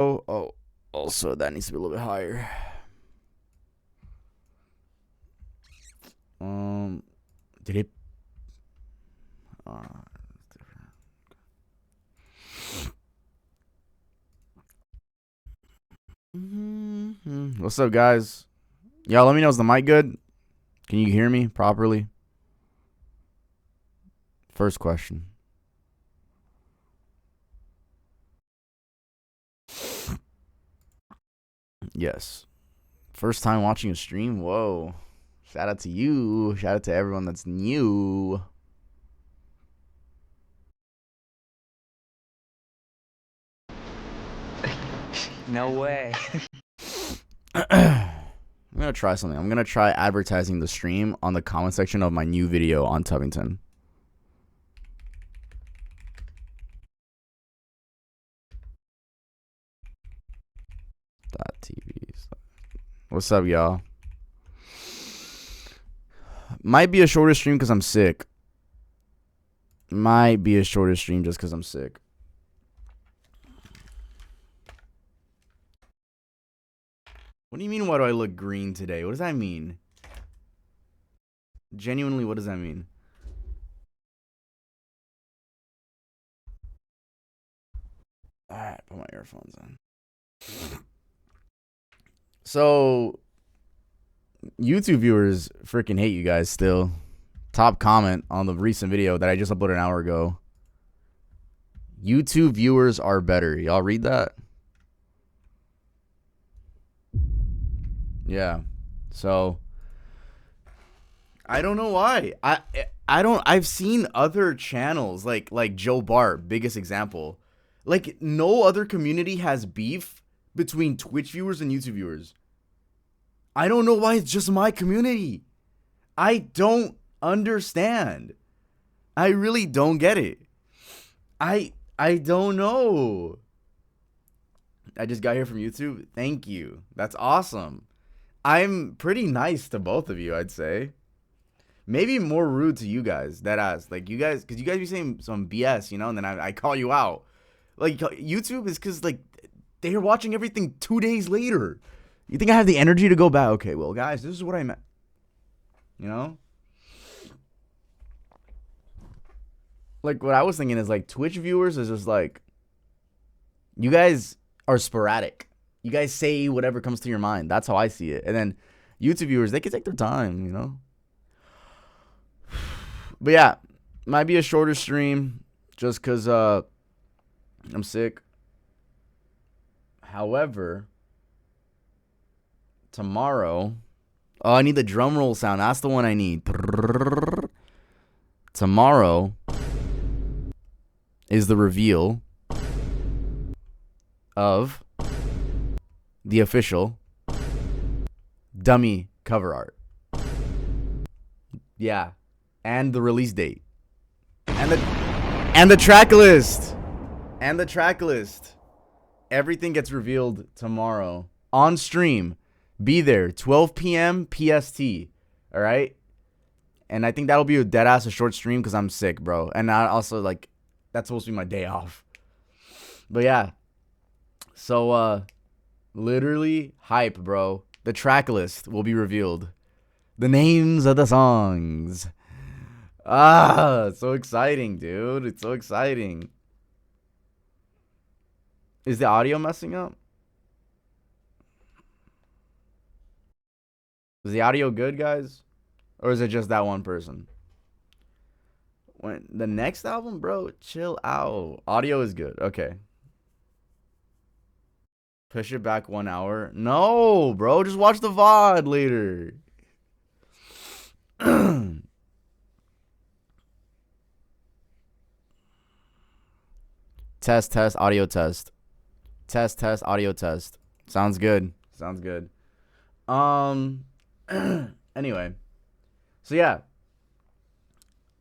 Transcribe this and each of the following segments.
Oh, also that needs to be a little bit higher. Did it? What's up, guys? Y'all, let me know, is the mic good? Can you hear me properly? First question. Yes. First time watching a stream? Whoa. Shout out to you. Shout out to everyone that's new. No way. I'm going to try something. I'm going to try advertising the stream on the comment section of my new video on Tubington. .tv. What's up, y'all? Might be a shorter stream because I'm sick. Might be a shorter stream just because I'm sick. What do you mean, why do I look green today? What does that mean? Genuinely, what does that mean? Alright, put my earphones on. So, YouTube viewers freaking hate you guys still. Top comment on the recent video that I just uploaded an hour ago. YouTube viewers are better. Y'all read that? Yeah. So I don't know why. I've seen other channels like Joe Bart, biggest example. Like no other community has beef between Twitch viewers and YouTube viewers. I don't know why it's just my community. I don't understand. I really don't get it. I don't know. I just got here from YouTube. Thank you. That's awesome. I'm pretty nice to both of you, I'd say. Maybe more rude to you guys, that ass. Like, you guys, because you guys be saying some BS, you know, and then I call you out. Like, YouTube is because, like, they're watching everything 2 days later. You think I have the energy to go back? Okay, well, guys, this is what I meant. You know? Like, what I was thinking is, like, Twitch viewers is just, like, you guys are sporadic. You guys say whatever comes to your mind. That's how I see it. And then YouTube viewers, they can take their time, you know? But yeah, might be a shorter stream just because I'm sick. However, tomorrow... Oh, I need the drum roll sound. That's the one I need. Tomorrow is the reveal of the official dummy cover art. Yeah. And the release date. And the track list. And the track list. Everything gets revealed tomorrow on stream. Be there, 12 p.m. PST. All right? And I think that'll be a dead-ass a short stream because I'm sick, bro. And I also, like, that's supposed to be my day off. But yeah. So, literally hype, bro. The track list will be revealed. The names of the songs. It's so exciting, dude. It's so exciting. Is the audio messing up? Is the audio good, guys? Or is it just that one person? When the next album, bro, chill out. Audio is good. Okay. Push it back 1 hour. No, bro. Just watch the VOD later. Test, audio test. Test, audio test. Sounds good. Sounds good. Anyway. So yeah.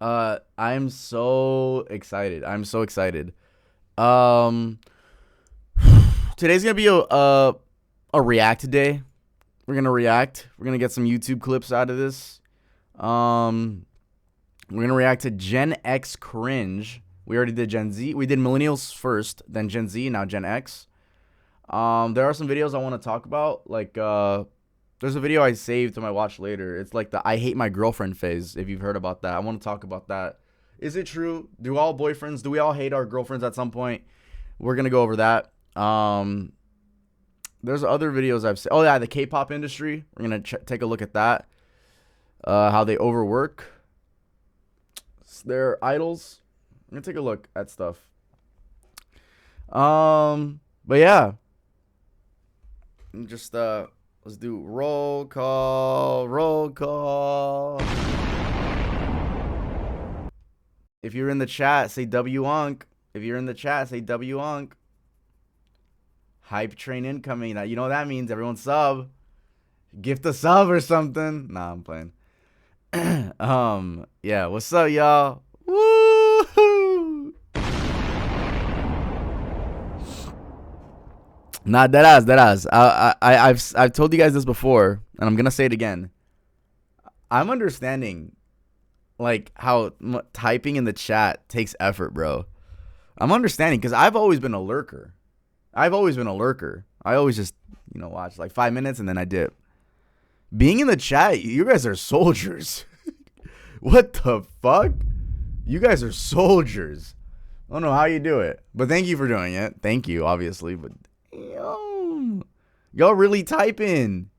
I'm so excited. Today's gonna be a react day. We're gonna react. We're gonna get some YouTube clips out of this. We're gonna react to Gen X Cringe. We already did Gen Z. We did Millennials first, then Gen Z, now Gen X. There are some videos I want to talk about. Like, there's a video I saved to my watch later. It's like the I hate my girlfriend phase. If you've heard about that, I want to talk about that. Is it true? Do we all hate our girlfriends at some point? We're gonna go over that. There's other videos I've seen. Oh yeah, the K-pop industry. We're gonna take a look at that. How they overwork their idols. I'm gonna take a look at stuff. But yeah, just let's do roll call. Roll call. If you're in the chat, say W-Unk. If you're in the chat, say W-Unk. Hype train incoming. Now, you know what that means. Everyone sub. Gift a sub or something. Nah, I'm playing. Yeah, what's up, y'all? Woo! Nah, deadass. I've told you guys this before, and I'm gonna say it again. I'm understanding, like, how typing in the chat takes effort, bro. I'm understanding because I've always been a lurker. I always just, watch like 5 minutes and then I dip. Being in the chat, you guys are soldiers. What the fuck? You guys are soldiers. I don't know how you do it, but thank you for doing it. Thank you, obviously, but y'all really type in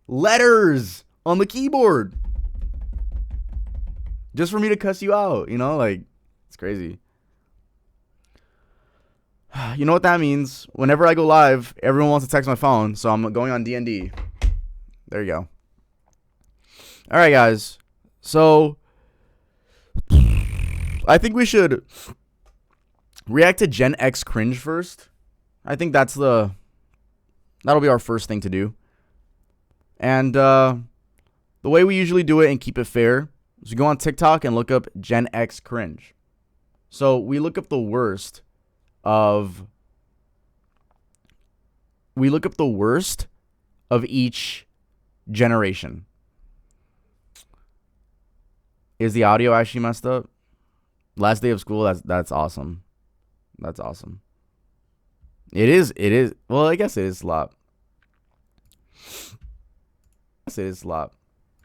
letters on the keyboard just for me to cuss you out, like, it's crazy. You know what that means? Whenever I go live, everyone wants to text my phone, so I'm going on D&D. There you go. All right, guys. So I think we should react to Gen X cringe first. I think that'll be our first thing to do. And the way we usually do it and keep it fair is we go on TikTok and look up Gen X cringe. So we look up the worst of each generation. Is the audio actually messed up? Last day of school, that's awesome. That's awesome. It is. Well, I guess it is slop.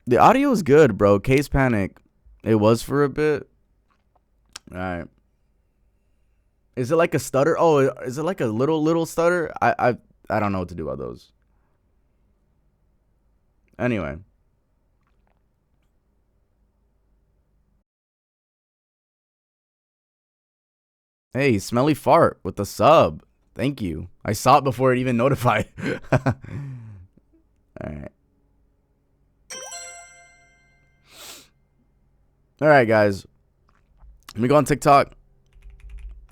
The audio is good, bro. Case Panic. It was for a bit. All right. Is it like a stutter? Oh, is it like a little stutter? I don't know what to do about those. Anyway. Hey, Smelly Fart with the sub. Thank you. I saw it before it even notified. All right. All right, guys. Let me go on TikTok.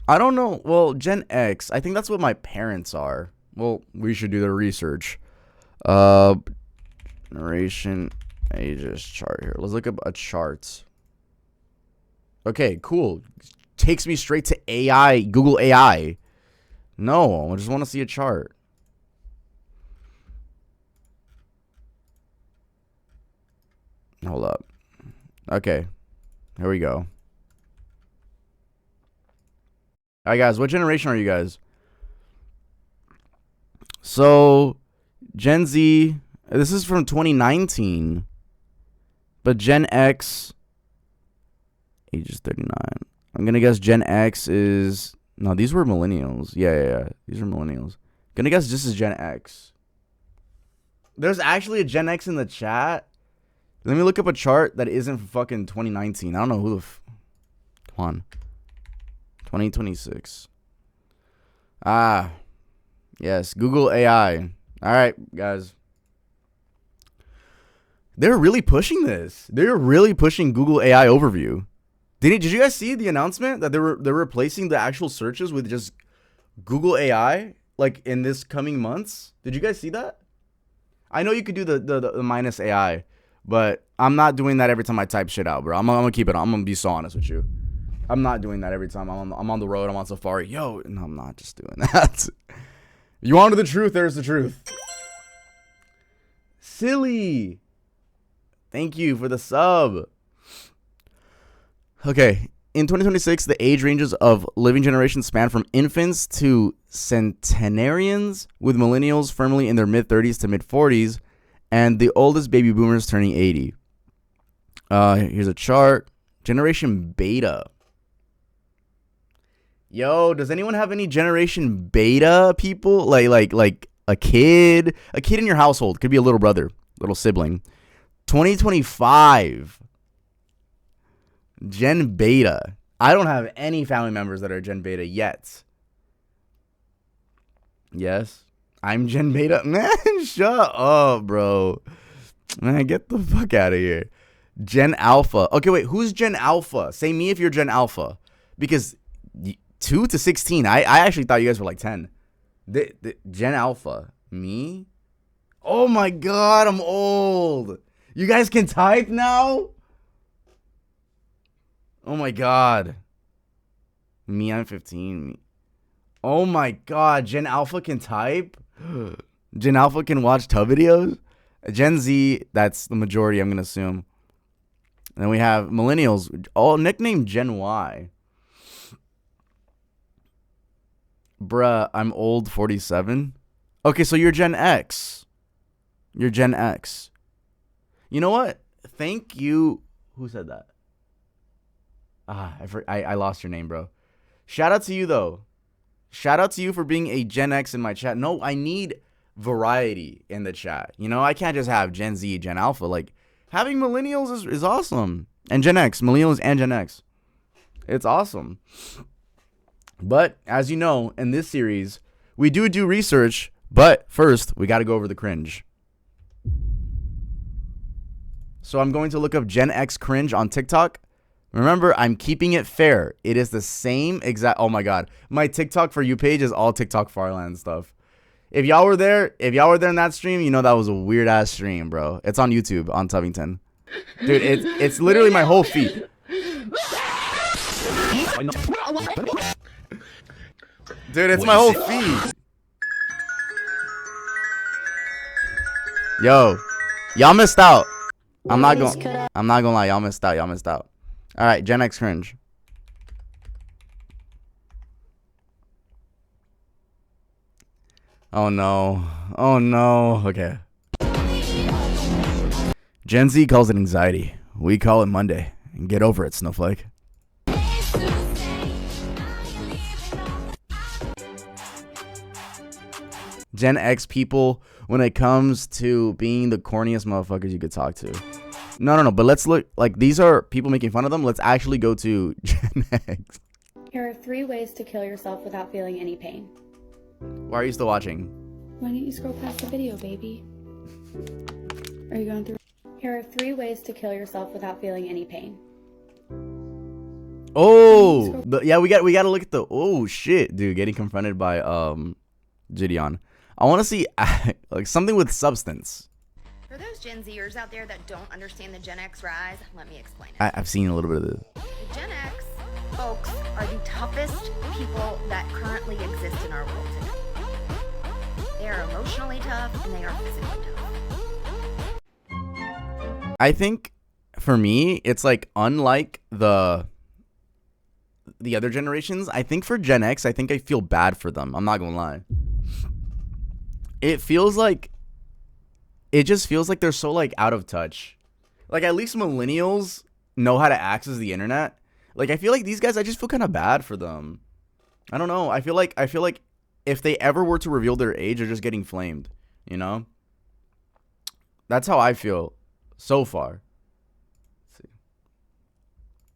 I don't know. Well, Gen X. I think that's what my parents are. Well, we should do the research. Generation ages chart here. Let's look up a chart. Okay, cool. Takes me straight to AI, Google AI. No, I just want to see a chart. Hold up. Okay, here we go. All right, guys, what generation are you guys? So, Gen Z, this is from 2019. But Gen X, age is 39. I'm going to guess Gen X is, no, these were millennials. Yeah. These are millennials. Gonna guess this is Gen X. There's actually a Gen X in the chat. Let me look up a chart that isn't fucking 2019. I don't know who the come on. 2026. Ah. Yes, Google AI. All right, guys. They're really pushing this. They're really pushing Google AI overview. Did you guys see the announcement that they're replacing the actual searches with just Google AI like in this coming months? Did you guys see that? I know you could do the minus AI, but I'm not doing that every time I type shit out, bro. I'm gonna keep it on. I'm gonna be so honest with you. I'm not doing that every time I'm on the road. I'm on Safari. Yo, no, I'm not just doing that. You wanted the truth? There's the truth. Silly. Thank you for the sub. Okay, in 2026, the age ranges of living generations span from infants to centenarians, with millennials firmly in their mid-30s to mid-40s, and the oldest baby boomers turning 80. Here's a chart. Generation Beta. Yo, does anyone have any Generation Beta people? Like a kid in your household. Could be a little brother, little sibling. 2025. Gen Beta. I don't have any family members that are Gen Beta yet. Yes, I'm Gen Beta. Man, shut up, bro. Man, get the fuck out of here. Gen Alpha. Okay, wait, who's Gen Alpha? Say me if you're Gen Alpha. Because 2 to 16, I actually thought you guys were like 10. Gen Alpha. Me? Oh my god, I'm old. You guys can type now? Oh my god. Me, I'm 15. Oh my god, Gen Alpha can type? Gen Alpha can watch tub videos? Gen Z, that's the majority, I'm going to assume. And then we have millennials, all nicknamed Gen Y. Bruh, I'm old, 47. Okay, so you're Gen X. You're Gen X. You know what? Thank you. Who said that? I lost your name, bro. Shout out to you, though. Shout out to you for being a Gen X in my chat. No, I need variety in the chat. You know, I can't just have Gen Z, Gen Alpha. Like, having millennials is awesome. And Gen X. Millennials and Gen X. It's awesome. But, as you know, in this series, we do research. But, first, we got to go over the cringe. So, I'm going to look up Gen X cringe on TikTok. Remember, I'm keeping it fair. It is the same exact... Oh, my God. My TikTok For You page is all TikTok Farland stuff. If y'all were there in that stream, you know that was a weird-ass stream, bro. It's on YouTube, on Tubbington. Dude, it's literally my whole feed. Dude, it's my whole feed. Yo, y'all missed out. I'm not gonna lie, y'all missed out. All right, Gen X cringe. Oh no. Okay. Gen Z calls it anxiety. We call it Monday. And get over it, snowflake. Gen X people, when it comes to being the corniest motherfuckers you could talk to. No, but let's look, like, these are people making fun of them. Let's actually go to Gen X. Here are 3 ways to kill yourself without feeling any pain. Why are you still watching? Why don't you scroll past the video, baby? Are you going through? Here are 3 ways to kill yourself without feeling any pain. Oh, yeah, we got to look at the, oh shit, dude, getting confronted by Gideon. I want to see like something with substance. For those Gen Zers out there that don't understand the Gen X rise, let me explain it. I've seen a little bit of this. The Gen X folks are the toughest people that currently exist in our world today. They are emotionally tough and they are physically tough. I think for me, it's like unlike the other generations. I think for Gen X, I think I feel bad for them. I'm not gonna lie. It just feels like they're so like out of touch. Like at least millennials know how to access the internet. Like I feel like these guys, I just feel kind of bad for them. I don't know. I feel like if they ever were to reveal their age, they're just getting flamed, you know? That's how I feel so far. Let's see.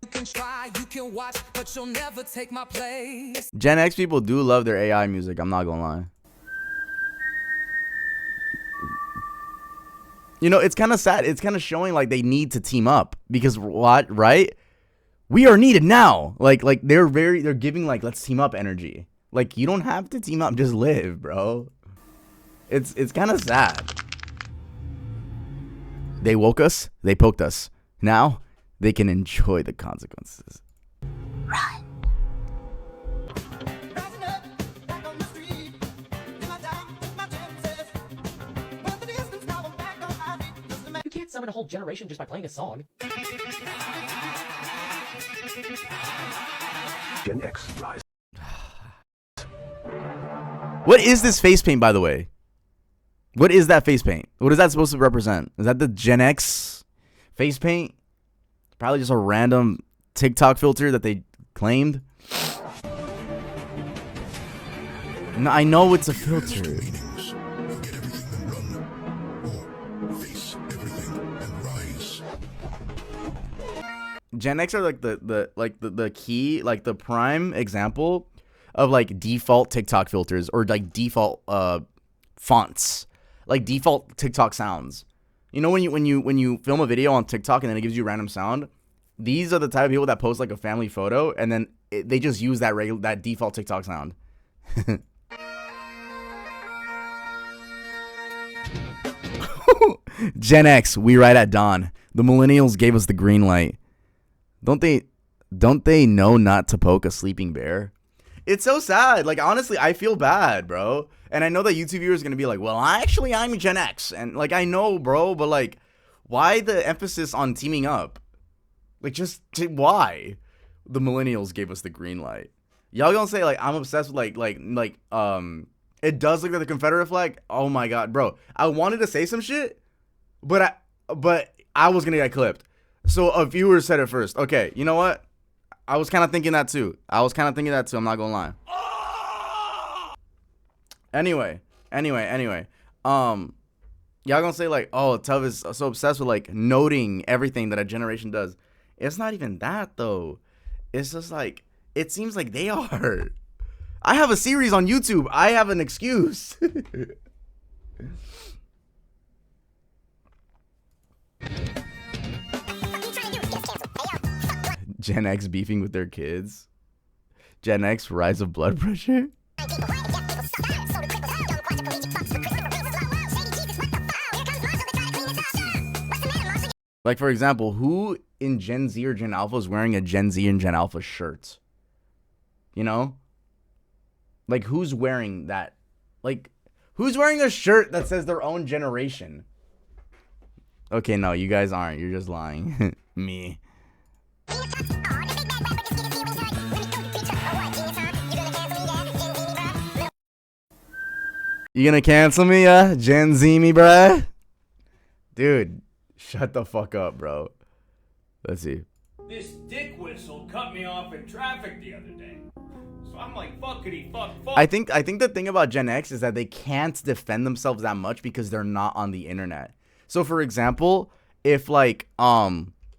You can try, you can watch, but you'll never take my place. Gen X people do love their AI music, I'm not gonna lie. You know, it's kind of sad. It's kind of showing like they need to team up because what, right? We are needed now. Like they're giving like let's team up energy. Like you don't have to team up, just live, bro. It's kind of sad. They woke us, they poked us. Now they can enjoy the consequences. Run. You can't summon a whole generation just by playing a song. Gen X rise. What is this face paint, by the way? What is that face paint? What is that supposed to represent? Is that the Gen X face paint? Probably just a random TikTok filter that they claimed. No, I know it's a filter. Gen X are like the key, like the prime example of like default TikTok filters or like default fonts, like default TikTok sounds. You know, when you film a video on TikTok and then it gives you random sound, these are the type of people that post like a family photo and then they just use that default TikTok sound. Gen X, we ride at dawn. The millennials gave us the green light. Don't they know not to poke a sleeping bear? It's so sad. Like, honestly, I feel bad, bro. And I know that YouTube viewers are going to be like, well, I'm Gen X. And, like, I know, bro. But, like, why the emphasis on teaming up? Like, just why? The millennials gave us the green light. Y'all gonna say, like, I'm obsessed with, it does look like the Confederate flag? Oh, my God, bro. I wanted to say some shit, but I was going to get clipped. So a viewer said it first. Okay, you know what? I was kind of thinking that too. I'm not gonna lie. Anyway. Y'all gonna say like, oh, Tuv is so obsessed with like noting everything that a generation does. It's not even that though. It's just like, it seems like they are. I have a series on YouTube. I have an excuse. Gen X beefing with their kids. Gen X rise of blood pressure. Like, for example, who in Gen Z or Gen Alpha is wearing a Gen Z and Gen Alpha shirt? You know? Like, who's wearing that? Like, who's wearing a shirt that says their own generation? Okay, no, you guys aren't. You're just lying. Me. You gonna cancel me, Gen Z me, bruh? Dude, shut the fuck up, bro. Let's see. This dick whistle cut me off in traffic the other day. So I'm like, fuckity fuck. I think the thing about Gen X is that they can't defend themselves that much because they're not on the internet. So for example, if like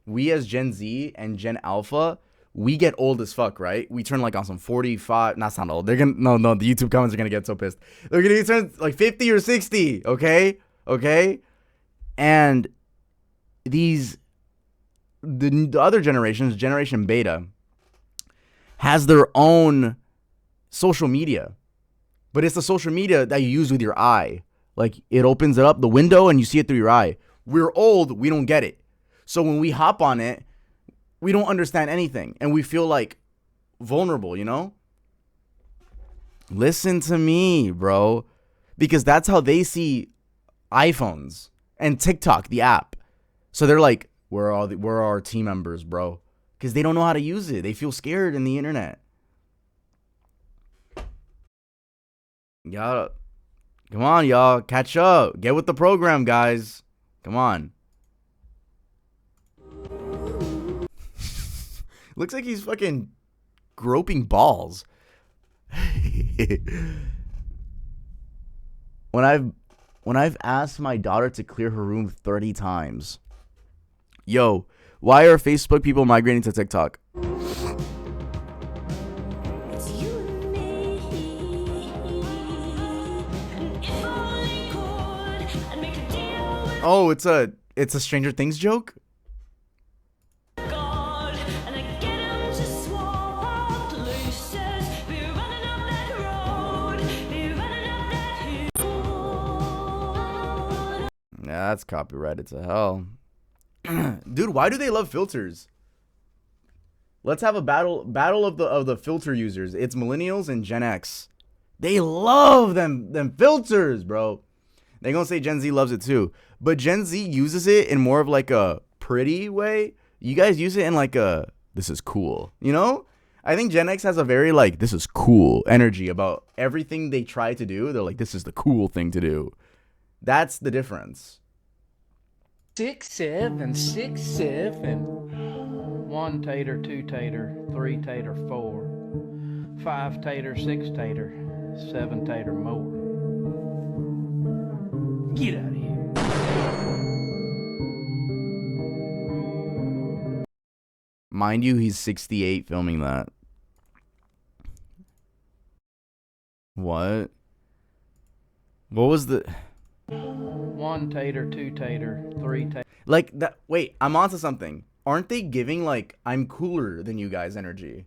we as Gen Z and Gen Alpha, we get old as fuck, right? We turn like on some 45, not sound old. They're gonna no, the YouTube comments are gonna get so pissed. They're gonna turn like 50 or 60, okay? And the other generations, Generation Beta, has their own social media. But it's the social media that you use with your eye. Like, it opens it up, the window, and you see it through your eye. We're old, we don't get it. So when we hop on it, we don't understand anything. And we feel, like, vulnerable, you know? Listen to me, bro. Because that's how they see iPhones and TikTok, the app. So they're like, where are our team members, bro? Because they don't know how to use it. They feel scared in the internet. Y'all, come on, y'all. Catch up. Get with the program, guys. Come on. Looks like he's fucking groping balls. When I've asked my daughter to clear her room 30 times. Yo, why are Facebook people migrating to TikTok? Oh, it's a Stranger Things joke? Yeah, that's copyrighted to hell. Dude, why do they love filters? Let's have a battle of the filter users. It's millennials and Gen X. They love them filters, bro. They gonna say Gen Z loves it too. But Gen Z uses it in more of like a pretty way. You guys use it in like a this is cool. You know? I think Gen X has a very, like, this is cool energy about everything they try to do. They're like, this is the cool thing to do. That's the difference. 6, 7, 6, 7. 1 tater, 2 tater, 3 tater, 4. 5 tater, 6 tater, 7 tater more. Get out of here. Mind you, he's 68 filming that. What? What was the... 1 tater, 2 tater, 3 tater. Like, that... Wait, I'm onto something. Aren't they giving, like, I'm cooler than you guys energy?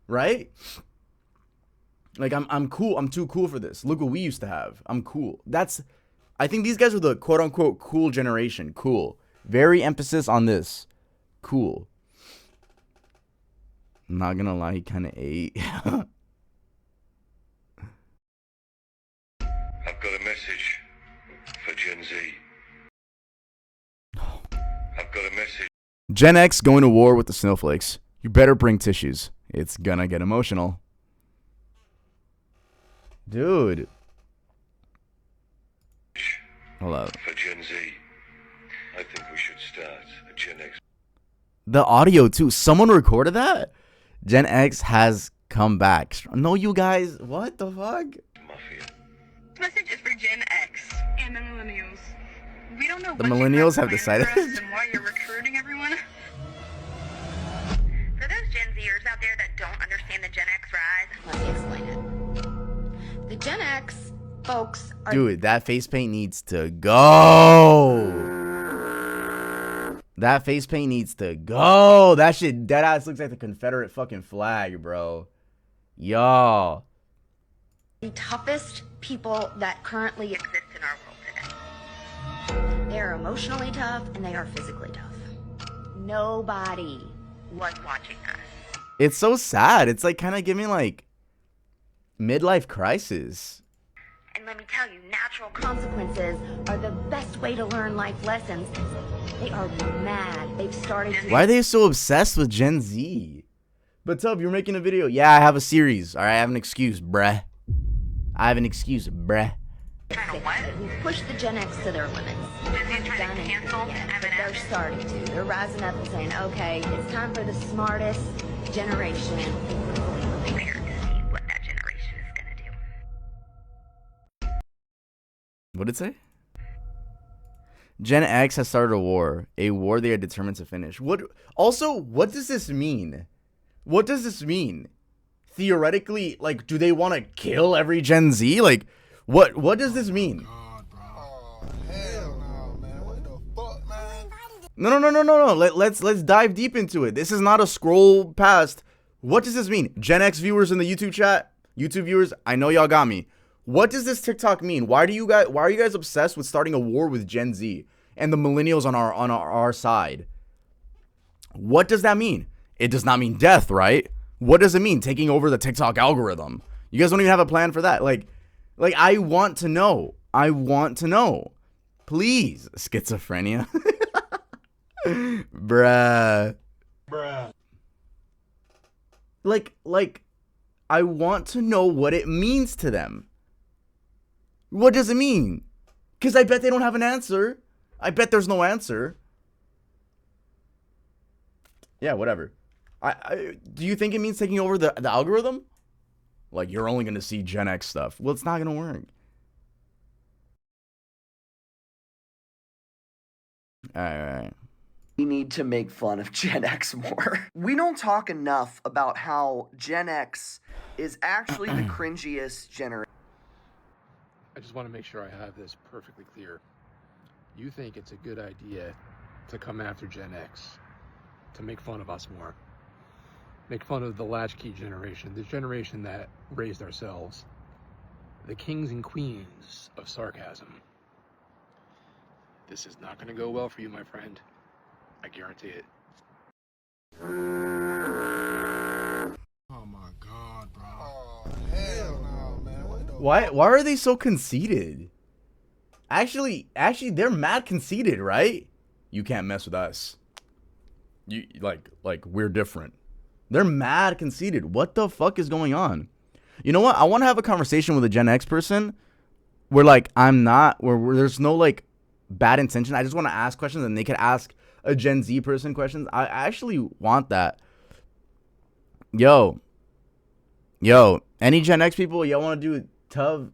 Right? Like, I'm cool. I'm too cool for this. Look what we used to have. I'm cool. That's... I think these guys are the quote-unquote cool generation. Cool. Very emphasis on this. Cool. I'm not gonna lie, he kind of ate. I've got a message for Gen Z. I've got a message. Gen X going to war with the snowflakes. You better bring tissues. It's gonna get emotional. Dude. Hold up. For Gen Z, I think we should start a Gen X. The audio too. Someone recorded that? Gen X has come back. No, you guys. What the fuck? Mafia. This message is for Gen X and the millennials. We don't know The what you millennials have planned decided. for us and why you're recruiting everyone. For those Gen Zers out there that don't understand the Gen X rise, let me explain it. The Gen X folks are... Dude, that face paint needs to go. That face paint needs to go. That shit dead ass looks like the Confederate fucking flag, bro. Y'all. the toughest people that currently exist in our world today. They are emotionally tough and they are physically tough. Nobody was watching us. It's so sad. It's like kind of giving like midlife crisis. And let me tell you, natural consequences are the best way to learn life lessons. They are mad. They've started to... Why are they so obsessed with Gen Z? But Tub, you're making a video. Yeah, I have a series. All right, I have an excuse, bruh. I have an excuse, bruh. We've pushed the Gen X to their limits. We've done it. Yeah, but they're starting to. They're rising up and saying, okay, it's time for the smartest generation. We're prepared to see what that generation is going to do. What did it say? Gen X has started a war they are determined to finish. What does this mean? What does this mean? Theoretically, like, do they want to kill every Gen Z? Like, what does this mean? No. Let's dive deep into it. This is not a scroll past. What does this mean? Gen X viewers in the YouTube chat, YouTube viewers, I know y'all got me. What does this TikTok mean? Why are you guys obsessed with starting a war with Gen Z and the millennials on our side? What does that mean? It does not mean death, right? What does it mean? Taking over the TikTok algorithm. You guys don't even have a plan for that. Like I want to know. I want to know. Please. Schizophrenia. Bruh. Like, I want to know what it means to them. What does it mean? Because I bet they don't have an answer. I bet there's no answer. Yeah, whatever. Do you think it means taking over the algorithm? Like, you're only going to see Gen X stuff. Well, it's not going to work. All right. We need to make fun of Gen X more. We don't talk enough about how Gen X is actually the cringiest generation. I just want to make sure I have this perfectly clear. You think it's a good idea to come after Gen X, to make fun of us more. Make fun of the latchkey generation, the generation that raised ourselves. The kings and queens of sarcasm. This is not going to go well for you, my friend. I guarantee it. Oh my god, bro. Oh, hell no, man. What the Why are they so conceited? Actually, they're mad conceited, right? You can't mess with us. You like we're different. They're mad conceited. What the fuck is going on? You know what? I want to have a conversation with a Gen X person where like where there's no like bad intention. I just want to ask questions and they could ask a Gen Z person questions. I actually want that. Yo, any Gen X people, y'all want to do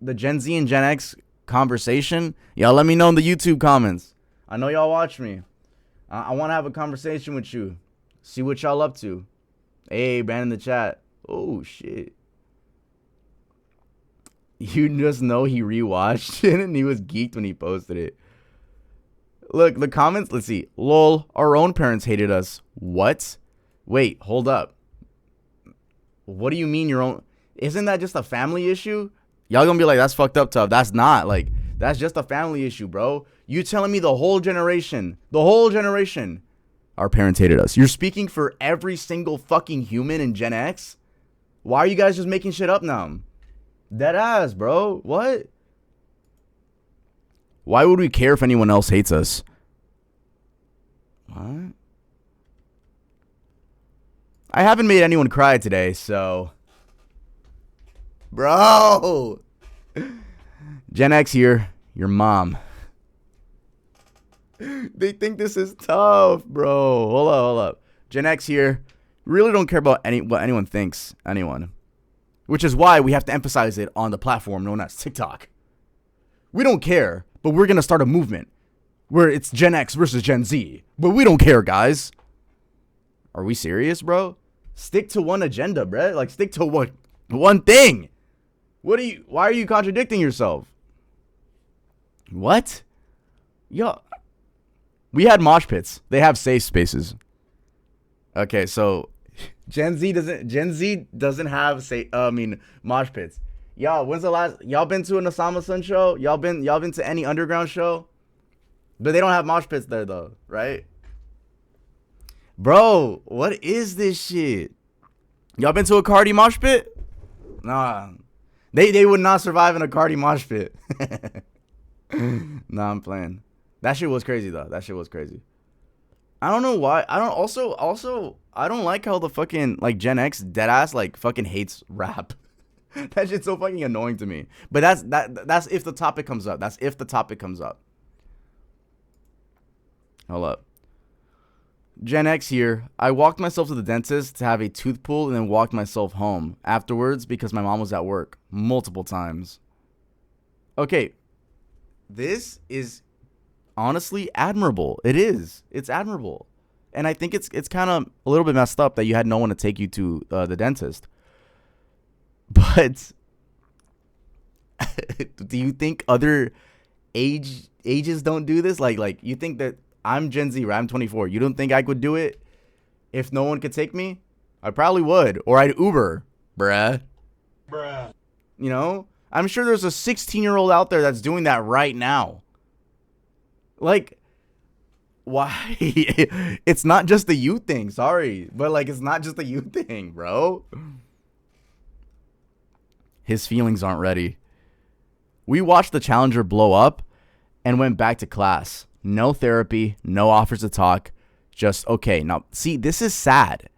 the Gen Z and Gen X conversation? Y'all let me know in the YouTube comments. I know y'all watch me. I want to have a conversation with you. See what y'all up to. Hey, ban in the chat. Oh, shit. You just know he rewatched it and he was geeked when he posted it. Look, the comments, let's see. Lol, our own parents hated us. What? Wait, hold up. What do you mean your own? Isn't that just a family issue? Y'all gonna be like, that's fucked up, tough. That's not. Like, that's just a family issue, bro. You telling me the whole generation, our parents hated us. You're speaking for every single fucking human in Gen X? Why are you guys just making shit up now? Dead ass, bro. What? Why would we care if anyone else hates us? What? I haven't made anyone cry today, so... Bro! Gen X here. Your mom. They think this is tough, bro. Hold up. Gen X here. Really don't care about what anyone thinks. Anyone. Which is why we have to emphasize it on the platform known as TikTok. We don't care, but we're going to start a movement where it's Gen X versus Gen Z. But we don't care, guys. Are we serious, bro? Stick to one agenda, bro. Like, stick to one thing. Why are you contradicting yourself? What? Yo, we had mosh pits. They have safe spaces. Okay, so Gen Z doesn't have mosh pits. Y'all, when's the last y'all been to an Osama Sun show? Y'all been to any underground show? But they don't have mosh pits there though, right? Bro, what is this shit? Y'all been to a Cardi mosh pit? Nah. They would not survive in a Cardi mosh pit. Nah, I'm playing. That shit was crazy though. That shit was crazy. I don't know why. I don't like how the fucking like Gen X deadass like fucking hates rap. That shit's so fucking annoying to me. But that's if the topic comes up. That's if the topic comes up. Hold up. Gen X here. I walked myself to the dentist to have a tooth pulled and then walked myself home afterwards because my mom was at work multiple times. Okay. This is honestly admirable. It is. It's admirable. And I think it's kind of a little bit messed up that you had no one to take you to the dentist. But do you think other ages don't do this? Like you think that I'm Gen Z, right? I'm 24. You don't think I could do it if no one could take me? I probably would. Or I'd Uber, bruh. You know? I'm sure there's a 16-year-old out there that's doing that right now. Like, why? It's not just a youth thing. Sorry. But, like, it's not just a youth thing, bro. His feelings aren't ready. We watched the Challenger blow up and went back to class. No therapy, no offers to talk. Just, okay. Now, see, this is sad.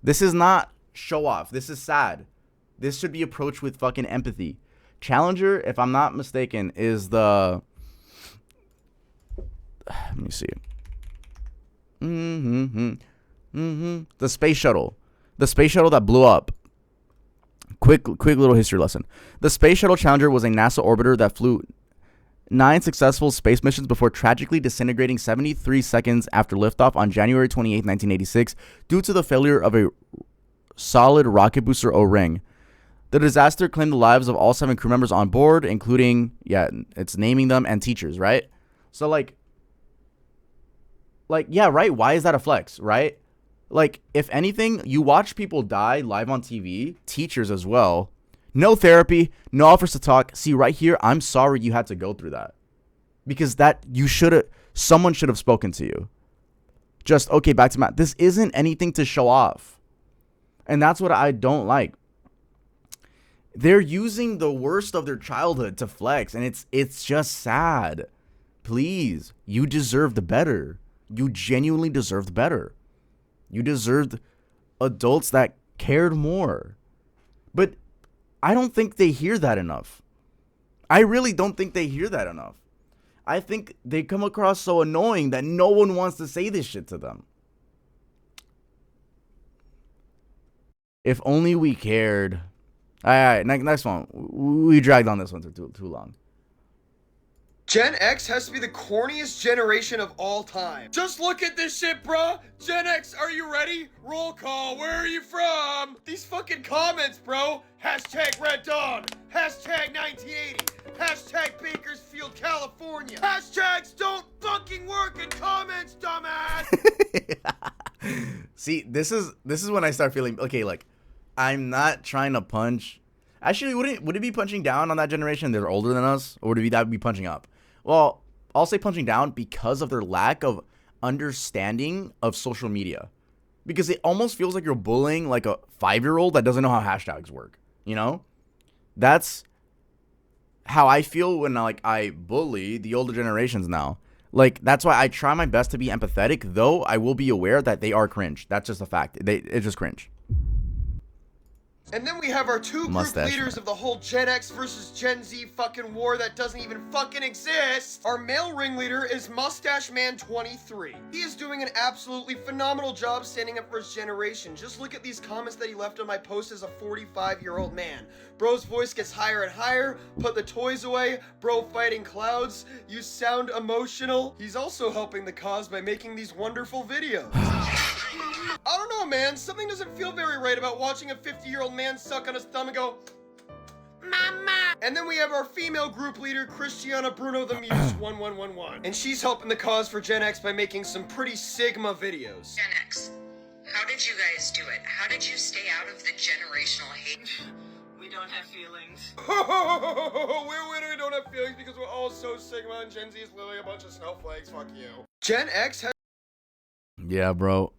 This is not show off. This is sad. This should be approached with fucking empathy. Challenger, if I'm not mistaken, is the... Let me see. The space shuttle. The space shuttle that blew up. Quick little history lesson. The Space Shuttle Challenger was a NASA orbiter that flew 9 successful space missions before tragically disintegrating 73 seconds after liftoff on January 28, 1986, due to the failure of a solid rocket booster O-ring. The disaster claimed the lives of all 7 crew members on board, including, it's naming them, and teachers, right? So, like, yeah, right? Why is that a flex, right? Like, if anything, you watch people die live on TV, teachers as well. No therapy, no offers to talk. See, right here, I'm sorry you had to go through that. Because someone should have spoken to you. Just, okay, back to Matt. This isn't anything to show off. And that's what I don't like. They're using the worst of their childhood to flex, and it's just sad. Please, you deserved better. You genuinely deserved better. You deserved adults that cared more. But I don't think they hear that enough. I really don't think they hear that enough. I think they come across so annoying that no one wants to say this shit to them. If only we cared. All right, next one. We dragged on this one too long. Gen X has to be the corniest generation of all time. Just look at this shit, bruh. Gen X, are you ready? Roll call. Where are you from? These fucking comments, bro. Hashtag Red Dawn. Hashtag 1980. Hashtag Bakersfield, California. Hashtags don't fucking work in comments, dumbass. See, this is when I start feeling okay. Like, I'm not trying to punch. Actually, would it be punching down on that generation? They're older than us, or would that be punching up? Well, I'll say punching down because of their lack of understanding of social media. Because it almost feels like you're bullying like a 5-year-old that doesn't know how hashtags work. You know? That's how I feel when I bully the older generations now. Like, that's why I try my best to be empathetic, though I will be aware that they are cringe. That's just a fact. It's just cringe. And then we have our two group Mustache leaders of the whole Gen X versus Gen Z fucking war that doesn't even fucking exist. Our male ringleader is Mustache Man 23. He is doing an absolutely phenomenal job standing up for his generation. Just look at these comments that he left on my post as a 45-year-old man. Bro's voice gets higher and higher. Put the toys away. Bro fighting clouds. You sound emotional. He's also helping the cause by making these wonderful videos. I don't know, man. Something doesn't feel very right about watching a 50-year-old man suck on his thumb and go, Mama. And then we have our female group leader, Christiana Bruno the Muse 1111. And she's helping the cause for Gen X by making some pretty Sigma videos. Gen X, how did you guys do it? How did you stay out of the generational hate? We don't have feelings. We don't have feelings because we're all so Sigma and Gen Z is literally a bunch of snowflakes. Fuck you. Gen X has... Yeah, bro.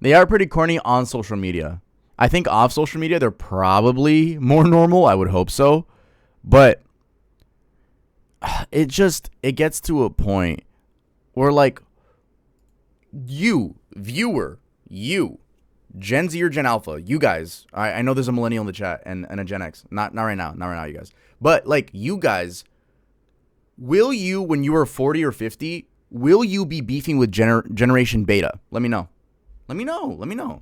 They are pretty corny on social media. I think off social media, they're probably more normal. I would hope so. But it gets to a point where, like, you, viewer, you, Gen Z or Gen Alpha, you guys, I know there's a millennial in the chat and a Gen X. Not right now, you guys. But, like, you guys, will you, when you are 40 or 50, will you be beefing with Generation Beta? Let me know. Let me know.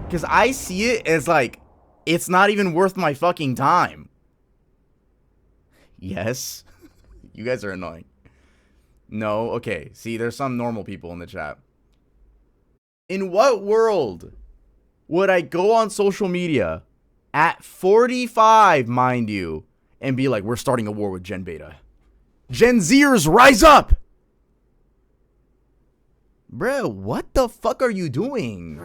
Because I see it as like, it's not even worth my fucking time. Yes. You guys are annoying. No, okay. See, there's some normal people in the chat. In what world would I go on social media at 45, mind you, and be like, we're starting a war with Gen Beta? Gen Zers, rise up! Bro, what the fuck are you doing?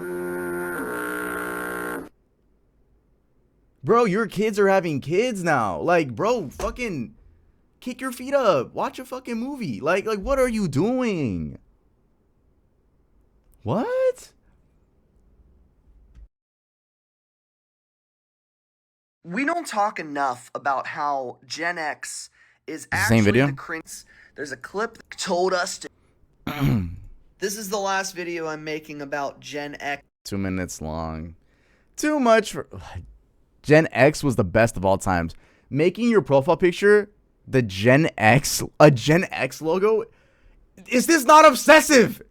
Bro, your kids are having kids now. Like, bro, fucking kick your feet up. Watch a fucking movie. Like what are you doing? What? We don't talk enough about how Gen X is actually same video? the cringe. There's a clip that told us to... This is the last video I'm making about Gen X. 2 minutes long. Too much for... Gen X was the best of all times. Making your profile picture a Gen X logo? Is this not obsessive?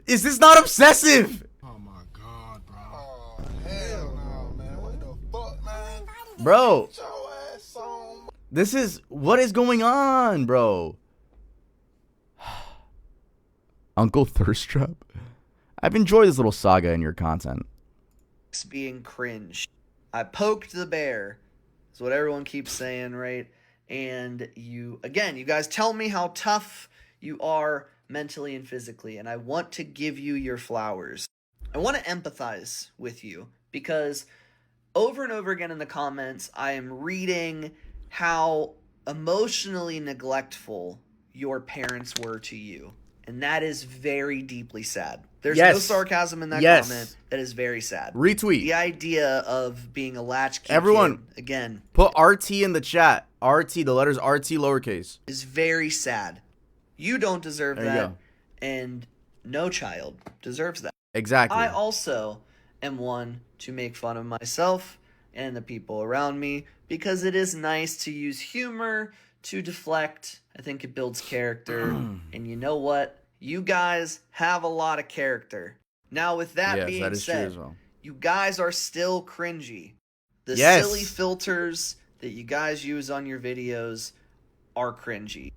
Oh my god, bro. Oh, hell no, man. What the fuck, man? Bro. Get your ass on. This is... What is going on, bro? Uncle Thirst Trap? I've enjoyed this little saga in your content. Being cringe. I poked the bear. That's what everyone keeps saying, right? And you guys tell me how tough you are mentally and physically, and I want to give you your flowers. I want to empathize with you because over and over again in the comments, I am reading how emotionally neglectful your parents were to you. And that is very deeply sad. There's no sarcasm in that comment. That is very sad. Retweet. The idea of being a latchkey Everyone, kid, again, put RT in the chat. RT, the letters RT lowercase. Is very sad. You don't deserve There you that. go. And no child deserves that. Exactly. I also am one to make fun of myself and the people around me because it is nice to use humor to deflect. I think it builds character. And you know what? You guys have a lot of character. Now, with that being said, you guys are still cringy. The silly filters that you guys use on your videos are cringy.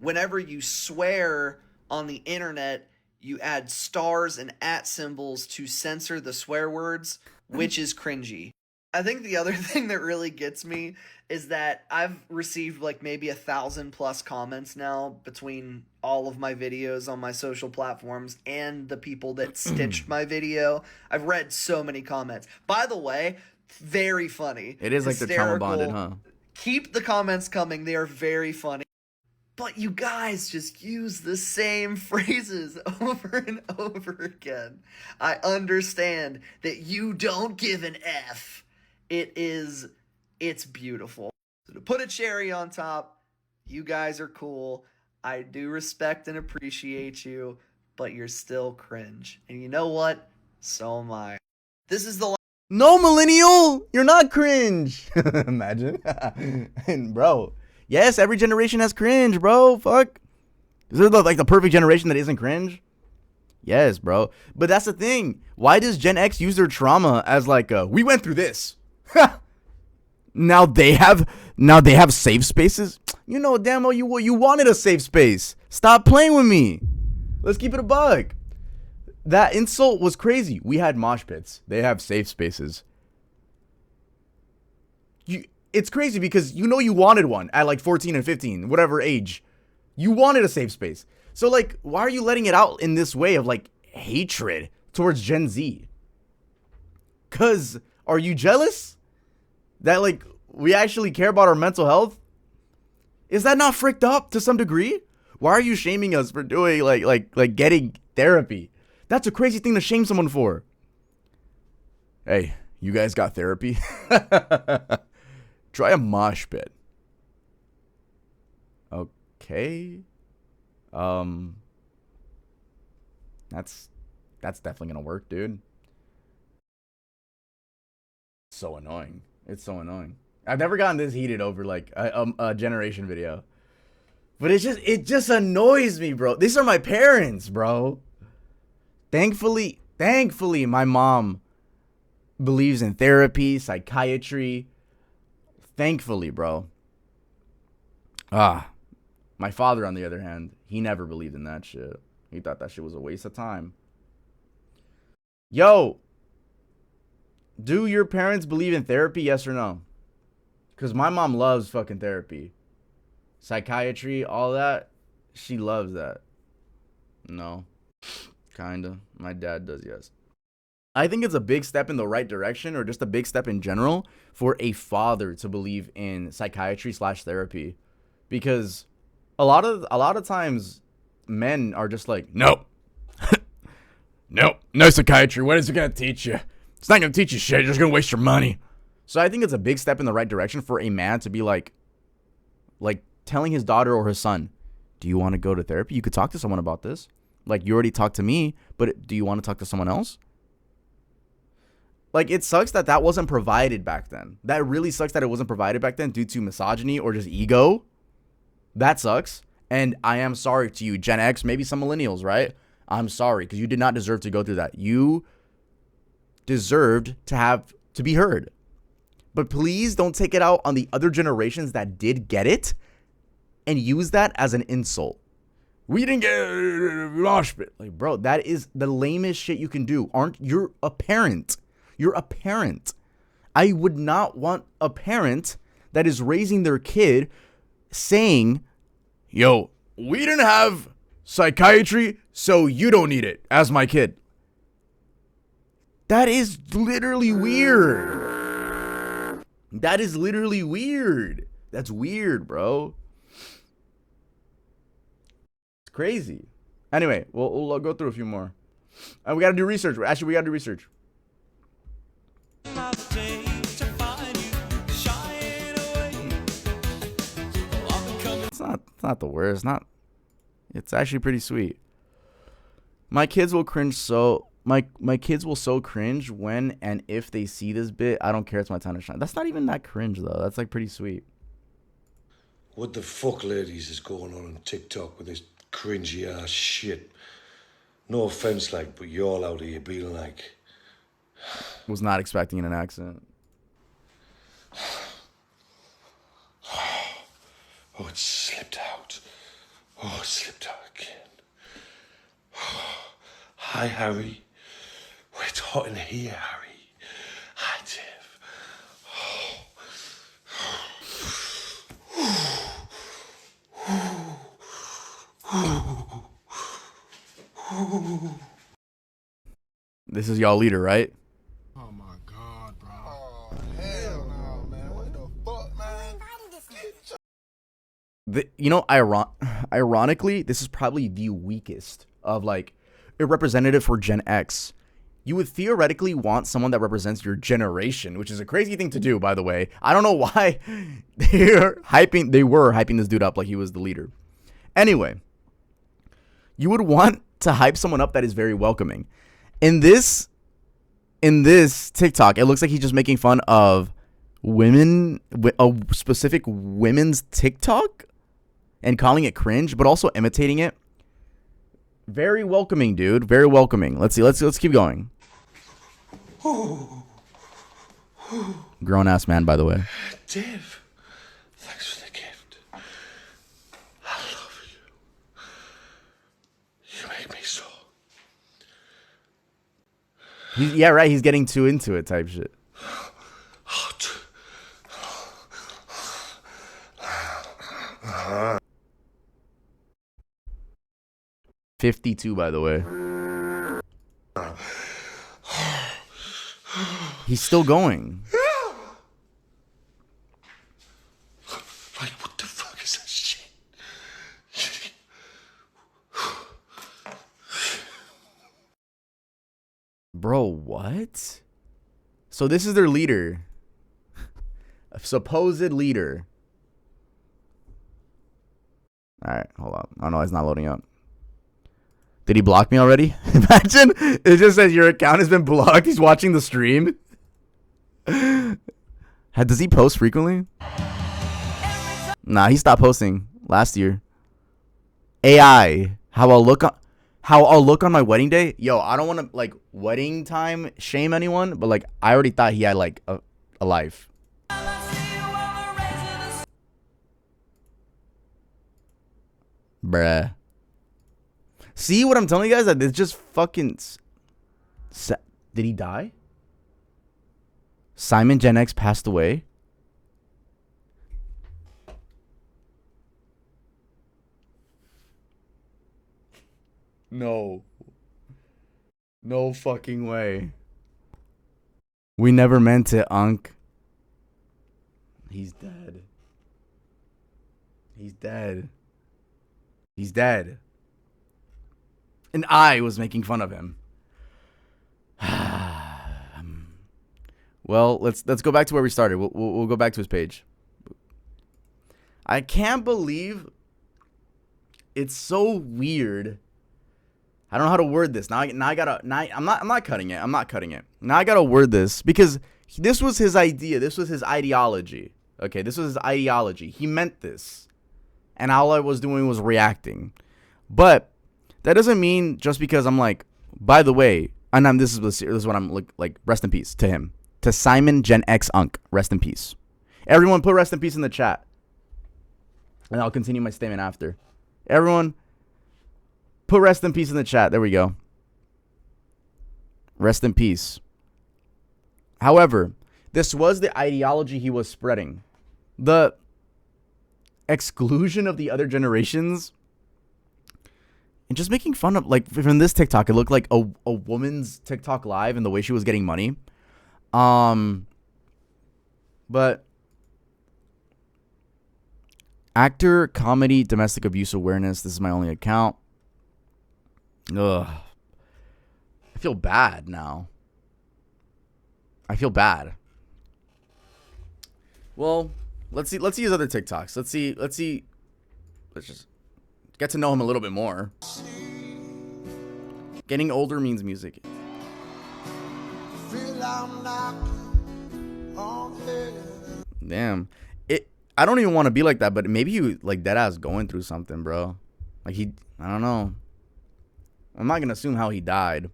Whenever you swear on the internet, you add stars and @ symbols to censor the swear words, which is cringy. I think the other thing that really gets me is that I've received like maybe 1,000+ comments now between all of my videos on my social platforms and the people that stitched my video. I've read so many comments. By the way, very funny. It is like they're trauma bonded, huh? Keep the comments coming. They are very funny. But you guys just use the same phrases over and over again. I understand that you don't give an F. It's beautiful. So to put a cherry on top, you guys are cool. I do respect and appreciate you, but you're still cringe. And you know what? So am I. This is the No, millennial, you're not cringe. Imagine. And bro, yes, every generation has cringe, bro. Fuck. Is it like the perfect generation that isn't cringe? Yes, bro. But that's the thing. Why does Gen X use their trauma as like we went through this? Now they have safe spaces. You know, damn well, you wanted a safe space. Stop playing with me. Let's keep it a buck. That insult was crazy. We had mosh pits. They have safe spaces. It's crazy because you know you wanted one at like 14 and 15, whatever age. You wanted a safe space. So like, why are you letting it out in this way of like hatred towards Gen Z? Cause are you jealous that like we actually care about our mental health? Is that not fricked up to some degree? Why are you shaming us for doing like getting therapy? That's a crazy thing to shame someone for. Hey, you guys got therapy? Try a mosh pit. Okay. That's definitely gonna work, dude. So annoying. It's so annoying. I've never gotten this heated over like a generation video. But it just annoys me, bro. These are my parents, bro. Thankfully, my mom believes in therapy, psychiatry. Thankfully, bro. My father, on the other hand, he never believed in that shit. He thought that shit was a waste of time. Yo, do your parents believe in therapy, yes or no? Because my mom loves fucking therapy. Psychiatry, all that. She loves that. No. Kinda. My dad does, yes. I think it's a big step in the right direction, or just a big step in general, for a father to believe in psychiatry / therapy. Because a lot of times men are just like, no. No psychiatry. What is it gonna teach you? It's not gonna teach you shit. You're just gonna waste your money. So I think it's a big step in the right direction for a man to be like telling his daughter or his son, do you want to go to therapy? You could talk to someone about this. Like, you already talked to me, but do you want to talk to someone else? Like, it sucks that wasn't provided back then. That really sucks that it wasn't provided back then due to misogyny or just ego. That sucks. And I am sorry to you, Gen X, maybe some millennials, right? I'm sorry, because you did not deserve to go through that. You deserved to be heard. But please don't take it out on the other generations that did get it and use that as an insult. We didn't get a mosh pit. Like, bro, that is the lamest shit you can do. You're a parent. You're a parent. I would not want a parent that is raising their kid saying, yo, we didn't have psychiatry, so you don't need it as my kid. That is literally weird. That is literally weird. That's weird, bro. It's crazy. Anyway, we'll go through a few more. And we got to do research. Actually, we got to do research. It's not the worst. It's actually pretty sweet. My kids will cringe so my kids will so cringe when and if they see this bit. I don't care. It's my time to shine. That's not even that cringe though. That's like pretty sweet. What the fuck, ladies, is going on TikTok with this cringy ass shit? No offense, like, but you all out here being like. Was not expecting an accent. Oh, it slipped out. Oh, it slipped out again. Hi, Harry. Oh, it's hot in here, Harry. Hi, Tiff. This is y'all leader, right? Oh my God, bro. Oh, hell no, man. What the fuck, man? You know, ironically, this is probably the weakest of like a representative for Gen X. You would theoretically want someone that represents your generation, which is a crazy thing to do, by the way. I don't know why they were hyping this dude up like he was the leader. Anyway, you would want to hype someone up that is very welcoming. In this TikTok, it looks like he's just making fun of women, a specific women's TikTok, and calling it cringe, but also imitating it. Very welcoming, dude. Very welcoming. Let's see. Let's keep going. Grown ass man, by the way. Dave, thanks for the gift. I love you. You make me so. Yeah, right. He's getting too into it type shit. Hot. 52, by the way. He's still going. Like, what the fuck is that shit? Bro, what? So this is their leader. A supposed leader. Alright, hold on. Oh no, it's not loading up. Did he block me already? Imagine it just says your account has been blocked. He's watching the stream. Does he post frequently? Nah, he stopped posting last year. AI. How I'll look on my wedding day. Yo, I don't want to like wedding time shame anyone, but like I already thought he had like a life. Bruh. See what I'm telling you guys? That it's just fucking. Did he die? Simon Gen X passed away. No. No fucking way. We never meant it, Unc. He's dead. He's dead. He's dead. And I was making fun of him. Well, let's go back to where we started. We'll go back to his page. I can't believe it's so weird. I don't know how to word this. I'm not cutting it. I'm not cutting it. Now I gotta word this because this was his idea. This was his ideology. Okay, this was his ideology. He meant this, and all I was doing was reacting. But that doesn't mean just because I'm like, by the way, and this is what I'm like. Rest in peace to him, to Simon Gen X Unc. Rest in peace. Everyone, put rest in peace in the chat, and I'll continue my statement after. Everyone, put rest in peace in the chat. There we go. Rest in peace. However, this was the ideology he was spreading. The exclusion of the other generations. And just making fun of, like, from this TikTok, it looked like a woman's TikTok live and the way she was getting money. But actor, comedy, domestic abuse awareness. This is my only account. Ugh. I feel bad now. I feel bad. Well, let's see his other TikToks. Let's just get to know him a little bit more. Getting older means music. Damn. I don't even want to be like that, but maybe he like deadass going through something, bro. Like I don't know. I'm not gonna assume how he died.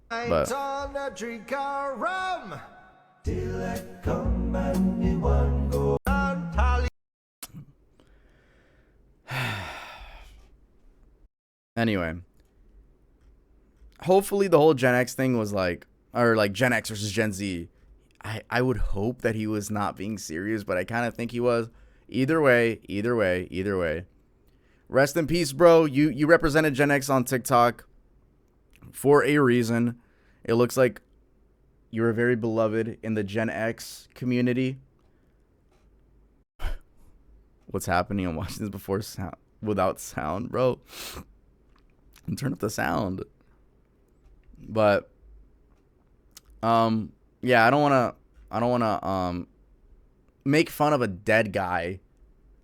But anyway, hopefully the whole Gen X thing was like, or like Gen X versus Gen Z. I would hope that he was not being serious, but I kind of think he was. Either way. Rest in peace, bro. You represented Gen X on TikTok for a reason. It looks like you were very beloved in the Gen X community. What's happening? I'm watching this before sound, without sound, bro. And turn up the sound. But yeah, I don't wanna make fun of a dead guy.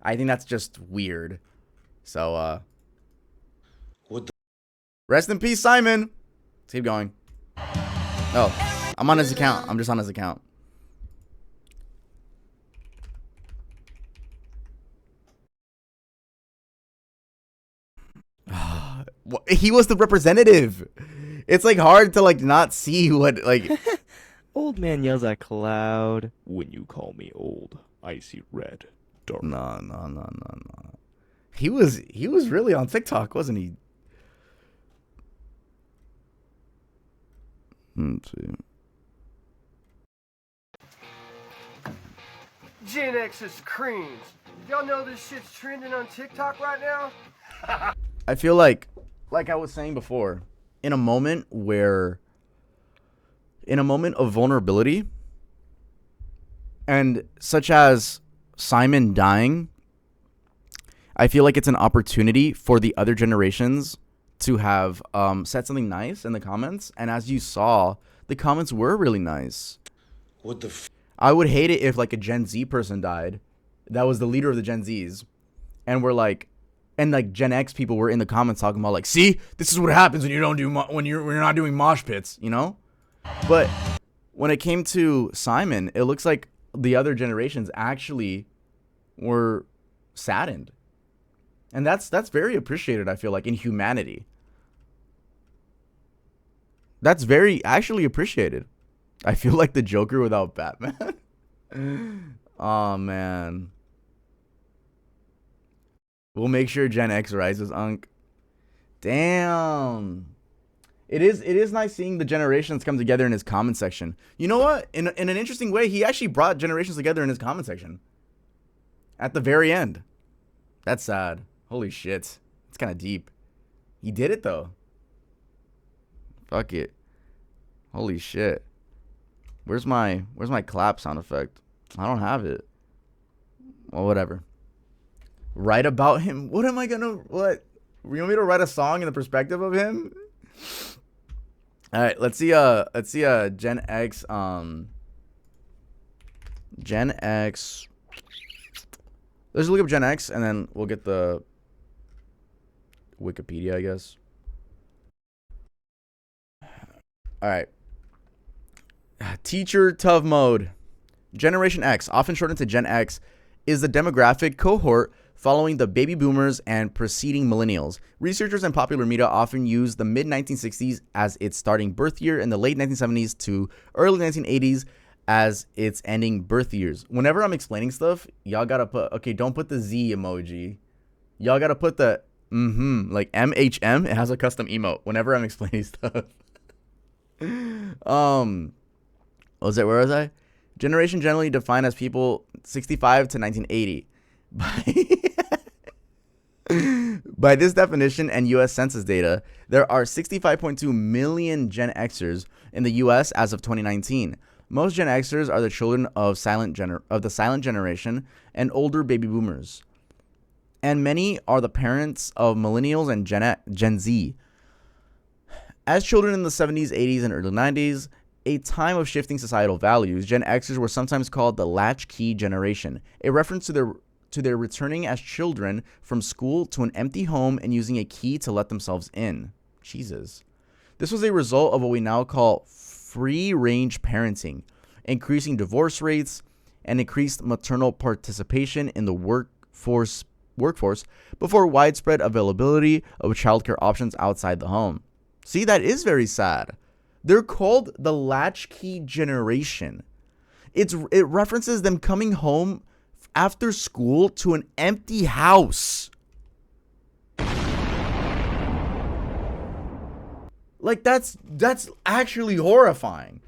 I think that's just weird. So rest in peace, Simon. Let's keep going. Oh, I'm on his account. I'm just on his account. He was the representative. It's like hard to like not see what like. Old man yells at cloud. When you call me old, I see red. Dark. No. He was really on TikTok, wasn't he? Let's see. Gen X is cringe. Y'all know this shit's trending on TikTok right now? I feel like I was saying before, in a moment of vulnerability, and such as Simon dying, I feel like it's an opportunity for the other generations to have said something nice in the comments. And as you saw, the comments were really nice. What the I would hate it if like a Gen Z person died that was the leader of the Gen Zs, and we're like, and like Gen X people were in the comments talking about like, see, this is what happens when you don't do when you're not doing mosh pits, you know. But when it came to Simon, it looks like the other generations actually were saddened, and that's very appreciated. I feel like in humanity, that's very actually appreciated. I feel like the Joker without Batman. Oh man. We'll make sure Gen X rises, Unc. Damn. It is nice seeing the generations come together in his comment section. You know what? In an interesting way, he actually brought generations together in his comment section. At the very end. That's sad. Holy shit. It's kind of deep. He did it though. Fuck it. Holy shit. Where's my clap sound effect? I don't have it. Well, whatever. Write about him? What am I gonna, what? You want me to write a song in the perspective of him? All right, let's see Gen X Gen X. Let's look up Gen X and then we'll get the Wikipedia, I guess. All right. Teacher tough mode. Generation X, often shortened to Gen X, is the demographic cohort following the baby boomers and preceding millennials. Researchers and popular media often use the mid-1960s as its starting birth year and the late 1970s to early 1980s as its ending birth years. Whenever I'm explaining stuff, y'all gotta put, okay, don't put the Z emoji. Y'all gotta put the like MHM. It has a custom emote whenever I'm explaining stuff. Where was I? Generation generally defined as people 65 to 1980. By this definition and U.S. Census data, there are 65.2 million Gen Xers in the U.S. as of 2019. Most Gen Xers are the children of the silent generation and older baby boomers, and many are the parents of millennials and Gen Z. As children in the 70s, 80s, and early 90s, a time of shifting societal values, Gen Xers were sometimes called the latchkey generation, a reference to their returning as children from school to an empty home and using a key to let themselves in. Jesus. This was a result of what we now call free-range parenting, increasing divorce rates, and increased maternal participation in the workforce before widespread availability of childcare options outside the home. See, that is very sad. They're called the latchkey generation. It references them coming home after school to an empty house. Like, that's actually horrifying.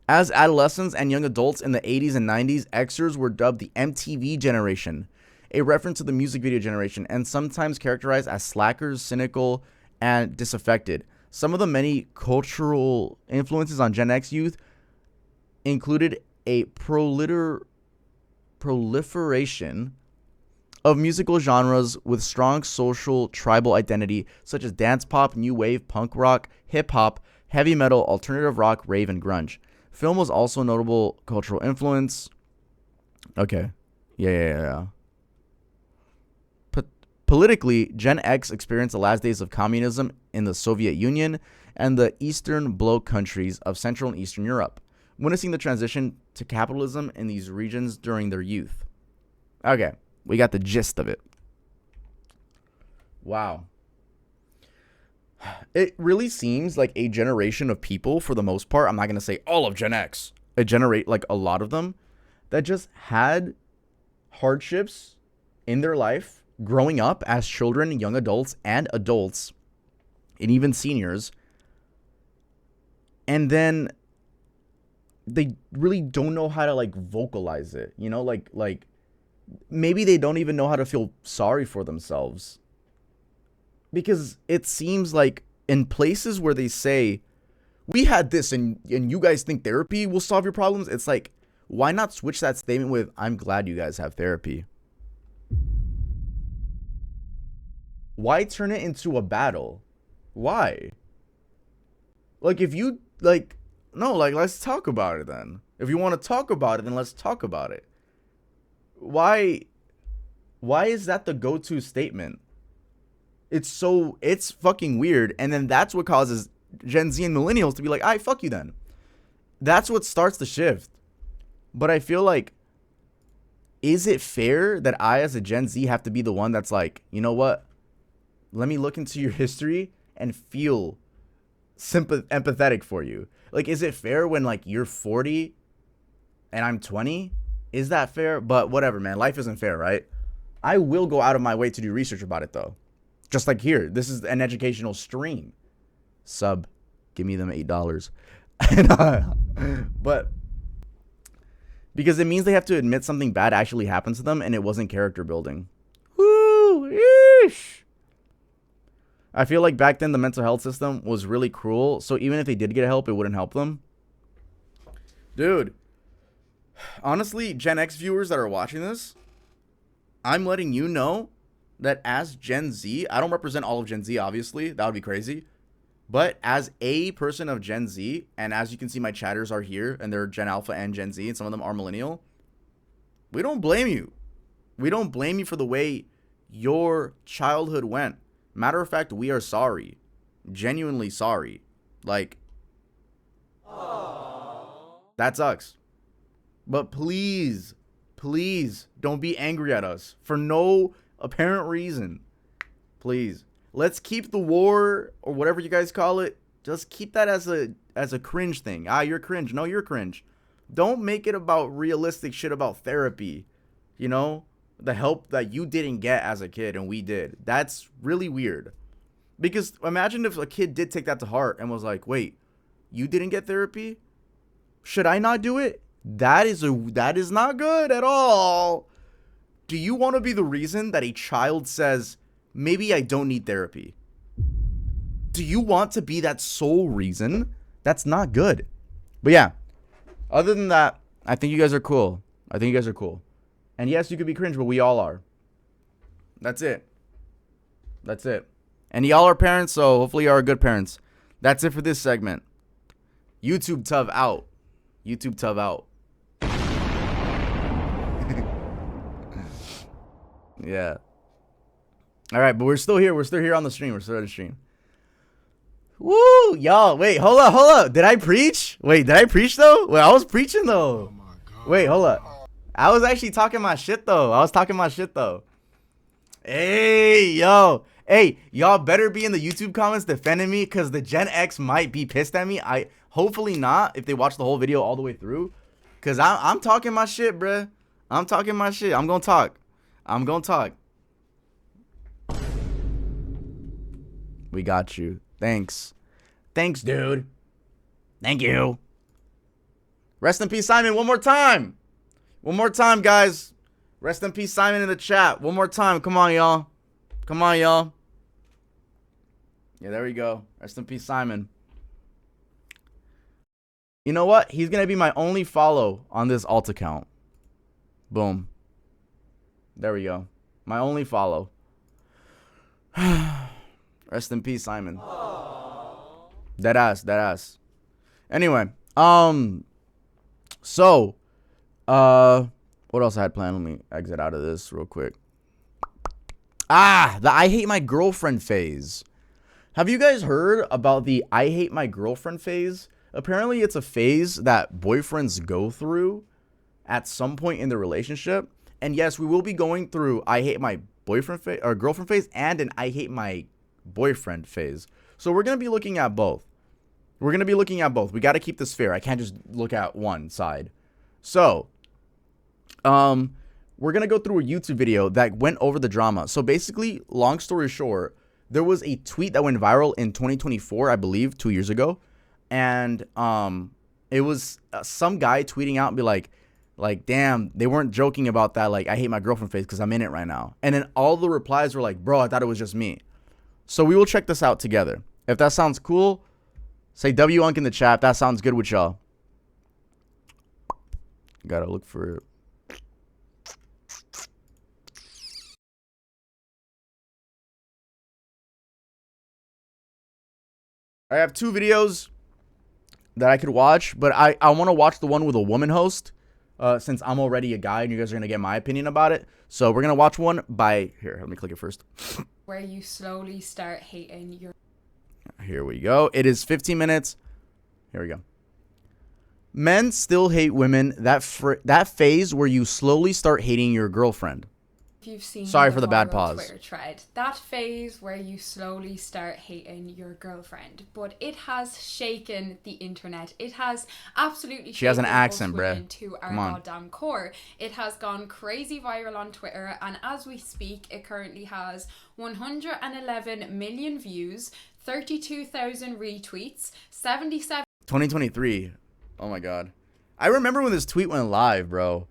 As adolescents and young adults in the 80s and 90s, Xers were dubbed the MTV generation, a reference to the music video generation, and sometimes characterized as slackers, cynical, and disaffected. Some of the many cultural influences on Gen X youth included a proliferation of musical genres with strong social tribal identity, such as dance pop, new wave, punk rock, hip hop, heavy metal, alternative rock, rave, and grunge. Film was also a notable cultural influence. Okay. Yeah. Politically, Gen X experienced the last days of communism in the Soviet Union and the Eastern Bloc countries of Central and Eastern Europe, witnessing the transition to capitalism in these regions during their youth. Okay, we got the gist of it. Wow. It really seems like a generation of people, for the most part, I'm not going to say all of Gen X, like a lot of them, that just had hardships in their life growing up as children, young adults, and adults, and even seniors. And then they really don't know how to like vocalize it, you know, like maybe they don't even know how to feel sorry for themselves. Because it seems like in places where they say, we had this and you guys think therapy will solve your problems, it's like, why not switch that statement with, I'm glad you guys have therapy? Why turn it into a battle? Why? Like, if you, like, no, like, let's talk about it then. If you want to talk about it, then let's talk about it. Why is that the go-to statement? It's fucking weird. And then that's what causes Gen Z and millennials to be like, fuck you then. That's what starts the shift. But I feel like, is it fair that I, as a Gen Z, have to be the one that's like, you know what? Let me look into your history and feel empathetic for you. Like, is it fair when, like, you're 40 and I'm 20? Is that fair? But whatever, man. Life isn't fair, right? I will go out of my way to do research about it, though. Just like here. This is an educational stream. Sub. Give me them $8. But because it means they have to admit something bad actually happened to them and it wasn't character building. Woo! Eesh! I feel like back then the mental health system was really cruel. So even if they did get help, it wouldn't help them. Dude. Honestly, Gen X viewers that are watching this, I'm letting you know that as Gen Z, I don't represent all of Gen Z, obviously. That would be crazy. But as a person of Gen Z, and as you can see, my chatters are here, and they're Gen Alpha and Gen Z, and some of them are millennial. We don't blame you. We don't blame you for the way your childhood went. Matter of fact, we are sorry. Genuinely sorry. Like, that sucks. But please, please don't be angry at us for no apparent reason. Please. Let's keep the war, or whatever you guys call it, just keep that as a cringe thing. You're cringe. No, you're cringe. Don't make it about realistic shit about therapy. You know? The help that you didn't get as a kid and we did. That's really weird. Because imagine if a kid did take that to heart and was like, wait, you didn't get therapy? Should I not do it? That is not good at all. Do you want to be the reason that a child says, maybe I don't need therapy? Do you want to be that sole reason? That's not good. But yeah, other than that, I think you guys are cool. And yes, you could be cringe, but we all are. That's it. And y'all are parents, so hopefully y'all are good parents. That's it for this segment. YouTube Tub out. Yeah. All right, but we're still here. We're still here on the stream. Woo, y'all. Wait, hold up. Did I preach? Wait, did I preach though? Wait, I was preaching though. Wait, hold up. I was actually talking my shit though. Hey, yo. Hey, y'all better be in the YouTube comments defending me because the Gen X might be pissed at me. Hopefully not if they watch the whole video all the way through. Because I'm talking my shit, bruh. I'm talking my shit. I'm going to talk. We got you. Thanks, dude. Thank you. Rest in peace, Simon. One more time, guys. Rest in peace, Simon, in the chat. One more time. Come on, y'all. Yeah, there we go. Rest in peace, Simon. You know what? He's going to be my only follow on this alt account. Boom. There we go. My only follow. Rest in peace, Simon. Dead ass. Anyway, so, what else I had planned? Let me exit out of this real quick. The I hate my girlfriend phase. Have you guys heard about the I hate my girlfriend phase? Apparently, it's a phase that boyfriends go through at some point in the relationship. And yes, we will be going through I hate my boyfriend phase or girlfriend phase and an I hate my boyfriend phase. So we're going to be looking at both. We got to keep this fair. I can't just look at one side. So, we're going to go through a YouTube video that went over the drama. So basically, long story short, there was a tweet that went viral in 2024, I believe, 2 years ago. And it was some guy tweeting out and be like, damn, they weren't joking about that. Like, I hate my girlfriend phase because I'm in it right now. And then all the replies were like, bro, I thought it was just me. So we will check this out together. If that sounds cool, say W-Unk in the chat. If that sounds good with y'all. Gotta look for it. I have two videos that I could watch, but I want to watch the one with a woman host since I'm already a guy and you guys are going to get my opinion about it. So we're going to watch one by... Here, let me click it first. Where you slowly start hating your... Here we go. It is 15 minutes. Here we go. Men still hate women. That phase where you slowly start hating your girlfriend. If you've seen Sorry for the bad pause. Twitter thread, that phase where you slowly start hating your girlfriend, but it has shaken the internet. It has absolutely. She has an accent, bruh. To our goddamn core. It has gone crazy viral on Twitter, and as we speak, it currently has 111 million views, 32,000 retweets, 77. 2023. Oh my god. I remember when this tweet went live, bro.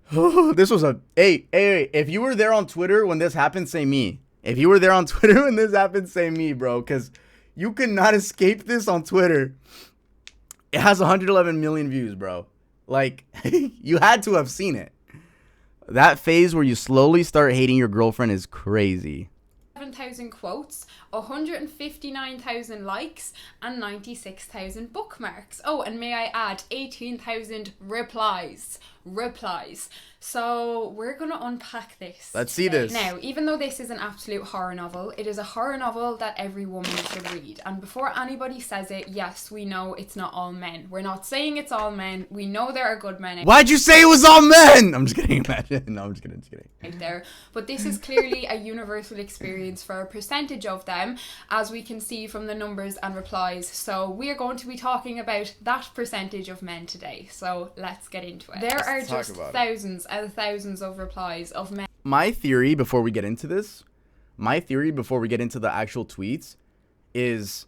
This was a hey, if you were there on Twitter when this happened, say me. If you were there on Twitter when this happened, say me, bro, because you could not escape this on Twitter. It has 111 million views, bro. Like, you had to have seen it. That phase where you slowly start hating your girlfriend is crazy. 7,000 quotes, 159,000 likes, and 96,000 bookmarks. Oh, and may I add, 18,000 replies. So we're gonna unpack this. Let's see this. Now, even though this is an absolute horror novel, it is a horror novel that every woman should read. And before anybody says it, yes, we know it's not all men. We're not saying it's all men. We know there are good men. Why'd you say it was all men? I'm just kidding. Imagine. No, I'm just kidding. Out there, but this is clearly a universal experience for a percentage of them, as we can see from the numbers and replies. So we're going to be talking about that percentage of men today. So let's get into it. There are just thousands and thousands of replies of men. My theory before we get into this, the actual tweets, is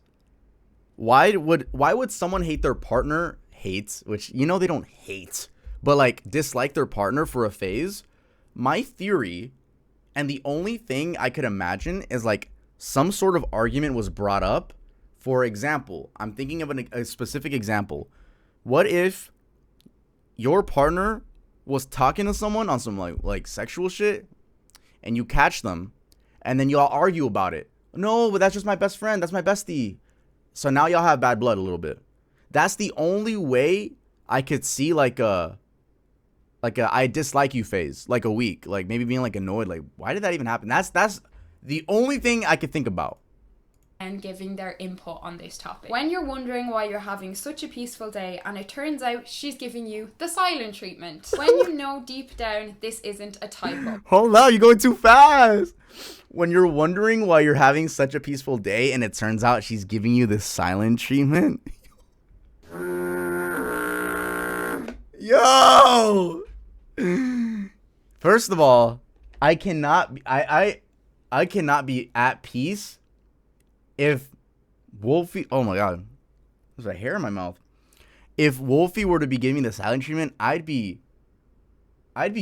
why would someone hate their partner? Which, you know, they don't hate, but like dislike their partner for a phase. My theory, and the only thing I could imagine, is like some sort of argument was brought up. For example, I'm thinking of a specific example. What if your partner was talking to someone on some like sexual shit, and you catch them, and then y'all argue about it? No, but that's just my best friend. That's my bestie. So now y'all have bad blood a little bit. That's the only way I could see like a I dislike you phase, like a week, like maybe being like annoyed, like why did that even happen? That's the only thing I could think about. and giving their input on this topic. When you're wondering why you're having such a peaceful day and it turns out she's giving you the silent treatment. When you know deep down this isn't a typo. Hold on, you're going too fast. When you're wondering why you're having such a peaceful day and it turns out she's giving you the silent treatment. Yo! First of all, I cannot be at peace if Wolfie, oh my god, there's a hair in my mouth. If Wolfie were to be giving the silent treatment, I'd be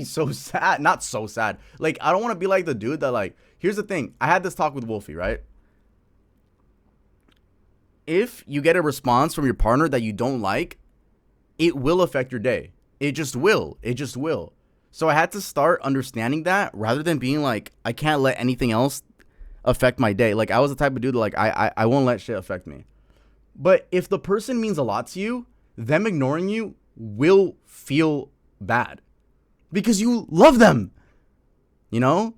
so sad. Not so sad. Like, I don't want to be like the dude that, like, here's the thing. I had this talk with Wolfie, right? If you get a response from your partner that you don't like, it will affect your day. It just will. It just will. So I had to start understanding that rather than being like, I can't let anything else affect my day. Like, I was the type of dude that, like, I won't let shit affect me. But if the person means a lot to you, them ignoring you will feel bad because you love them. You know?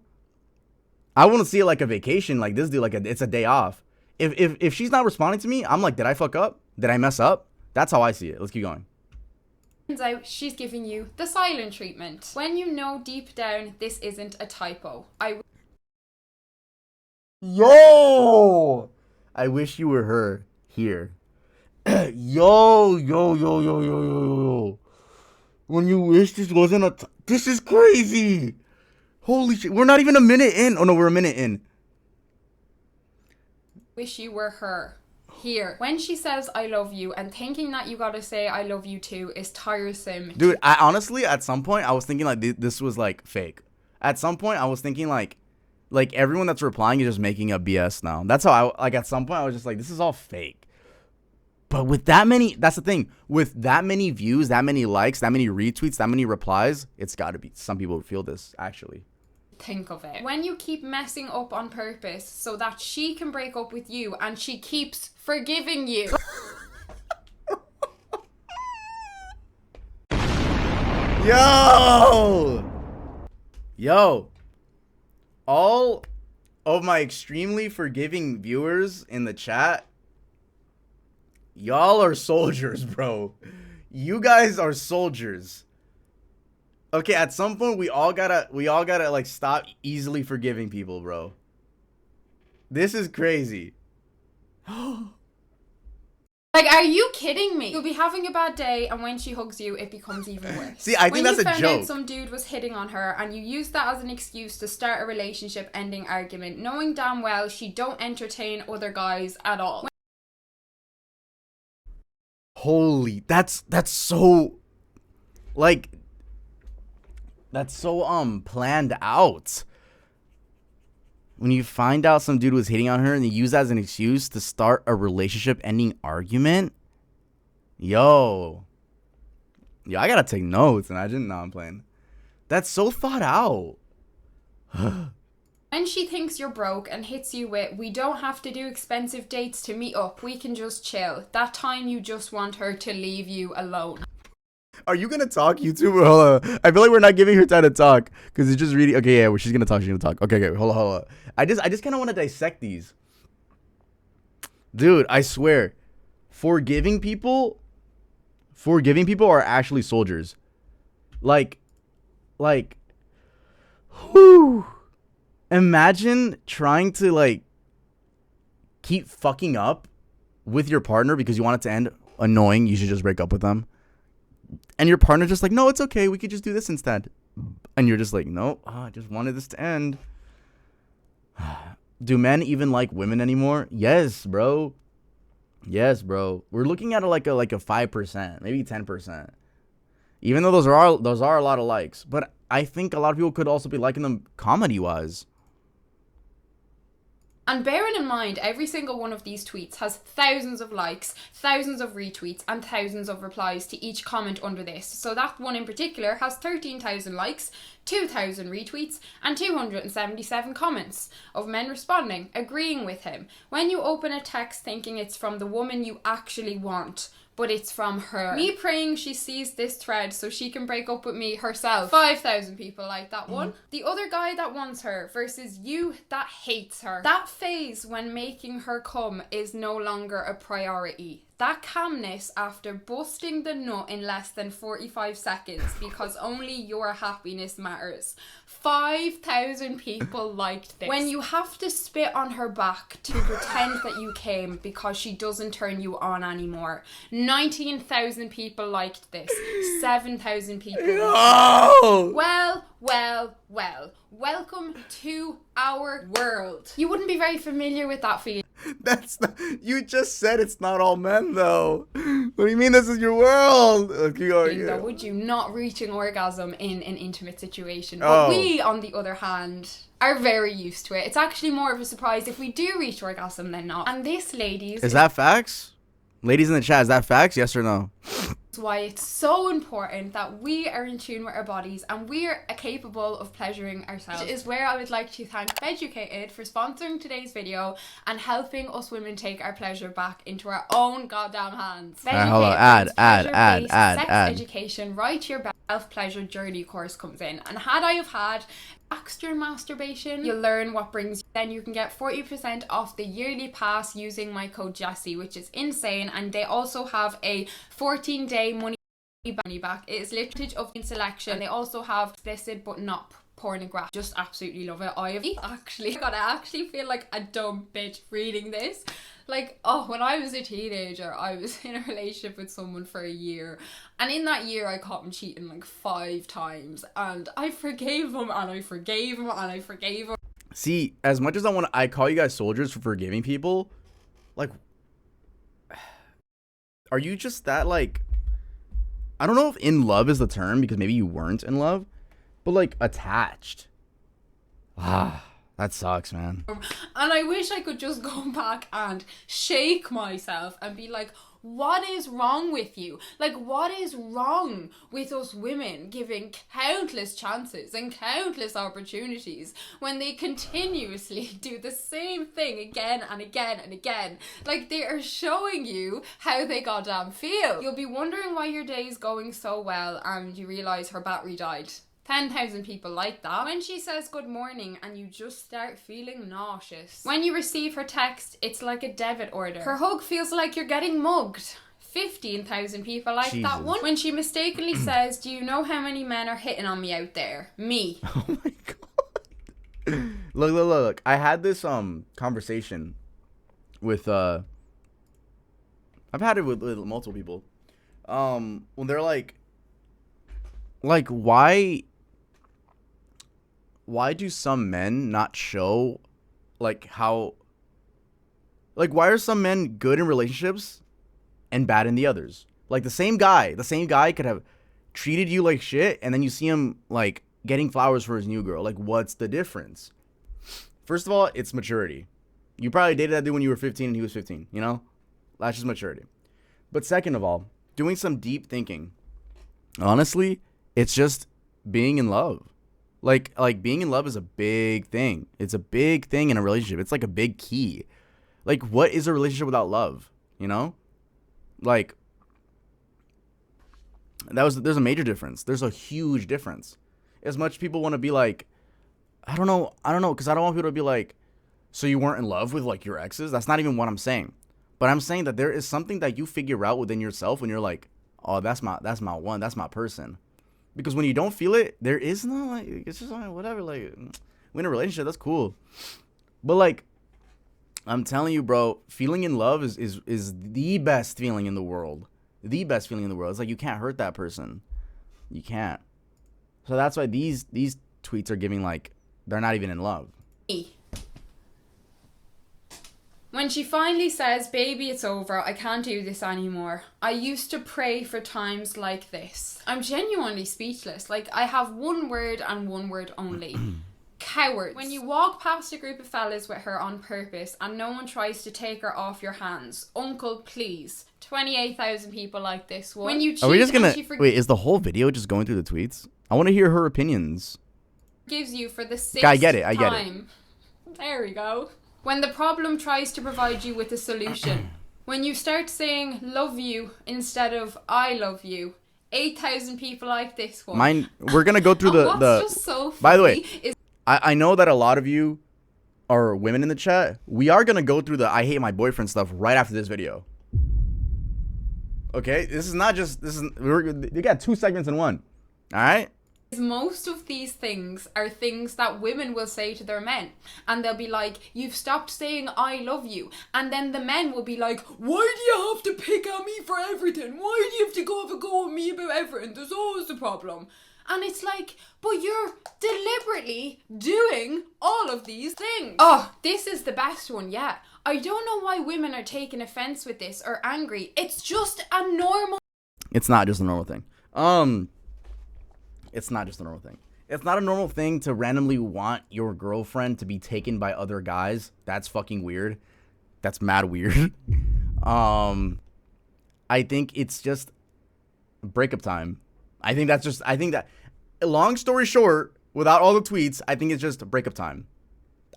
I want to see it like a vacation, like this dude, like it's a day off. If she's not responding to me, I'm like, did I fuck up? Did I mess up? That's how I see it. Let's keep going. Turns out she's giving you the silent treatment. When you know deep down this isn't a typo. Yo! I wish you were her here. Yo. When you wish this wasn't a... This is crazy. Holy shit. We're not even a minute in. Oh, no, we're a minute in. Wish you were her here. When she says I love you and thinking that you gotta say I love you too is tiresome. Dude, I honestly, at some point, I was thinking like this was like fake. At some point, I was thinking like everyone that's replying is just making a BS now. That's how I, like, at some point I was just like, this is all fake. But with that many, that's the thing. With that many views, that many likes, that many retweets, that many replies, it's got to be. Some people feel this, actually. Think of it. When you keep messing up on purpose so that she can break up with you and she keeps forgiving you. Yo. All of my extremely forgiving viewers in the chat, y'all are soldiers, bro. You guys are soldiers. Okay, at some point we all gotta like stop easily forgiving people, bro. This is crazy. Like, are you kidding me? You'll be having a bad day, and when she hugs you, it becomes even worse. See, I think that's a joke. When you found out some dude was hitting on her, and you used that as an excuse to start a relationship-ending argument, knowing damn well she don't entertain other guys at all. Holy, that's so, like, that's so planned out. When you find out some dude was hitting on her and they use that as an excuse to start a relationship-ending argument, yo, I gotta take notes. Imagine, no, I'm playing. That's so thought out. When she thinks you're broke and hits you with, we don't have to do expensive dates to meet up, we can just chill. That time you just want her to leave you alone. Are you gonna talk, YouTuber? Hold on. I feel like we're not giving her time to talk because it's just reading. Okay, yeah, well, she's gonna talk. She's gonna talk. Okay, hold on. I just kind of want to dissect these, dude. I swear, forgiving people are actually soldiers. Like, whew. Imagine trying to like keep fucking up with your partner because you want it to end. Annoying. You should just break up with them. And your partner's just like, no, it's okay. We could just do this instead. And you're just like, no, I just wanted this to end. Do men even like women anymore? Yes, bro. Yes, bro. We're looking at like a 5%, maybe 10%. Even though those are a lot of likes. But I think a lot of people could also be liking them comedy-wise. And bearing in mind, every single one of these tweets has thousands of likes, thousands of retweets, and thousands of replies to each comment under this. So that one in particular has 13,000 likes, 2,000 retweets, and 277 comments of men responding, agreeing with him. When you open a text thinking it's from the woman you actually want, but it's from her. Me praying she sees this thread so she can break up with me herself. 5,000 people like that one. The other guy that wants her versus you that hates her. That phase when making her come is no longer a priority. That calmness after busting the nut in less than 45 seconds because only your happiness matters. 5,000 people liked this. When you have to spit on her back to pretend that you came because she doesn't turn you on anymore. 19,000 people liked this. 7,000 people No! Well. Welcome to our world. You wouldn't be very familiar with that feeling. That's not, you just said it's not all men though. What do you mean this is your world? Though, would you not reach an orgasm in an intimate situation? But we, on the other hand, are very used to it. It's actually more of a surprise if we do reach orgasm than not. And this, ladies, is that facts? Ladies in the chat, is that facts? Yes or no? That's why it's so important that we are in tune with our bodies and we are capable of pleasuring ourselves. Which is where I would like to thank Beducated for sponsoring today's video and helping us women take our pleasure back into our own goddamn hands. Hold on, ad. Sex education right to your self-pleasure journey course comes in. And had I have had extra masturbation, you'll learn what brings you. Then you can get 40% off the yearly pass using my code Jessie, which is insane. And they also have a 14-day money back. It is limited of selection. They also have explicit but not pornographic. Just absolutely love it. I actually feel like a dumb bitch reading this. Like, when I was a teenager, I was in a relationship with someone for a year. And in that year, I caught him cheating like 5 times. And I forgave him, and I forgave him, and I forgave him. See, as much as I call you guys soldiers for forgiving people, like, are you just that, like, I don't know if in love is the term, because maybe you weren't in love, but, like, attached. That sucks, man. And I wish I could just go back and shake myself and be like, what is wrong with you? Like, what is wrong with us women giving countless chances and countless opportunities when they continuously do the same thing again and again and again? Like, they are showing you how they goddamn feel. You'll be wondering why your day is going so well and you realise her battery died. 10,000 people like that. When she says good morning and you just start feeling nauseous. When you receive her text, it's like a debit order. Her hug feels like you're getting mugged. 15,000 people like that one. When she mistakenly says, do you know how many men are hitting on me out there? Me. Oh my god. Look. I had this conversation with I've had it with multiple people. When they're like why do some men not show, like, how, like, why are some men good in relationships and bad in the others? Like, the same guy could have treated you like shit, and then you see him, like, getting flowers for his new girl. Like, what's the difference? First of all, it's maturity. You probably dated that dude when you were 15 and he was 15, you know? That's just maturity. But second of all, doing some deep thinking. Honestly, it's just being in love. Like being in love is a big thing. It's a big thing in a relationship. It's like a big key. Like, what is a relationship without love? You know? Like, there's a major difference. There's a huge difference. As much people want to be like, I don't know, because I don't want people to be like, so you weren't in love with, like, your exes? That's not even what I'm saying. But I'm saying that there is something that you figure out within yourself when you're like, oh, that's my one, that's my person. Because when you don't feel it, there is no, like, it's just like, whatever, like, we're in a relationship, that's cool. But, like, I'm telling you, bro, feeling in love is the best feeling in the world. The best feeling in the world. It's like, you can't hurt that person. You can't. So that's why these tweets are giving, like, they're not even in love. When she finally says, baby, it's over, I can't do this anymore. I used to pray for times like this. I'm genuinely speechless. Like, I have one word and one word only. Cowards. When you walk past a group of fellas with her on purpose and no one tries to take her off your hands. Uncle, please. 28,000 people like this one. When you cheat, are we just gonna wait, is the whole video just going through the tweets? I want to hear her opinions. Gives you for the 6th I get it. There we go. When the problem tries to provide you with a solution. When you start saying love you instead of I love you, 8,000 people like this one. We're gonna go through And what's just so funny by the way, is I know that a lot of you are women in the chat. We are gonna go through the I hate my boyfriend stuff right after this video. Okay, you got 2 segments in one. All right. most of these things are things that women will say to their men, and they'll be like, you've stopped saying I love you, and then the men will be like, why do you have to pick on me for everything? Why do you have to have a go at me about everything? There's always a problem. And it's like, but you're deliberately doing all of these things. Oh, this is the best one yet. I don't know why women are taking offense with this or angry. It's just a normal... It's not just a normal thing. It's not just a normal thing. It's not a normal thing to randomly want your girlfriend to be taken by other guys. That's fucking weird. That's mad weird. I think it's just breakup time. I think that, long story short, without all the tweets, I think it's just breakup time.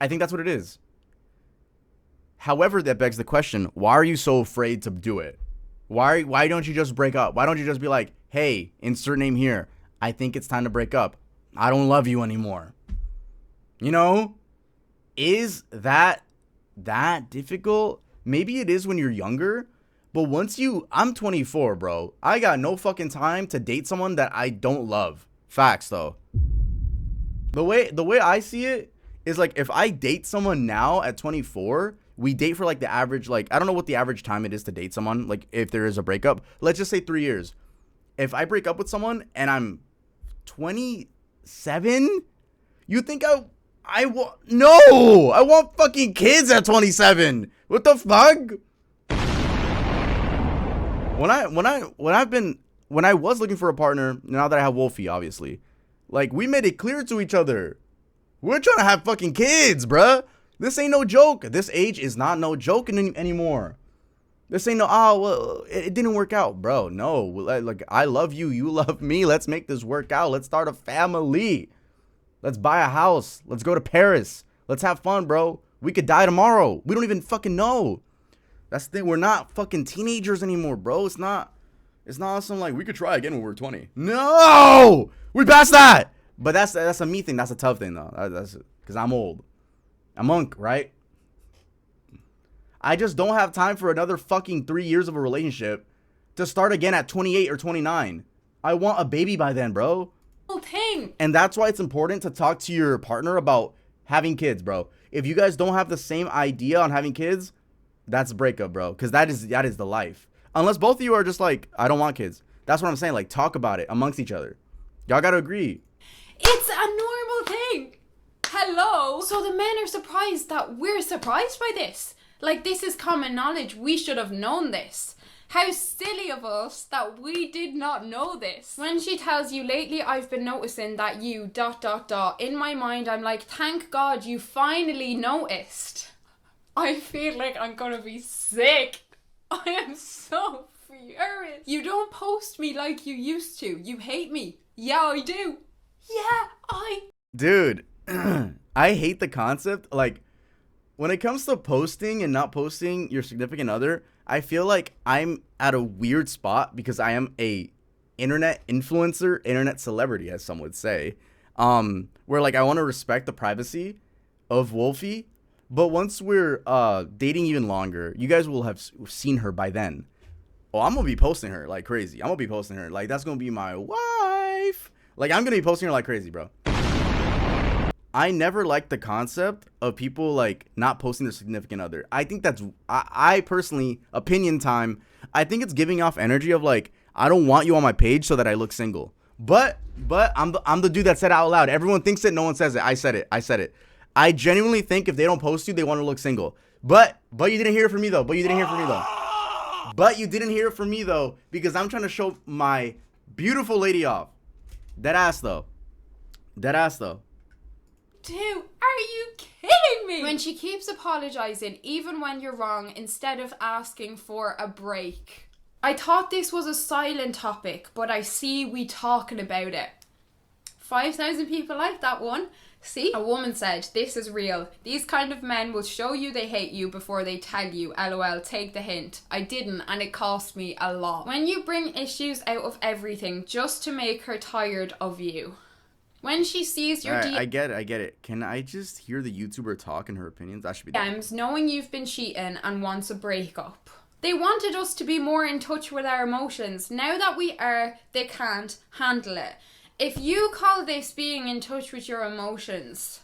I think that's what it is. However, that begs the question, why are you so afraid to do it? Why don't you just break up? Why don't you just be like, hey, insert name here. I think it's time to break up. I don't love you anymore. You know? Is that difficult? Maybe it is when you're younger, but I'm 24, bro. I got no fucking time to date someone that I don't love. Facts, though. The way I see it is like, if I date someone now at 24, we date for like the average, like, I don't know what the average time it is to date someone, like if there is a breakup. Let's just say 3 years. If I break up with someone and I'm 27, you think I want fucking kids at 27. What the fuck? When I was looking for a partner, now that I have Wolfie, obviously, like, we made it clear to each other, we're trying to have fucking kids, bruh. This ain't no joke. This age is not no joke anymore. This ain't no, well, it didn't work out, bro. No, like, I love you. You love me. Let's make this work out. Let's start a family. Let's buy a house. Let's go to Paris. Let's have fun, bro. We could die tomorrow. We don't even fucking know. That's the thing. We're not fucking teenagers anymore, bro. It's not something like we could try again when we're 20. No, we passed that. But that's a me thing. That's a tough thing, though. That's because I'm old. I'm monk, right? I just don't have time for another fucking 3 years of a relationship to start again at 28 or 29. I want a baby by then, bro. Thing. And that's why it's important to talk to your partner about having kids, bro. If you guys don't have the same idea on having kids, that's a breakup, bro. Because that is the life. Unless both of you are just like, I don't want kids. That's what I'm saying. Like, talk about it amongst each other. Y'all gotta agree. It's a normal thing. Hello. So the men are surprised that we're surprised by this. Like, this is common knowledge. We should have known this. How silly of us that we did not know this. When she tells you, lately I've been noticing that you ... In my mind, I'm like, thank God you finally noticed. I feel like I'm gonna be sick. I am so furious. You don't post me like you used to. You hate me. Yeah, I do. Dude, I hate the concept. Like, when it comes to posting and not posting your significant other, I feel like I'm at a weird spot because I am a internet influencer, internet celebrity, as some would say. Where, like, I want to respect the privacy of Wolfie, but once we're dating even longer, you guys will have seen her by then. Oh, I'm gonna be posting her like crazy. I'm gonna be posting her like that's gonna be my wife. Like, I'm gonna be posting her like crazy, bro. I never liked the concept of people, like, not posting their significant other. I think that's, I personally, opinion time, I think it's giving off energy of, like, I don't want you on my page so that I look single. But I'm the dude that said it out loud. Everyone thinks it, no one says it. I said it. I genuinely think if they don't post you, they want to look single. But you didn't hear it from me, though. But you didn't hear it from me, though, because I'm trying to show my beautiful lady off. Dead ass, though. Dude, are you kidding me? When she keeps apologizing, even when you're wrong, instead of asking for a break. I thought this was a silent topic, but I see we talking about it. 5,000 people like that one. See? A woman said, "This is real. These kind of men will show you they hate you before they tell you. LOL, take the hint." I didn't, and it cost me a lot. When you bring issues out of everything just to make her tired of you. When she sees your I get it. Can I just hear the YouTuber talk in her opinions? That should be DMs, knowing you've been cheating and wants a breakup. They wanted us to be more in touch with our emotions. Now that we are, they can't handle it. If you call this being in touch with your emotions,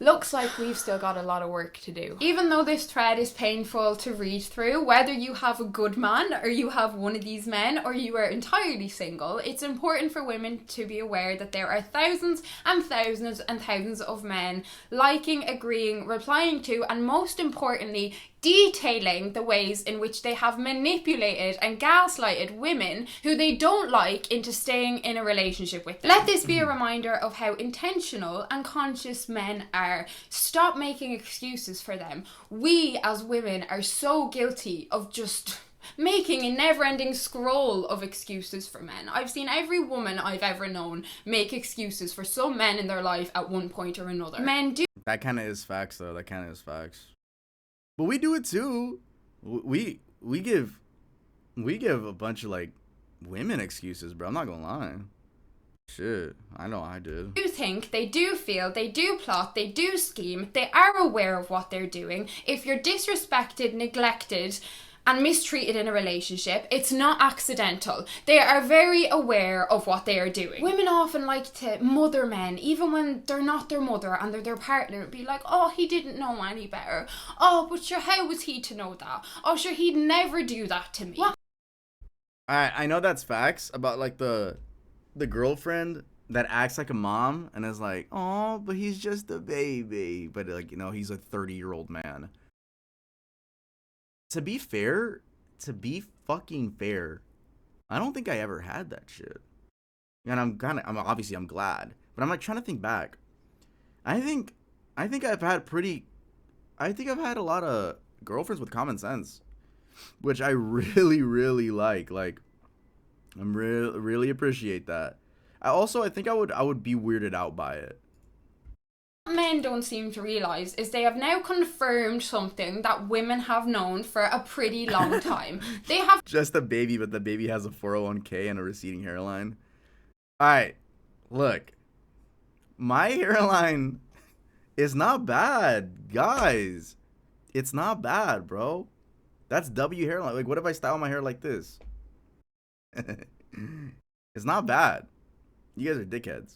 looks like we've still got a lot of work to do. Even though this thread is painful to read through, whether you have a good man or you have one of these men or you are entirely single, it's important for women to be aware that there are thousands and thousands and thousands of men liking, agreeing, replying to, and most importantly, detailing the ways in which they have manipulated and gaslighted women who they don't like into staying in a relationship with them. Let this be a reminder of how intentional and conscious men are. Stop making excuses for them. We as women are so guilty of just making a never-ending scroll of excuses for men. I've seen every woman I've ever known make excuses for some men in their life at one point or another. Men do. That kind of is facts, though. That kind of is facts. But we do it too. We give a bunch of like women excuses, bro. I'm not gonna lie. Shit, I know I did. They do think, they do feel, they do plot, they do scheme, they are aware of what they're doing. If you're disrespected, neglected, and mistreated in a relationship, it's not accidental. They are very aware of what they are doing. Women often like to mother men, even when they're not their mother and they're their partner. Be like, "Oh, he didn't know any better. Oh, but sure, how was he to know that? Oh, sure, he'd never do that to me." What? I know that's facts about like the girlfriend that acts like a mom and is like, "Oh, but he's just a baby," but like, you know, he's a 30-year-old man. To be fucking fair, I don't think I ever had that shit. And I'm glad, but I'm like trying to think back. I think I've had a lot of girlfriends with common sense, which I really, really like. Like, I'm really appreciate that. I think I would be weirded out by it. Men don't seem to realise is they have now confirmed something that women have known for a pretty long time. They have just a baby, but the baby has a 401k and a receding hairline. Alright, look. My hairline is not bad, guys. It's not bad, bro. That's W hairline. Like, what if I style my hair like this? It's not bad. You guys are dickheads.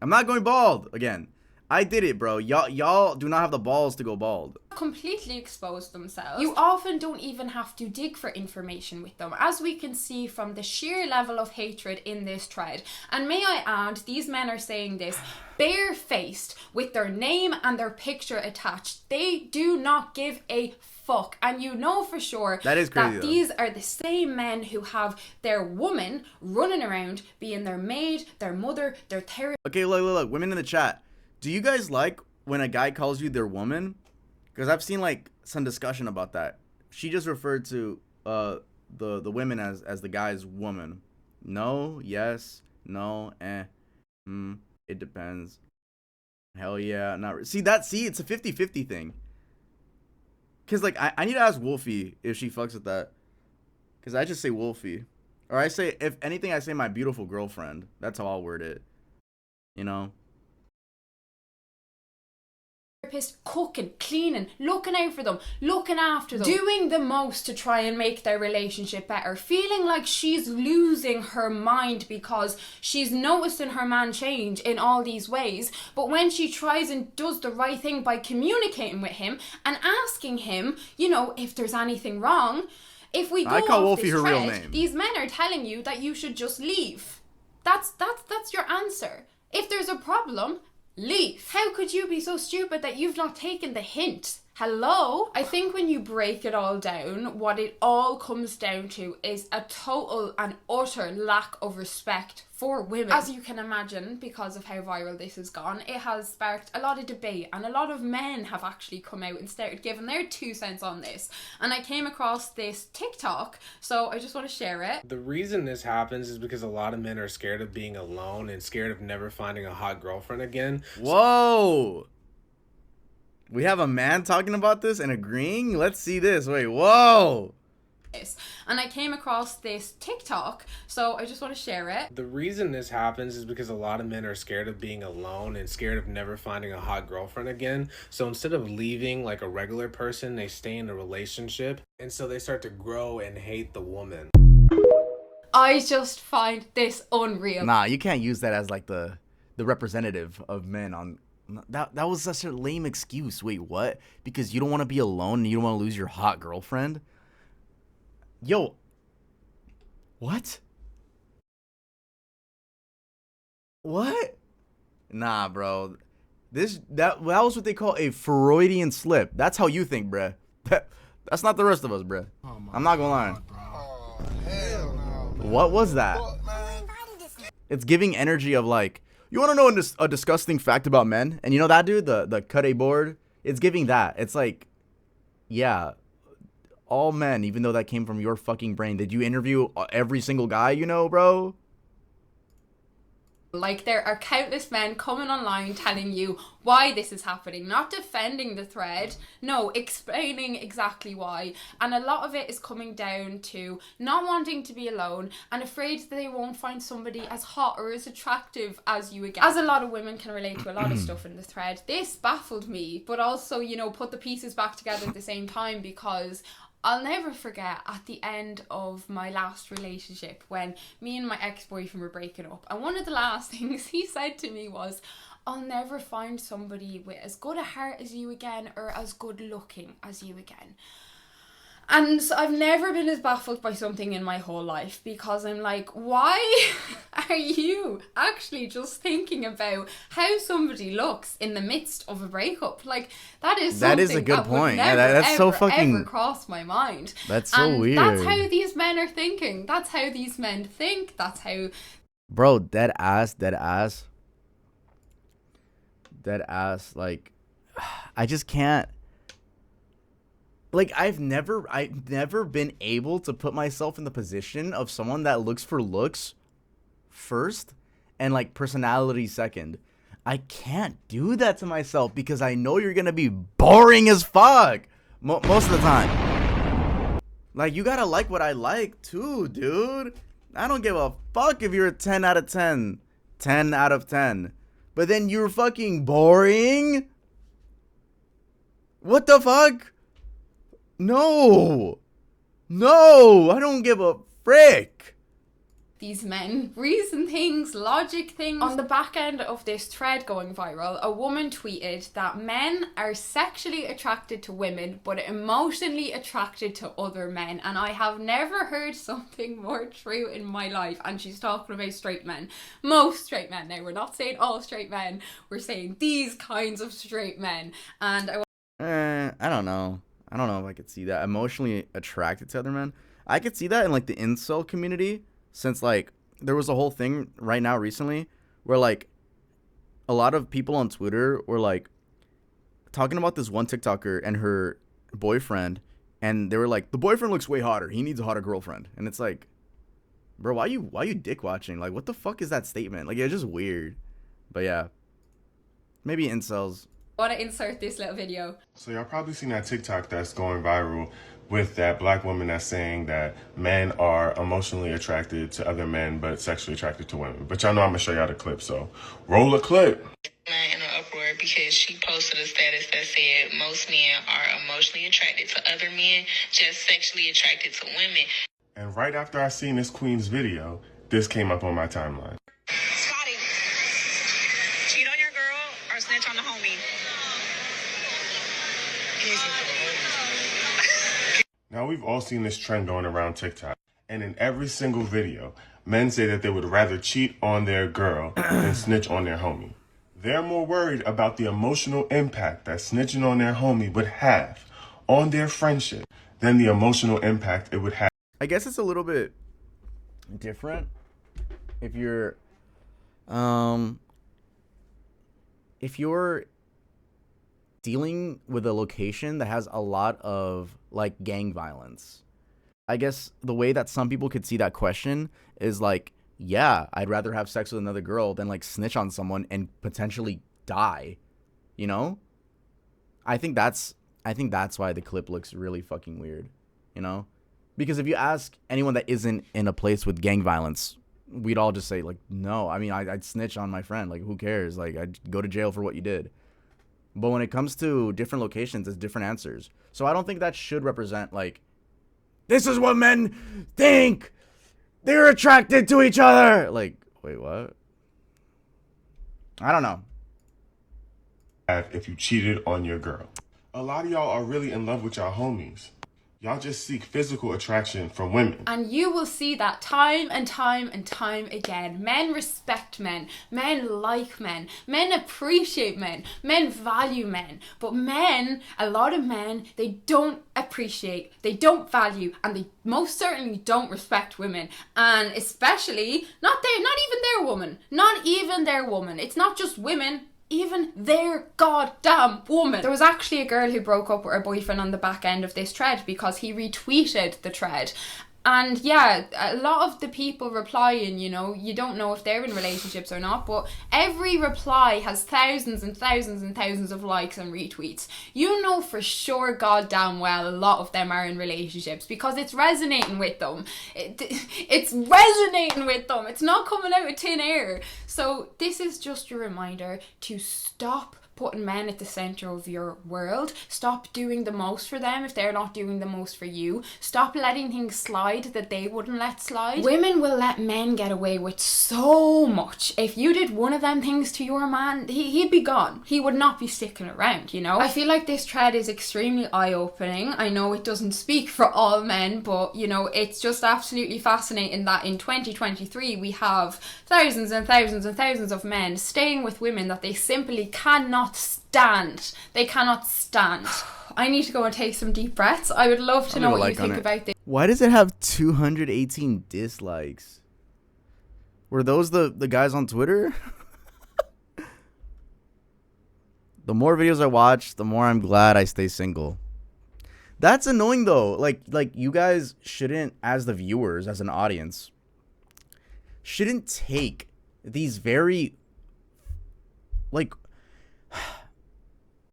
I'm not going bald again. I did it, bro. Y'all do not have the balls to go bald. Completely exposed themselves. You often don't even have to dig for information with them, as we can see from the sheer level of hatred in this thread. And may I add, these men are saying this barefaced with their name and their picture attached. They do not give a fuck, and you know for sure that is crazy, that these are the same men who have their woman running around being their maid, their mother, their therapist. Okay, look, women in the chat, do you guys like when a guy calls you their woman? Because I've seen like some discussion about that. She just referred to the women as the guy's woman. No, yes, no, it depends. Hell yeah, not see, it's a 50-50 thing. Cause like I need to ask Wolfie if she fucks with that. Cause I just say Wolfie. Or I say, if anything, I say my beautiful girlfriend. That's how I'll word it. You know? Cooking, cleaning, looking out for them, looking after them, doing the most to try and make their relationship better, feeling like she's losing her mind because she's noticing her man change in all these ways, but when she tries and does the right thing by communicating with him and asking him, you know, if there's anything wrong, if we go I call off Wolfie this her thread, real name. These men are telling you that you should just leave. That's your answer. If there's a problem, leave. How could you be so stupid that you've not taken the hint? Hello? I think when you break it all down, what it all comes down to is a total and utter lack of respect for women. As you can imagine, because of how viral this has gone, it has sparked a lot of debate, and a lot of men have actually come out and started giving their 2 cents on this. And I came across this TikTok, so I just want to share it. The reason this happens is because a lot of men are scared of being alone and scared of never finding a hot girlfriend again. Whoa! We have a man talking about this and agreeing? Let's see this. Wait, whoa! And I came across this TikTok, so I just want to share it. The reason this happens is because a lot of men are scared of being alone and scared of never finding a hot girlfriend again. So instead of leaving like a regular person, they stay in a relationship. And so they start to grow and hate the woman. I just find this unreal. Nah, you can't use that as like the representative of men on... That was such a lame excuse. Wait, what? Because you don't want to be alone and you don't want to lose your hot girlfriend? Yo. What? What? Nah, bro. That was what they call a Freudian slip. That's how you think, bruh. That's not the rest of us, bruh. I'm not gonna lie. What was that? It's giving energy of like, you want to know a disgusting fact about men? And you know that dude, the cut a board? It's giving that. It's like, yeah, all men, even though that came from your fucking brain. Did you interview every single guy you know, bro? Like, there are countless men coming online telling you why this is happening, not defending the thread, no, explaining exactly why. And a lot of it is coming down to not wanting to be alone and afraid that they won't find somebody as hot or as attractive as you again. As a lot of women can relate to a lot of stuff in the thread, this baffled me, but also, you know, put the pieces back together at the same time, because I'll never forget at the end of my last relationship when me and my ex-boyfriend were breaking up, and one of the last things he said to me was, I'll never find somebody with as good a heart as you again or as good looking as you again. And I've never been as baffled by something in my whole life, because I'm like, why are you actually just thinking about how somebody looks in the midst of a breakup? Like, that is something that is a good point. Would never, that's ever, so fucking ever cross my mind. That's so weird. That's how these men are thinking. That's how these men think. That's how... Bro, dead ass. Like, I just can't. Like, I've never been able to put myself in the position of someone that looks for looks first and like personality second. I can't do that to myself because I know you're gonna be boring as fuck most of the time. Like, you gotta like what I like too, dude. I don't give a fuck if you're a 10 out of 10, 10 out of 10, but then you're fucking boring. What the fuck? No, I don't give a frick. These men reason things, logic things. On the back end of this thread going viral, a woman tweeted that men are sexually attracted to women but emotionally attracted to other men, and I have never heard something more true in my life. And she's talking about straight men, most straight men. Now, we're not saying all straight men, we're saying these kinds of straight men. And I don't know if I could see that. Emotionally attracted to other men. I could see that in like the incel community, since like there was a whole thing right now recently where like a lot of people on Twitter were like talking about this one TikToker and her boyfriend, and they were like, the boyfriend looks way hotter, he needs a hotter girlfriend. And it's like, bro, why you dick watching? Like, what the fuck is that statement? Like, it's just weird. But yeah, maybe incels. I want to insert this little video. So y'all probably seen that TikTok that's going viral with that black woman that's saying that men are emotionally attracted to other men but sexually attracted to women. But y'all know I'm gonna show y'all the clip, so roll a clip. In an uproar because she posted a status that said most men are emotionally attracted to other men, just sexually attracted to women. And right after I seen this queen's video, this came up on my timeline. Scotty, cheat on your girl or snitch on the homie? Now, we've all seen this trend going around TikTok, and in every single video, men say that they would rather cheat on their girl than snitch on their homie. They're more worried about the emotional impact that snitching on their homie would have on their friendship than the emotional impact it would have. I guess it's a little bit different if you're dealing with a location that has a lot of like gang violence. I guess the way that some people could see that question is like, yeah, I'd rather have sex with another girl than like snitch on someone and potentially die, you know? I think that's why the clip looks really fucking weird, you know? Because if you ask anyone that isn't in a place with gang violence, we'd all just say like, no, I mean, I'd snitch on my friend. Like, who cares? Like, I'd go to jail for what you did. But when it comes to different locations, it's different answers. So I don't think that should represent like, this is what men think. They're attracted to each other. Like, wait, what? I don't know. If you cheated on your girl. A lot of y'all are really in love with y'all homies. Y'all just seek physical attraction from women. And you will see that time and time and time again. Men respect men. Men like men. Men appreciate men. Men value men. But men, a lot of men, they don't appreciate, they don't value, and they most certainly don't respect women. And especially, not even their woman. Not even their woman. It's not just women. Even their goddamn woman. There was actually a girl who broke up with her boyfriend on the back end of this thread because he retweeted the thread. And yeah, a lot of the people replying, you know, you don't know if they're in relationships or not, but every reply has thousands and thousands and thousands of likes and retweets. You know for sure goddamn well a lot of them are in relationships because it's resonating with them. It's resonating with them. It's not coming out of thin air. So this is just a reminder to stop putting men at the center of your world. Stop doing the most for them if they're not doing the most for you. Stop letting things slide that they wouldn't let slide. Women will let men get away with so much. If you did one of them things to your man, he'd be gone. He would not be sticking around, you know? I feel like this thread is extremely eye-opening. I know it doesn't speak for all men, but you know, it's just absolutely fascinating that in 2023 we have thousands and thousands and thousands of men staying with women that they simply cannot stand. They cannot stand. I need to go and take some deep breaths. I would love to know what you think about this. Why does it have 218 dislikes? Were those the guys on Twitter? The more videos I watch, the more I'm glad I stay single. That's annoying though. Like you guys shouldn't, as the viewers, as an audience, shouldn't take these very like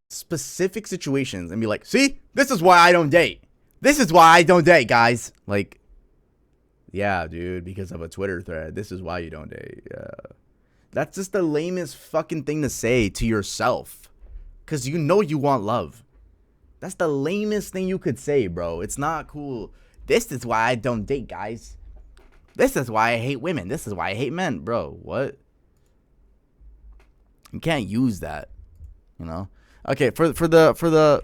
specific situations and be like, see, this is why I don't date. This is why I don't date, guys. Like, yeah, dude, because of a Twitter thread. This is why you don't date. Yeah. That's just the lamest fucking thing to say to yourself. Because you know you want love. That's the lamest thing you could say, bro. It's not cool. This is why I don't date, guys. This is why I hate women. This is why I hate men. Bro, what? You can't use that, you know? Okay, for the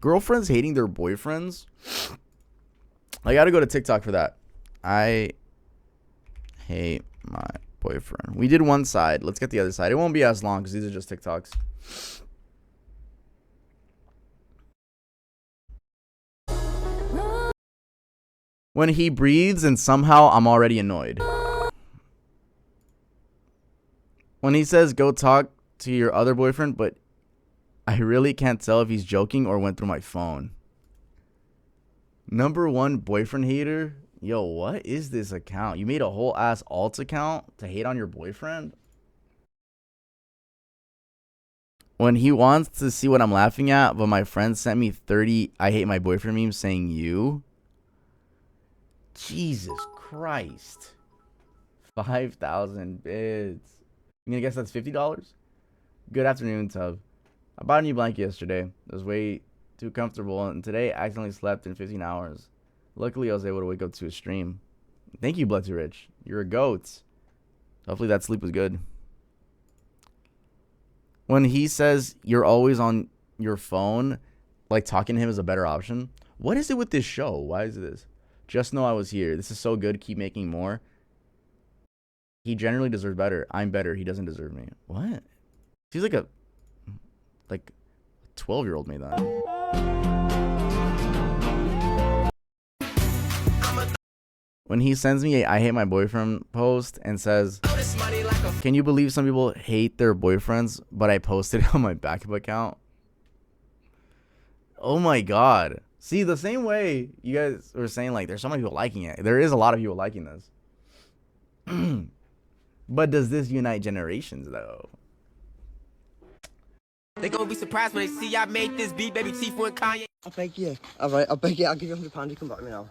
girlfriends hating their boyfriends, I gotta go to TikTok for that. I hate my boyfriend. We did one side. Let's get the other side. It won't be as long because these are just TikToks. When he breathes and somehow I'm already annoyed. When he says go talk to your other boyfriend, but I really can't tell if he's joking or went through my phone. Number one boyfriend hater. Yo, what is this account? You made a whole ass alt account to hate on your boyfriend? When he wants to see what I'm laughing at, but my friend sent me 30 I hate my boyfriend memes saying you. Jesus Christ. 5,000 bids. You gonna guess that's $50? Good afternoon, Tub. I bought a new blanket yesterday. It was way too comfortable, and today I accidentally slept in 15 hours. Luckily, I was able to wake up to a stream. Thank you, Blood Too Rich. You're a goat. Hopefully that sleep was good. When he says you're always on your phone, like talking to him is a better option. What is it with this show? Why is this? Just know I was here. This is so good. Keep making more. He generally deserves better. I'm better. He doesn't deserve me. What? He's like a 12-year-old made that. When he sends me a I hate my boyfriend post and says, can you believe some people hate their boyfriends, but I posted it on my backup account? Oh my God. See, the same way you guys were saying, like, there's so many people liking it. There is a lot of people liking this. But does this unite generations, though? They gonna be surprised when they see I made this beat, baby Tifu and Kanye. I beg you. All right, I beg you. I'll give you £100 to come back to me now.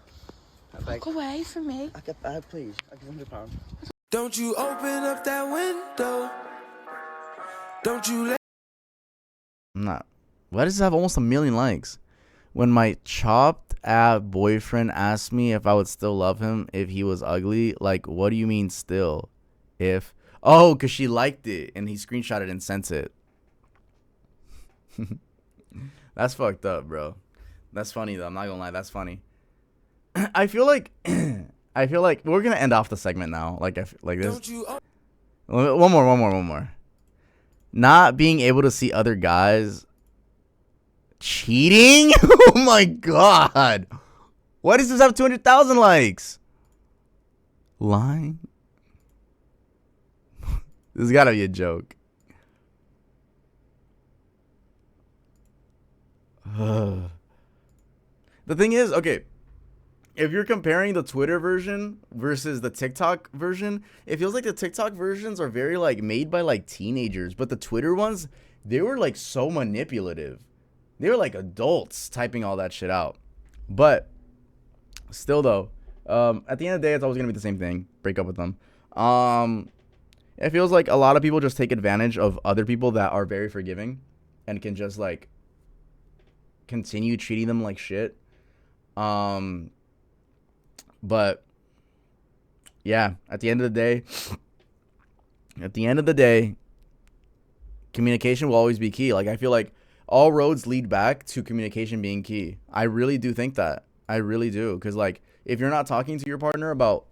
I beg. Walk away from me. Please. I'll give you £100. Don't you open up that window. Don't you let. I'm not. Why does it have almost 1 million likes? When my chopped ab boyfriend asked me if I would still love him if he was ugly, like, what do you mean still? If. Oh, because she liked it and he screenshotted and sent it. That's fucked up, bro. That's funny, though. I'm not gonna lie. That's funny. I feel like we're gonna end off the segment now. Like this. One more. Not being able to see other guys cheating. Oh my God. Why does this have 200,000 likes? Lying. This has gotta be a joke. The thing is, okay, if you're comparing the Twitter version versus the TikTok version, it feels like the TikTok versions are very like made by like teenagers, but the Twitter ones, they were like so manipulative. They were like adults typing all that shit out. But still though, at the end of the day, it's always gonna be the same thing. Break up with them. It feels like a lot of people just take advantage of other people that are very forgiving and can just like continue treating them like shit. But yeah, at the end of the day, communication will always be key. Like, I feel like all roads lead back to communication being key. I really do think that. I really do. Because like, if you're not talking to your partner about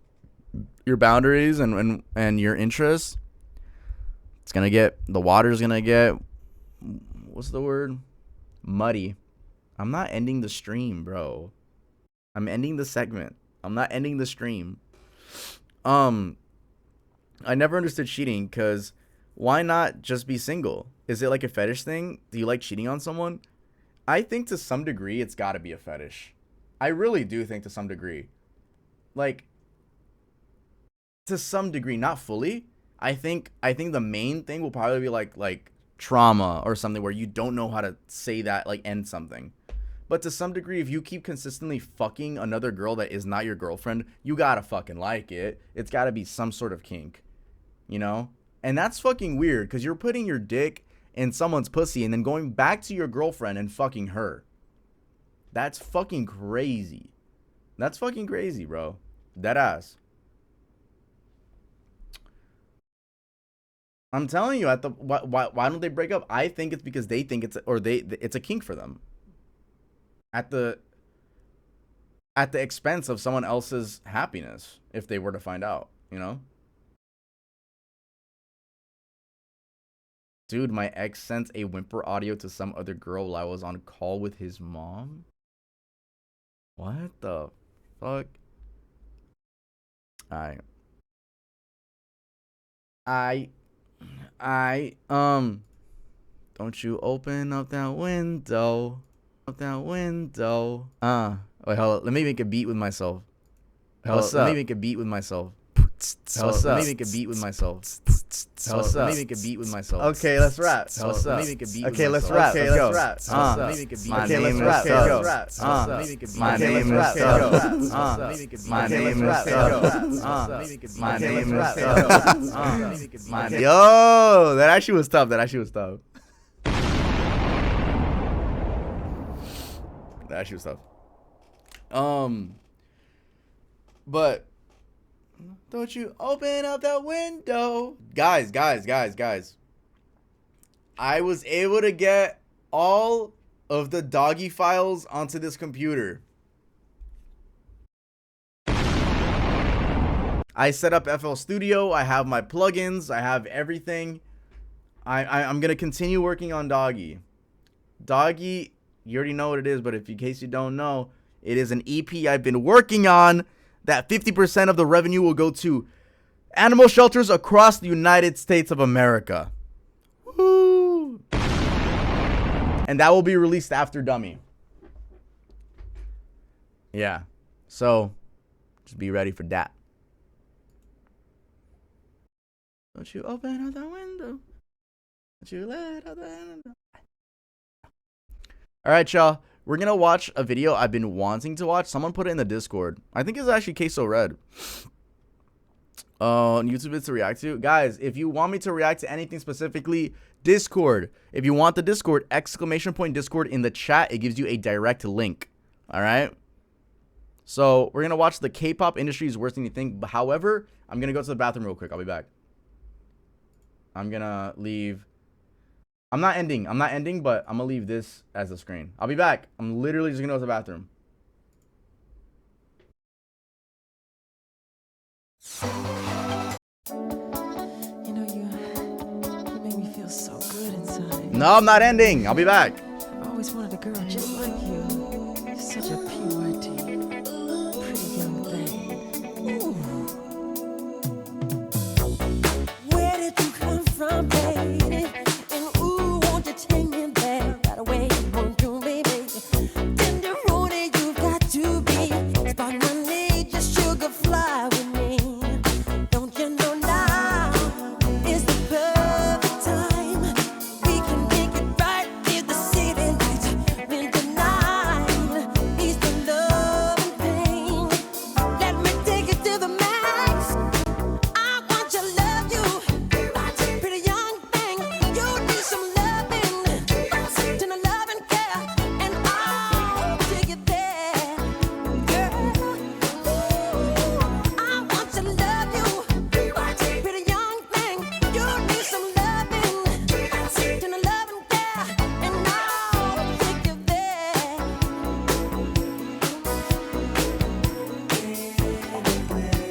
your boundaries and your interests, the water's gonna get, what's the word? Muddy. I'm not ending the stream, bro. I'm ending the segment. I'm not ending the stream. I never understood cheating because why not just be single? Is it like a fetish thing? Do you like cheating on someone? I think to some degree it's got to be a fetish. I really do think to some degree. Like, to some degree, not fully. I think the main thing will probably be like trauma or something where you don't know how to say that, like, end something. But to some degree, if you keep consistently fucking another girl that is not your girlfriend, you gotta fucking like it. It's gotta be some sort of kink, you know? And that's fucking weird because you're putting your dick in someone's pussy and then going back to your girlfriend and fucking her. That's fucking crazy. That's fucking crazy, bro. Deadass. I'm telling you, why don't they break up? I think it's because they think it's a kink for them. At the expense of someone else's happiness, if they were to find out, you know? Dude, my ex sent a whimper audio to some other girl while I was on a call with his mom. What the fuck? Don't you open up that window. Wait, hold on. Let me make a beat with myself. Let me make a beat with myself. Let me make a beat with myself. Let me make a beat with myself. Okay, let's rap. Let me make a beat. Okay, let's rap. Okay, let's rap. Let me make a beat. My name is My name is My name is My name is Yo, that actually was tough. That actually was tough. But don't you open up that window. Guys. I was able to get all of the doggy files onto this computer. I set up FL Studio. I have my plugins. I have everything. I'm going to continue working on Doggy. Doggy, you already know what it is, but if in case you don't know, it is an EP I've been working on that 50% of the revenue will go to animal shelters across the United States of America. Woo! And that will be released after Dummy. Yeah. So, just be ready for that. Don't you open up that window. Don't you let out the window. Alright, y'all. We're going to watch a video I've been wanting to watch. Someone put it in the Discord. I think it's actually Queso Red. On YouTube it's to react to. Guys, if you want me to react to anything specifically, Discord. If you want the Discord, !Discord in the chat. It gives you a direct link. Alright? So, we're going to watch the K-pop industry's worst thing you think. However, I'm going to go to the bathroom real quick. I'll be back. I'm going to leave. I'm not ending, but I'm going to leave this as a screen. I'll be back. I'm literally just going to go to the bathroom. You know, you make me feel so good inside. No, I'm not ending. I'll be back. I always wanted a girl just like you. You're such a PYT. Pretty young thing. Ooh. Where did you come from, baby? And ooh, won't you take me there right away? Won't you, baby? Tenderoni, you've got to be. Spark my need, just sugar fly with me. Don't you know now is the perfect time? We can make it right in the city lights. Winter night is the love and pain. Let me take it to the max. I want to love you, pretty young thing. You need some loving, to the love and care, and I'll take it there, girl. I want to love you, pretty young thing. You need some loving, to the love and care, and I'll take you there.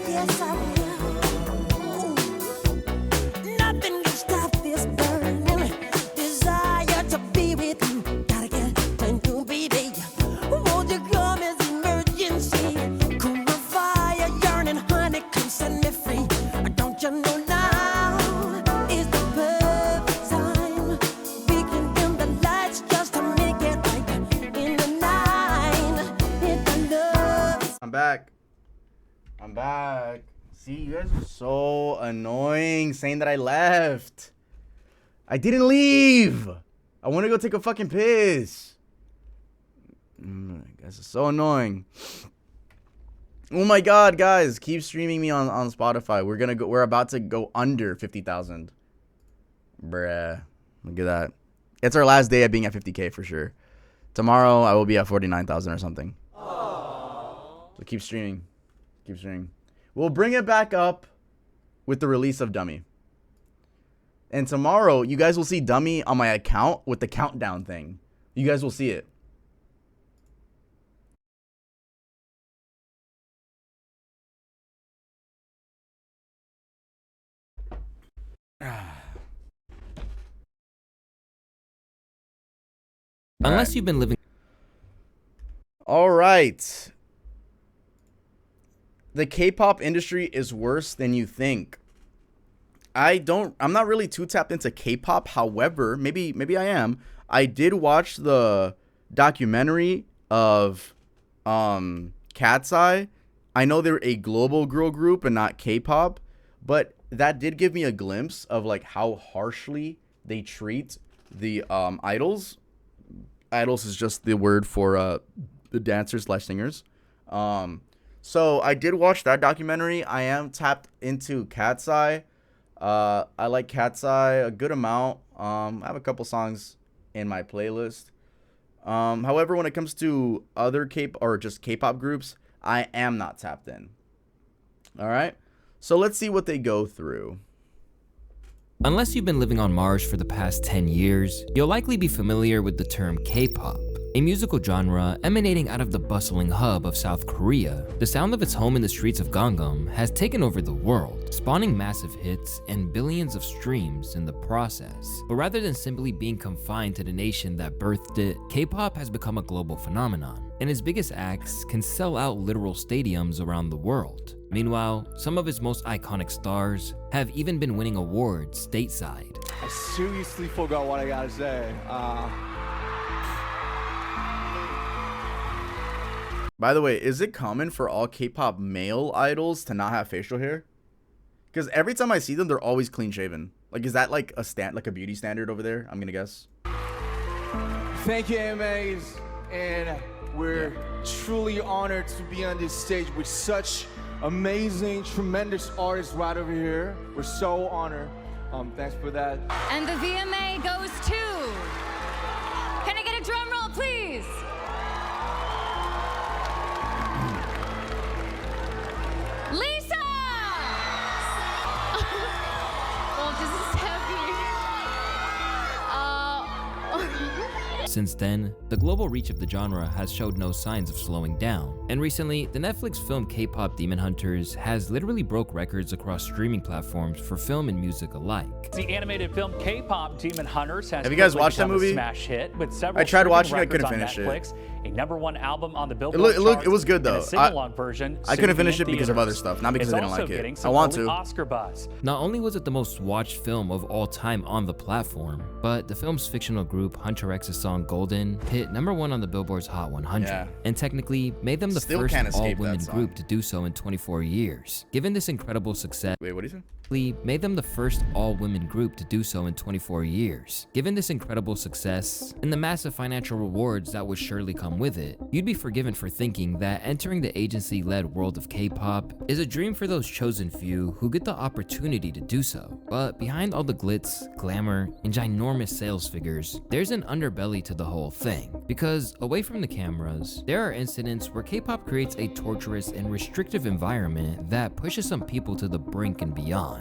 Yes, I will. Nothing can stop this burning desire to be with you. Gotta get to you, baby. Won't you come as emergency? Cool my fire, yearning, honey, come set me free. Don't you know now is the perfect time? We can dim the lights just to make it right in the night. If the love I'm back. I'm back. See, you guys are so annoying saying that I left. I didn't leave. I want to go take a fucking piss. You guys are so annoying. Oh my god, guys, keep streaming me on Spotify. We're about to go under 50,000. Bruh. Look at that. It's our last day of being at 50K for sure. Tomorrow I will be at 49,000 or something. So keep streaming. Keep streaming. We'll bring it back up with the release of Dummy. And tomorrow, you guys will see Dummy on my account with the countdown thing. You guys will see it. Unless you've been living. All right. The K-pop industry is worse than you think. I'm not really too tapped into K-pop. However, maybe I am. I did watch the documentary of Cat's Eye. I know they're a global girl group and not K-pop, but that did give me a glimpse of like how harshly they treat the idols. Idols is just the word for the dancers / singers. So I did watch that documentary. I am tapped into Cat's Eye. I like Cat's Eye a good amount. I have a couple songs in my playlist. However, when it comes to other K-pop groups, I am not tapped in. All right. So let's see what they go through. Unless you've been living on Mars for the past 10 years, you'll likely be familiar with the term K-pop. a musical genre emanating out of the bustling hub of South Korea. The sound of its home in the streets of Gangnam has taken over the world, spawning massive hits and billions of streams in the process. But rather than simply being confined to the nation that birthed it, K-pop has become a global phenomenon, and its biggest acts can sell out literal stadiums around the world. Meanwhile, some of its most iconic stars have even been winning awards stateside. I seriously forgot what I gotta say. By the way, is it common for all K-pop male idols to not have facial hair? Because every time I see them, they're always clean shaven. Like, is that like a beauty standard over there? I'm gonna guess. Thank you, AMAs, and we're truly honored to be on this stage with such amazing, tremendous artists right over here. We're so honored. Thanks for that. And the VMA goes to... Can I get a drum roll, please? Lisa! Oh, this is heavy. Since then, the global reach of the genre has showed no signs of slowing down, and recently, the Netflix film K-pop Demon Hunters has literally broke records across streaming platforms for film and music alike. The animated film K-pop Demon Hunters has Have you guys watched that become a movie? Smash hit with several I tried watching it, I streaming couldn't records finish on it. Netflix, a #1 album on the Billboard It was good though. charts, and a sing-along version I soon couldn't to be finish in it because of theaters. other stuff, not because It's I didn't also like getting it. I some want early to. Oscar buzz. Not only was it the most watched film of all time on the platform, but the film's fictional group Hunter X's song Golden hit #1 on the Billboard's Hot 100, Yeah. and technically made them the Still first can't escape that all-women song. group to do so in 24 years. Given this incredible success, Wait, what do you say? made them the first all-women group to do so in 24 years. Given this incredible success and the massive financial rewards that would surely come with it, you'd be forgiven for thinking that entering the agency-led world of K-pop is a dream for those chosen few who get the opportunity to do so. But behind all the glitz, glamour, and ginormous sales figures, there's an underbelly to the whole thing. Because away from the cameras, there are incidents where K-pop creates a torturous and restrictive environment that pushes some people to the brink and beyond.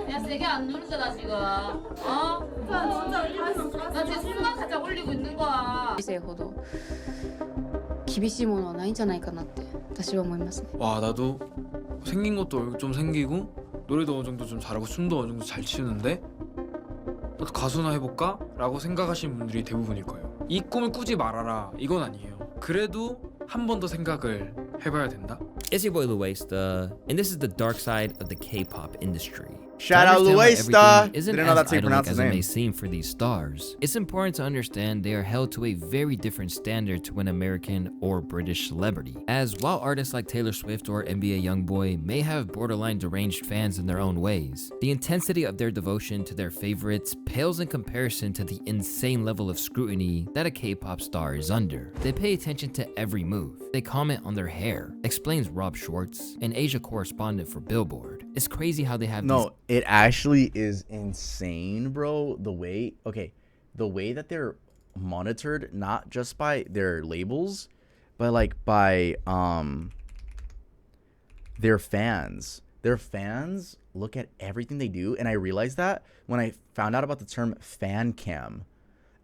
야, 세게 안 누르잖아, 지금. 어? 나 지금 손만 살짝 올리고 있는 거야. 人生ほど厳しいものはないんじゃないかなって私は思いますね。 와, 나도 생긴 것도 얼굴 좀 생기고 노래도 어느 정도 좀 잘하고 춤도 어느 정도 잘 추는데 나도 가수나 해볼까? 라고 생각하시는 분들이 대부분일 거예요. 이 꿈을 꾸지 말아라, 이건 아니에요. 그래도 한 번 더 생각을 해봐야 된다? It's your boy Luesta, and this is the dark side of the K-pop industry. Shout out To understand why Luesta. everything isn't Didn't know as that's how you idyllic pronounce his as it may name. seem for these stars. It's important to understand they are held to a very different standard to an American or British celebrity. As while artists like Taylor Swift or NBA YoungBoy may have borderline deranged fans in their own ways, the intensity of their devotion to their favorites pales in comparison to the insane level of scrutiny that a K-pop star is under. They pay attention to every move. They comment on their hair, explains Rob Schwartz, an Asia correspondent for Billboard. It's crazy how they have No, it actually is insane, bro. The way that they're monitored, not just by their labels, but like by their fans. Their fans look at everything they do, and I realized that when I found out about the term fan cam.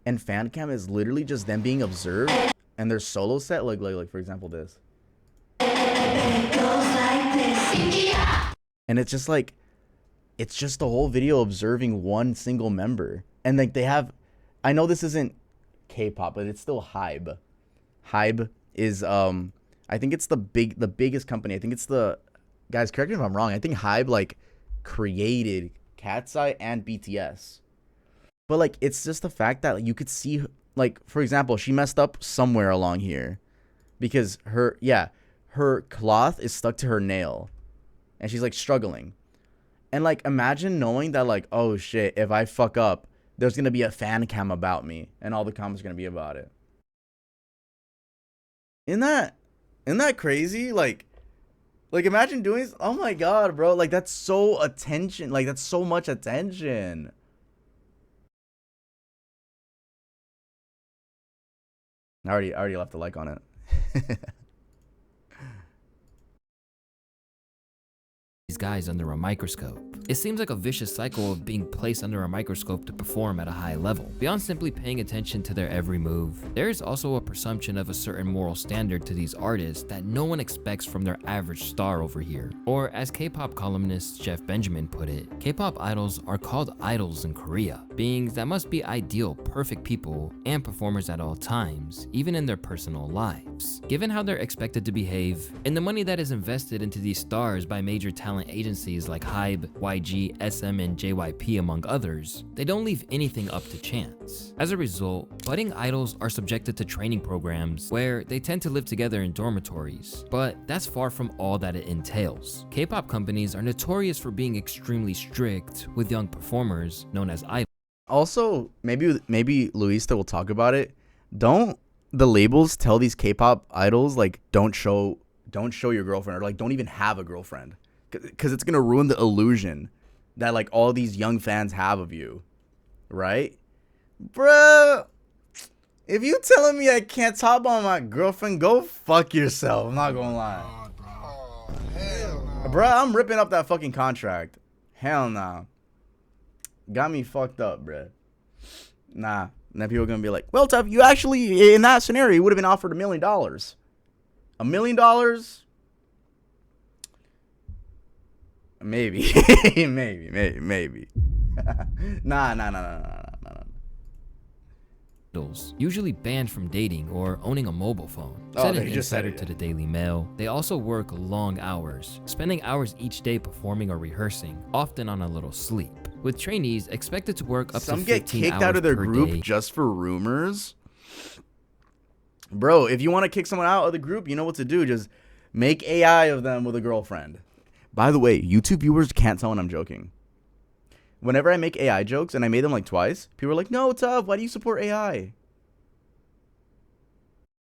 And fan cam is literally just them being observed, and their solo set, like for example this. And it's just like, it's just the whole video observing one single member. And like they have, I know this isn't K-pop, but it's still Hybe. Hybe is, I think it's the biggest company. I think it's guys, correct me if I'm wrong. I think Hybe like created Cat's Eye and BTS. But like, it's just the fact that you could see, like, for example, she messed up somewhere along here because her cloth is stuck to her nail. And she's like struggling. And like imagine knowing that like, oh shit, if I fuck up, there's gonna be a fan cam about me and all the comments are gonna be about it. Isn't that crazy? Like imagine doing this. Oh my god, bro. Like that's so attention. Like that's so much attention. I already left a like on it. these guys under a microscope. It seems like a vicious cycle of being placed under a microscope to perform at a high level. Beyond simply paying attention to their every move, there is also a presumption of a certain moral standard to these artists that no one expects from their average star over here. Or as K-pop columnist Jeff Benjamin put it, K-pop idols are called idols in Korea, beings that must be ideal, perfect people and performers at all times, even in their personal lives. Given how they're expected to behave, and the money that is invested into these stars by major talent agencies like HYBE, YG, SM, and JYP among others, they don't leave anything up to chance. As a result, budding idols are subjected to training programs where they tend to live together in dormitories, but that's far from all that it entails. K-pop companies are notorious for being extremely strict with young performers known as idols. Also, maybe Luista will talk about it. Don't the labels tell these K-pop idols like don't show your girlfriend, or like don't even have a girlfriend, because it's gonna ruin the illusion that like all these young fans have of you, right, bro? If you telling me I can't talk about my girlfriend, go fuck yourself. I'm not gonna lie, bro. I'm ripping up that fucking contract. Hell nah. Got me fucked up, bro. Nah. And then people are gonna be like, well, Tuff, you actually, in that scenario, you would have been offered $1 million. $1 million? Maybe. maybe. Nah. Usually banned from dating or owning a mobile phone. Said an insider to the Daily Mail, they also work long hours, spending hours each day performing or rehearsing, often on a little sleep. With trainees expected to work up to 15 hours per day. Some get kicked out of their group just for rumors. Bro, if you want to kick someone out of the group, you know what to do. Just make AI of them with a girlfriend. By the way, YouTube viewers can't tell when I'm joking. Whenever I make AI jokes, and I made them like twice, people are like, no, Tuff, why do you support AI?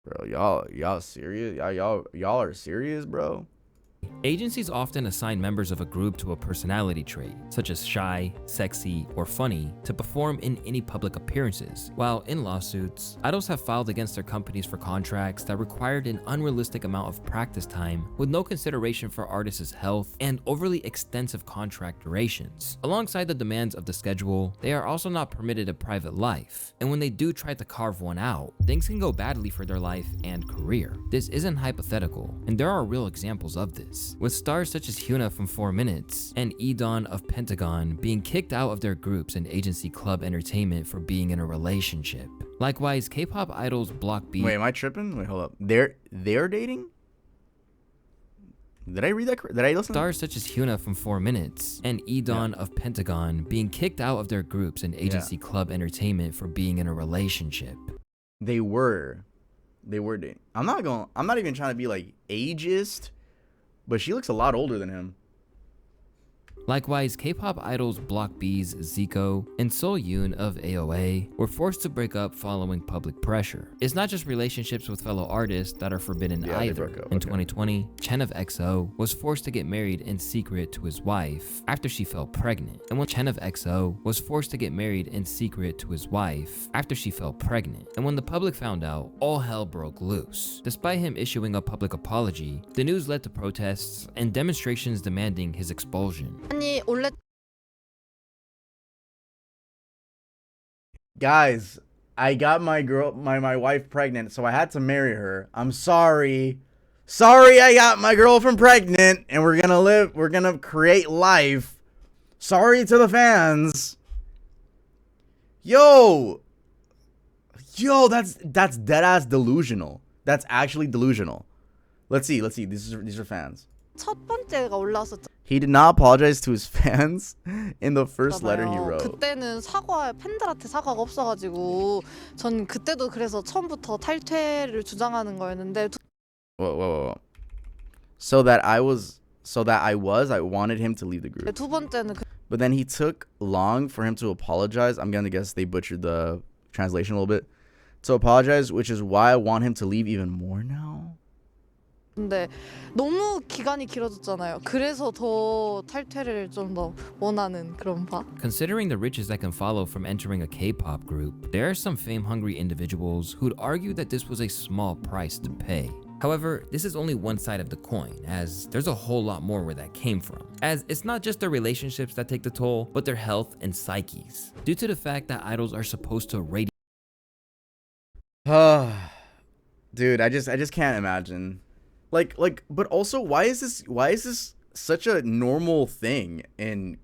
Bro, y'all serious? Y'all are serious, bro? Agencies often assign members of a group to a personality trait, such as shy, sexy, or funny, to perform in any public appearances. While in lawsuits, idols have filed against their companies for contracts that required an unrealistic amount of practice time with no consideration for artists' health and overly extensive contract durations. Alongside the demands of the schedule, they are also not permitted a private life, and when they do try to carve one out, things can go badly for their life and career. This isn't hypothetical, and there are real examples of this, with stars such as Hyuna from 4 Minutes and Edon of Pentagon being kicked out of their groups and agency Club Entertainment for being in a relationship. Likewise, K-pop idols Block B. Wait, am I tripping? Wait, hold up. They're dating? Did I read that? Did I listen? Stars such as Hyuna from 4 Minutes and Edon of Pentagon being kicked out of their groups and agency Club Entertainment for being in a relationship. They were dating. I'm not even trying to be like ageist, but she looks a lot older than him. Likewise, K-pop idols Block B's Zico and Soyoon of AOA were forced to break up following public pressure. It's not just relationships with fellow artists that are forbidden either. In 2020, Chen of EXO was forced to get married in secret to his wife after she fell pregnant. And when the public found out, all hell broke loose. Despite him issuing a public apology, the news led to protests and demonstrations demanding his expulsion. Guys, I got my wife pregnant, so I had to marry her. I'm sorry. I got my girlfriend pregnant, and we're gonna create life. Sorry to the fans. Yo, that's dead ass delusional. That's actually delusional. Let's see. These are fans. He did not apologize to his fans in the first letter he wrote. 그때는 팬들한테 사과가 없어가지고 전 그때도 그래서 처음부터 탈퇴를 주장하는 거였는데. Whoa. I wanted him to leave the group. 두 번째는 But then he took long for him to apologize. I'm gonna guess they butchered the translation a little bit. To apologize, which is why I want him to leave even more now. 근데 너무 기간이 길어졌잖아요. 그래서 더 탈퇴를 좀 더 원하는 그런 바. Considering the riches that can follow from entering a K-pop group, there are some fame-hungry individuals who'd argue that this was a small price to pay. However, this is only one side of the coin, as there's a whole lot more where that came from. As it's not just their relationships that take the toll, but their health and psyches, due to the fact that idols are supposed to radiate. Dude, I just can't imagine. Like, but also, why is this such a normal thing in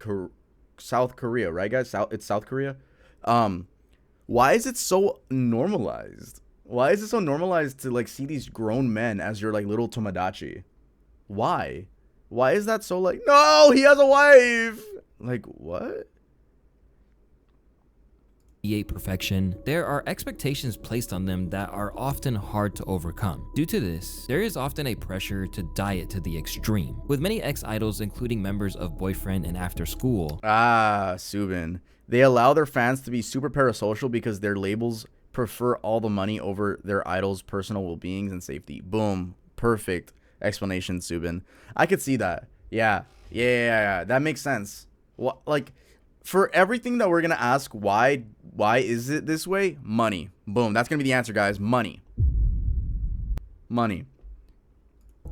South Korea, right, guys? It's South Korea. Why is it so normalized? Why is it so normalized to like see these grown men as your like little tomodachi? Why? Why is that so like, no, he has a wife? Like, what? Perfection, there are expectations placed on them that are often hard to overcome. Due to this, there is often a pressure to diet to the extreme, with many ex-idols including members of Boyfriend and After School. Subin. They allow their fans to be super parasocial because their labels prefer all the money over their idols' personal well-beings and safety. Boom. Perfect explanation, Subin. I could see that. Yeah. That makes sense. What, like, for everything that we're gonna ask, why is it this way? Money. Boom. That's gonna be the answer, guys. Money.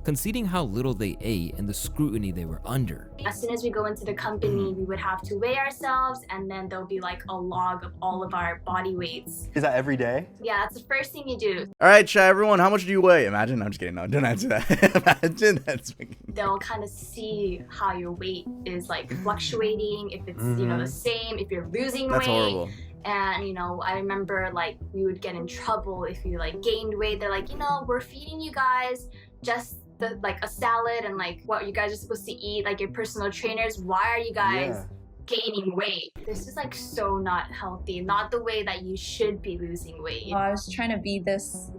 Conceding how little they ate and the scrutiny they were under. As soon as we go into the company, we would have to weigh ourselves, and then there'll be like a log of all of our body weights. Is that every day? Yeah, that's the first thing you do. All right, chat, everyone, how much do you weigh? Imagine. I'm just kidding. No, don't answer that. Imagine that's. They'll kind of see how your weight is like fluctuating, if it's you know the same, if you're losing weight. That's horrible. And, you know, I remember, like, we would get in trouble if you, like, gained weight. They're like, you know, we're feeding you guys just, like, a salad and, like, what you guys are supposed to eat, like, your personal trainers. Why are you guys gaining weight? This is, like, so not healthy. Not the way that you should be losing weight. I was trying to be this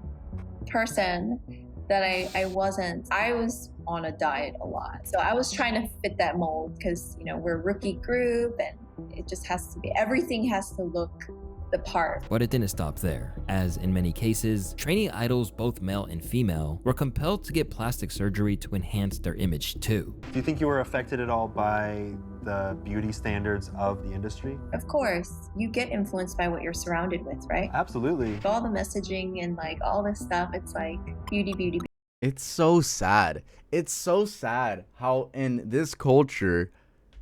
person that I wasn't. I was on a diet a lot. So I was trying to fit that mold because, you know, we're a rookie group and it just has to be, everything has to look the part. But it didn't stop there, as in many cases, trainee idols, both male and female, were compelled to get plastic surgery to enhance their image too. Do you think you were affected at all by the beauty standards of the industry? Of course, you get influenced by what you're surrounded with, right? Absolutely. All the messaging and like all this stuff, it's like beauty. It's so sad. It's so sad how in this culture,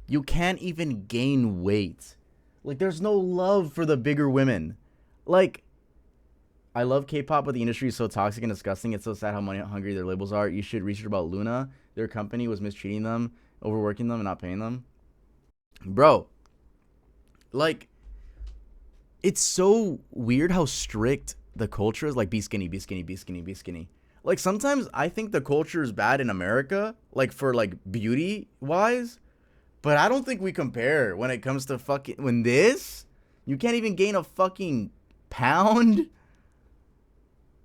you can't even gain weight. Like, there's no love for the bigger women. Like, I love K-pop, but the industry is so toxic and disgusting. It's so sad how money hungry their labels are. You should research about Luna. Their company was mistreating them, overworking them, and not paying them. Bro, like, it's so weird how strict the culture is. Like, be skinny, be skinny, be skinny, be skinny. Like, sometimes I think the culture is bad in America, like, for, like, beauty-wise. But I don't think we compare when it comes to fucking... When this... You can't even gain a fucking pound?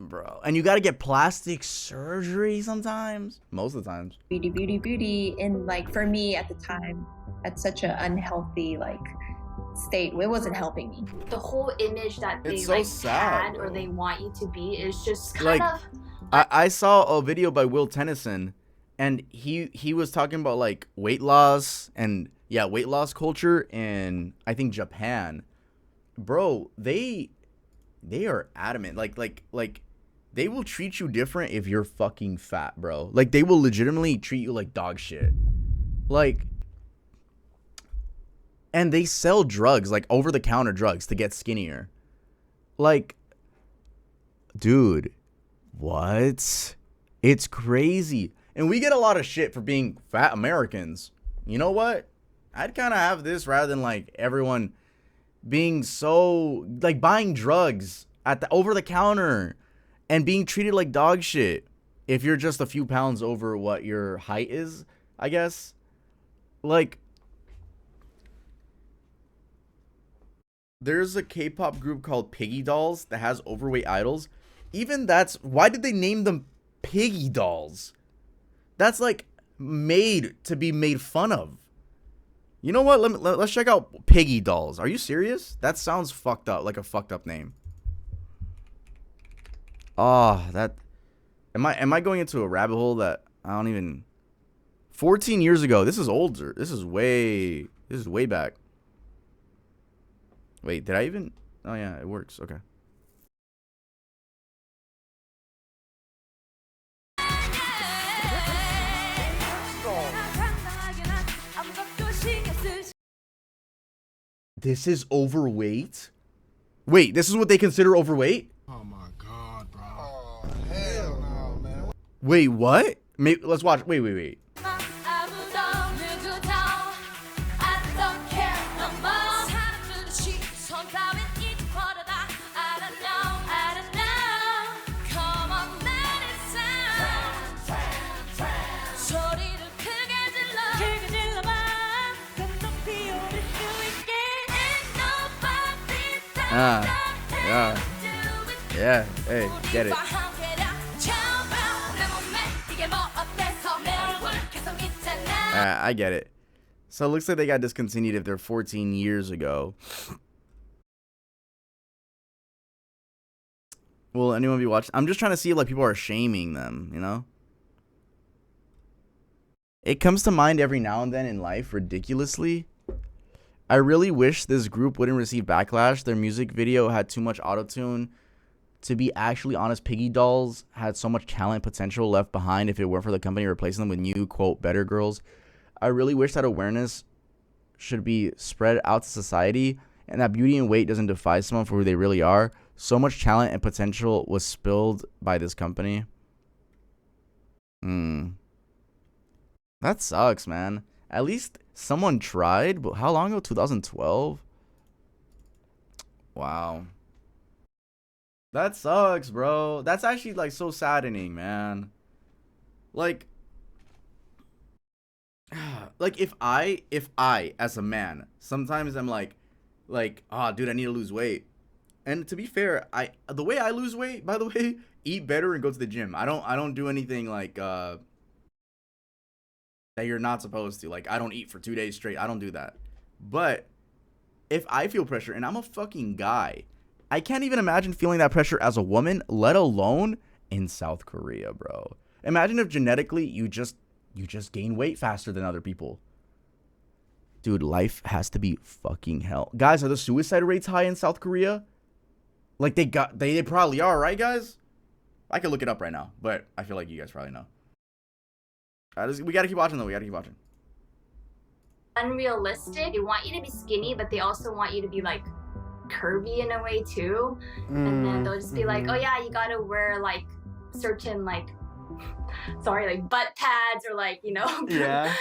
Bro. And you gotta get plastic surgery sometimes. Most of the times. Beauty. And, like, for me at the time, at such an unhealthy, like, state, it wasn't helping me. The whole image that they, so like, sad, had or they want you to be is just kind like, of... I saw a video by Will Tennyson, and he was talking about like weight loss and weight loss culture in I think Japan. Bro, they are adamant. Like they will treat you different if you're fucking fat, bro. Like they will legitimately treat you like dog shit. Like, and they sell drugs, like over the counter drugs to get skinnier. Like, dude, what? It's crazy. And we get a lot of shit for being fat Americans. You know what? I'd kind of have this rather than like everyone being so like buying drugs at the over the counter and being treated like dog shit if you're just a few pounds over what your height is, I guess. Like, there's a K-pop group called Piggy Dolls that has overweight idols. Even that's, why did they name them Piggy Dolls? That's like made to be made fun of. You know what? Let's check out Piggy Dolls. Are you serious? That sounds fucked up, like a fucked up name. Oh, that... Am I going into a rabbit hole that I don't even... 14 years ago. This is older. This is way back. Wait, did I even... Oh, yeah, it works. Okay. This is overweight? Wait, this is what they consider overweight? Oh my god, bro. Oh, hell no, man. Wait, what? Maybe, let's watch. Wait. Yeah, hey, get it. I get it. So it looks like they got discontinued if they're 14 years ago. Will anyone be watching? I'm just trying to see if like people are shaming them, you know? It comes to mind every now and then in life, ridiculously. I really wish this group wouldn't receive backlash. Their music video had too much autotune. To be actually honest, Piggy Dolls had so much talent potential left behind if it weren't for the company replacing them with new, quote, better girls. I really wish that awareness should be spread out to society and that beauty and weight doesn't define someone for who they really are. So much talent and potential was spilled by this company. That sucks, man. At least someone tried, but how long ago? 2012? Wow. That sucks, bro. That's actually like so saddening, man. Like if I as a man, sometimes I'm like, oh dude, I need to lose weight. And to be fair, the way I lose weight, by the way, eat better and go to the gym. I don't do anything like that you're not supposed to. Like I don't eat for 2 days straight. I don't do that. But if I feel pressure and I'm a fucking guy, I can't even imagine feeling that pressure as a woman, let alone in South Korea, bro. Imagine if genetically you just gain weight faster than other people. Dude, life has to be fucking hell. Guys, are the suicide rates high in South Korea? Like they probably are, right, guys? I could look it up right now, but I feel like you guys probably know. We gotta keep watching though. We gotta keep watching. Unrealistic. They want you to be skinny, but they also want you to be like curvy in a way too. And then they'll just be like, oh yeah, you gotta wear like certain like butt pads or like, you know. Yeah.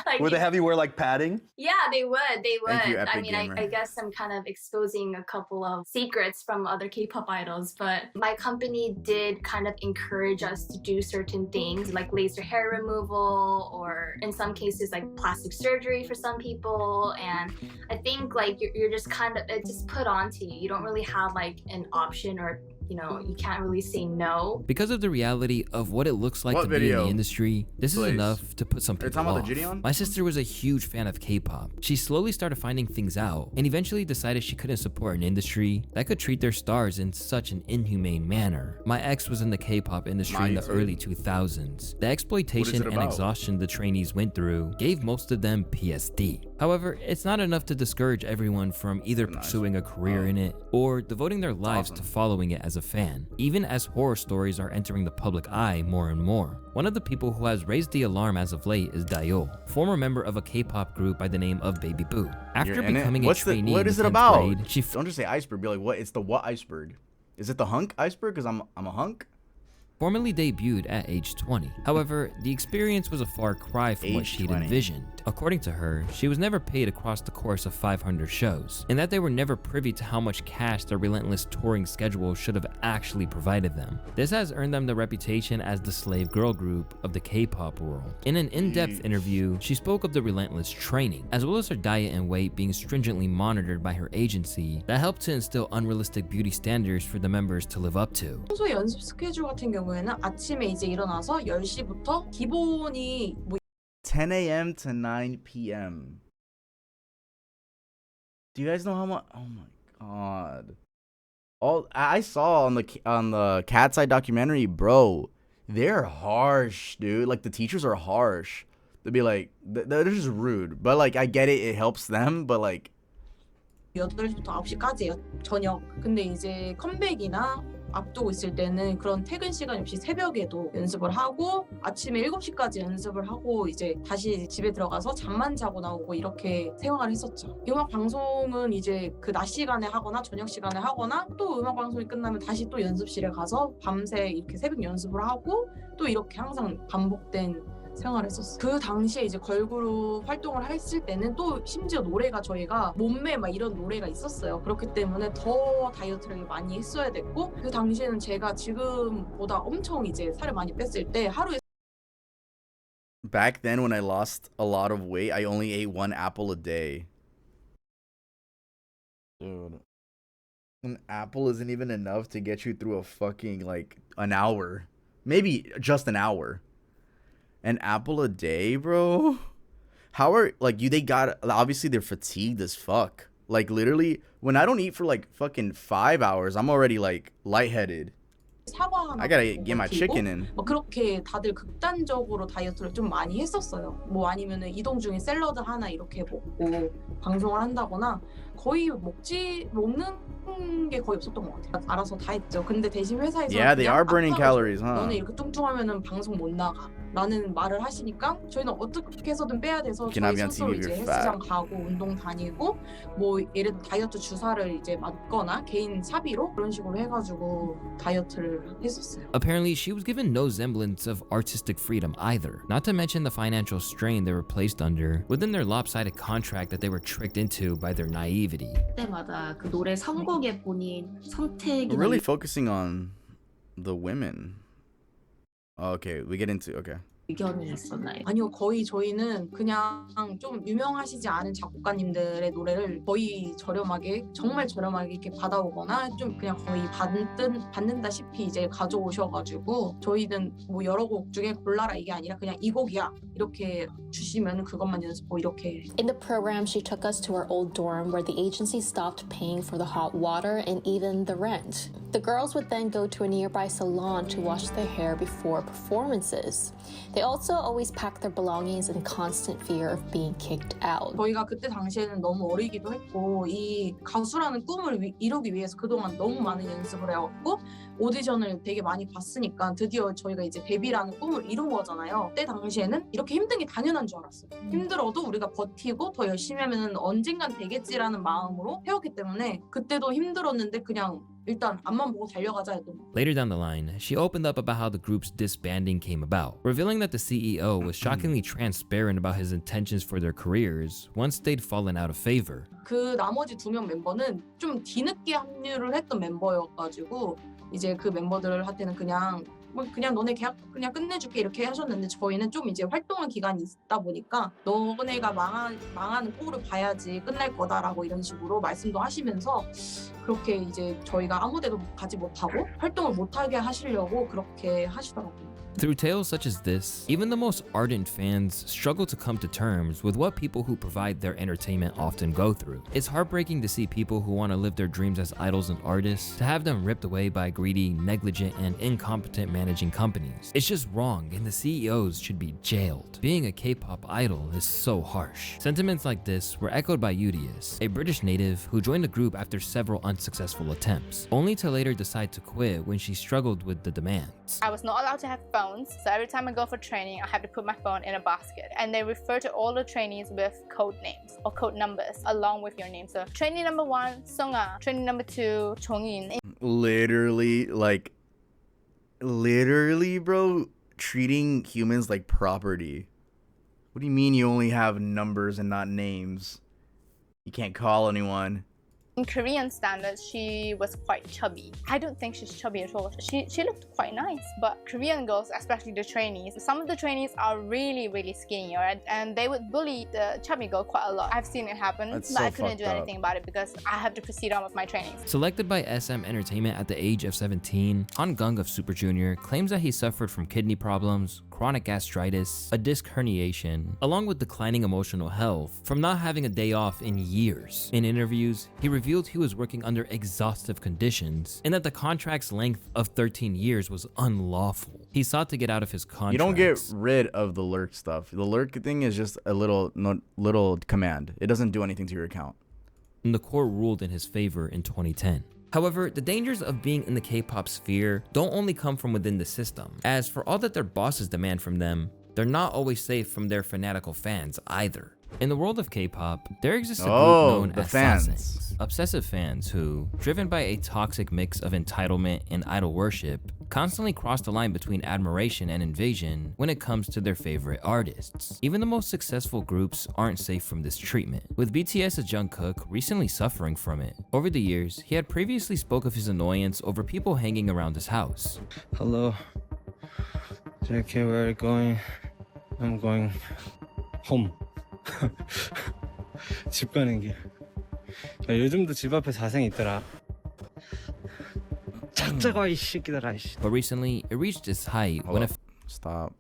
Like, would they have you wear like padding? Yeah, they would. Thank you, I Epic mean, Gamer. I guess I'm kind of exposing a couple of secrets from other K-pop idols, but my company did kind of encourage us to do certain things like laser hair removal or in some cases like plastic surgery for some people. And I think like you're just kind of, it's just put onto you. You don't really have like an option or, you know, you can't really say no. Because of the reality of what it looks like to be in the industry, this is enough to put some people off. My sister was a huge fan of K-pop. She slowly started finding things out and eventually decided she couldn't support an industry that could treat their stars in such an inhumane manner. My ex was in the K-pop industry in the early 2000s. The exploitation and exhaustion the trainees went through gave most of them PSD. However, it's not enough to discourage everyone from either pursuing a career in it or devoting their lives to following it as a fan, even as horror stories are entering the public eye more and more. One of the people who has raised the alarm as of late is Dayo, former member of a K-pop group by the name of Baby Boo. After becoming a trainee what in is the it 10th about? grade, she don't just say iceberg. Be like, what? It's the what iceberg? Is it the hunk iceberg? Because I'm a hunk. formally debuted at age 20. However, the experience was a far cry from what she'd envisioned. According to her, she was never paid across the course of 500 shows, and that they were never privy to how much cash their relentless touring schedule should have actually provided them. This has earned them the reputation as the slave girl group of the K-pop world. In an in-depth interview, she spoke of the relentless training, as well as her diet and weight being stringently monitored by her agency that helped to instill unrealistic beauty standards for the members to live up to. 평소 연습 스케줄 같은 경우에는 아침에 이제 일어나서 10시부터 기본이 10 a.m. to 9 p.m. Do you guys know how much? Oh my god! All I saw on the Cat's Eye documentary, bro, they're harsh, dude. Like the teachers are harsh. They'd be like, they're just rude. But like, I get it. It helps them. But like, 8시부터 9시까지예요, 저녁. 근데 이제 컴백이나 앞두고 있을 때는 그런 퇴근 시간 없이 새벽에도 연습을 하고 아침에 7시까지 연습을 하고 이제 다시 집에 들어가서 잠만 자고 나오고 이렇게 생활을 했었죠. 음악 방송은 이제 그 낮 시간에 하거나 저녁 시간에 하거나 또 음악 방송이 끝나면 다시 또 연습실에 가서 밤새 이렇게 새벽 연습을 하고 또 이렇게 항상 반복된 생활을 했었어요. 그 당시에 이제 걸그룹 활동을 했을 때는 또 심지어 노래가 저희가 몸매 막 이런 노래가 있었어요. 그렇기 때문에 더 다이어트를 많이 했어야 됐고 그 당시에는 제가 지금보다 엄청 이제 살을 많이 뺐을 때 하루에 Back then when I lost a lot of weight, I only ate 1 apple a day. Dude. An apple isn't even enough to get you through a fucking like an hour. Maybe just an hour. An apple a day, bro? How are like you they got obviously they're fatigued as fuck. Like literally when I don't eat for like fucking 5 hours, I'm already like lightheaded. 사과 하나 I gotta get my 들고 chicken in. 뭐 그렇게 다들 극단적으로 다이어트를 좀 많이 했었어요. 뭐 아니면은 이동 중에 샐러드 하나 이렇게 먹고 방송을 한다거나 거의 먹는 게 거의 없었던 것 같아요. 알아서 다 했죠. 근데 대신 회사에서 Yeah, they are burning calories, huh? 너네 이렇게 뚱뚱하면은 방송 못 나가. 라는 말을 하시니까 저희는 어떻게 해서든 빼야 돼서 저희 스스로 이제 헬스장 가고 운동 다니고 뭐 예를 들어 다이어트 주사를 이제 맞거나 개인 사비로 그런 식으로 해가지고 다이어트를 했었어요. Apparently, she was given no semblance of artistic freedom either, not to mention the financial strain they were placed under within their lopsided contract that they were tricked into by their naivety. 때마다 그 노래 선곡에 본인 선택이나 Really focusing on the women. Okay, we get into okay. 의견이 있었나요? 아니요, 거의 저희는 그냥 좀 유명하시지 않은 작곡가님들의 노래를 거의 저렴하게 정말 저렴하게 이렇게 받아오거나 좀 그냥 거의 받는다시피 이제 가져오셔가지고 저희는 뭐 여러 곡 중에 골라라 이게 아니라 그냥 이 곡이야 이렇게 주시면 그것만 연습하고 이렇게. In the program, she took us to our old dorm where the agency stopped paying for the hot water and even the rent. The girls would then go to a nearby salon to wash their hair before performances. They also always packed their belongings in constant fear of being kicked out. 저희가 그때 당시에는 너무 어리기도 했고 이 가수라는 꿈을 이루기 위해서 그동안 너무 많은 연습을 해왔고 오디션을 되게 많이 봤으니까 드디어 저희가 이제 데뷔라는 꿈을 이룬 거잖아요. 그때 당시에는 이렇게 힘든 게 당연한 줄 알았어요. 힘들어도 우리가 버티고 더 열심히 하면 언젠간 되겠지라는 마음으로 해왔기 때문에 그때도 힘들었는데 그냥 일단 앞만 보고 달려가자였던. Later down the line, she opened up about how the group's disbanding came about, revealing that the CEO was shockingly transparent about his intentions for their careers once they'd fallen out of favor. 그 나머지 2명 멤버는 좀 뒤늦게 합류를 했던 멤버여가지고 이제 그 멤버들한테는 그냥 너네 계약 그냥 끝내줄게 이렇게 하셨는데 저희는 좀 이제 활동한 기간이 있다 보니까 너네가 망하는 꼴을 봐야지 끝날 거다라고 이런 식으로 말씀도 하시면서 그렇게 이제 저희가 아무데도 가지 못하고 활동을 못하게 하시려고 그렇게 하시더라고요. Through tales such as this, even the most ardent fans struggle to come to terms with what people who provide their entertainment often go through. It's heartbreaking to see people who want to live their dreams as idols and artists to have them ripped away by greedy, negligent, and incompetent managing companies. It's just wrong, and the CEOs should be jailed. Being a K-pop idol is so harsh. Sentiments like this were echoed by Udius, a British native who joined the group after several unsuccessful attempts, only to later decide to quit when she struggled with the demands. I was not allowed to have phones, so every time I go for training, I have to put my phone in a basket. And they refer to all the trainees with code names or code numbers along with your name. So trainee number 1, Sunga. Trainee number 2, Chongin. Literally, bro, treating humans like property. What do you mean you only have numbers and not names? You can't call anyone. In Korean standards, she was quite chubby. I don't think she's chubby at all. She looked quite nice, but Korean girls, especially the trainees, some of the trainees are really, really skinny, right? And they would bully the chubby girl quite a lot. I've seen it happen, but I couldn't do anything about it because I have to proceed on with my trainings. Selected by SM Entertainment at the age of 17, Han Gung of Super Junior claims that he suffered from kidney problems, chronic gastritis, a disc herniation, along with declining emotional health from not having a day off in years. In interviews, he revealed he was working under exhaustive conditions and that the contract's length of 13 years was unlawful. He sought to get out of his contract. You don't get rid of the lurk stuff. The lurk thing is just a little command. It doesn't do anything to your account. And the court ruled in his favor in 2010. However, the dangers of being in the K-pop sphere don't only come from within the system, as for all that their bosses demand from them, they're not always safe from their fanatical fans either. In the world of K-pop, there exists a group known as fans. Obsessive fans who, driven by a toxic mix of entitlement and idol worship, constantly cross the line between admiration and invasion when it comes to their favorite artists. Even the most successful groups aren't safe from this treatment, with BTS's Jungkook recently suffering from it. Over the years, he had previously spoke of his annoyance over people hanging around his house. Hello, JK, where are you going? I'm going home. 집 가는 길. 야, 요즘도 집 앞에 자생 있더라. 찾자가 이 새끼들아. But recently, it reached its height when a stop.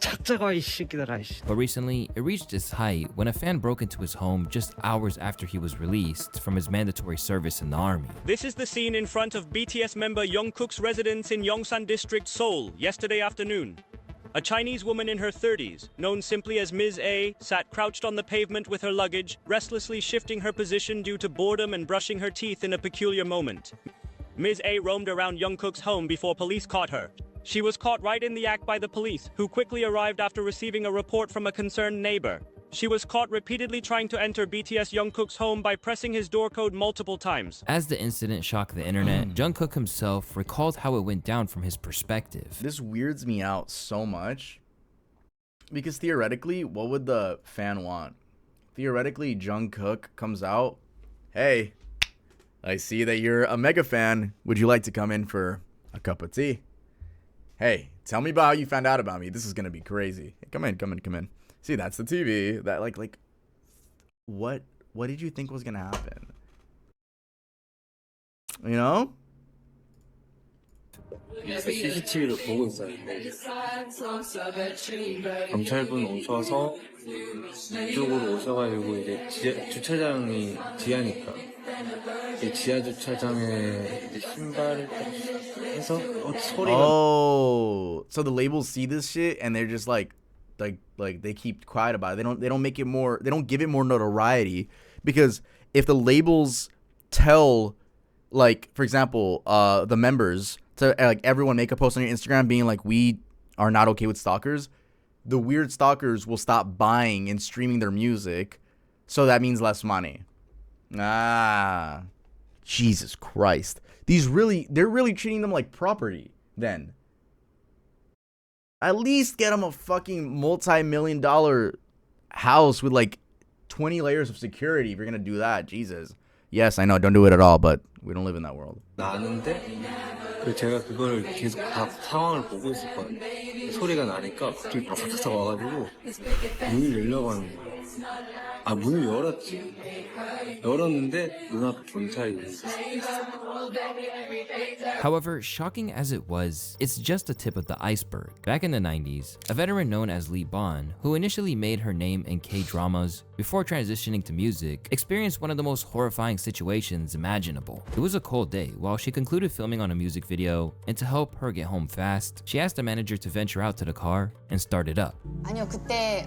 찾자가 이 새끼들아. But recently, it reached its height when a fan broke into his home just hours after he was released from his mandatory service in the army. This is the scene in front of BTS member Jungkook's residence in Yongsan District, Seoul, yesterday afternoon. A Chinese woman in her 30s, known simply as Ms. A, sat crouched on the pavement with her luggage, restlessly shifting her position due to boredom and brushing her teeth in a peculiar moment. Ms. A roamed around Jungkook's home before police caught her. She was caught right in the act by the police, who quickly arrived after receiving a report from a concerned neighbor. She was caught repeatedly trying to enter BTS Jungkook's home by pressing his door code multiple times. As the incident shocked the internet, Jungkook himself recalled how it went down from his perspective. This weirds me out so much because theoretically, what would the fan want? Theoretically, Jungkook comes out, hey, I see that you're a mega fan. Would you like to come in for a cup of tea? Hey, tell me about how you found out about me. This is gonna be crazy. Hey, come in. See, that's the TV. That like what did you think was gonna happen? You know? CCTV를 보고 있었는데 경찰분 오셔서 이쪽으로 오셔가지고 이제 주차장이 지하니까 이 지하 주차장에 이제 신발을 해서 소리가. Oh, so the labels see this shit and they're just like they keep quiet about it. They don't make it more. They don't give it more notoriety, because if the labels tell, like, for example, the members to like everyone make a post on your Instagram being like, we are not okay with stalkers, the weird stalkers will stop buying and streaming their music, so that means less money. Jesus Christ. They're really treating them like property then. At least get them a fucking multi-million-dollar house with like 20 layers of security if you're gonna do that. Jesus. Yes, I know, don't do it at all, but we don't live in that world. 나는데 제가 그걸 계속 다 상황을 보고 있었거든요. 소리가 나니까 갑자기 바삭바삭 와가지고 문을 열려고 하는 거예요. 문을 열었는데 눈앞에 경찰이 있었어요. However, shocking as it was, it's just the tip of the iceberg. Back in the 90s, a veteran known as Lee Bon, who initially made her name in K-dramas before transitioning to music, experienced one of the most horrifying situations imaginable. It was a cold day while she concluded filming on a music video, and to help her get home fast, she asked the manager to venture out to the car and start it up. 아니요, 그때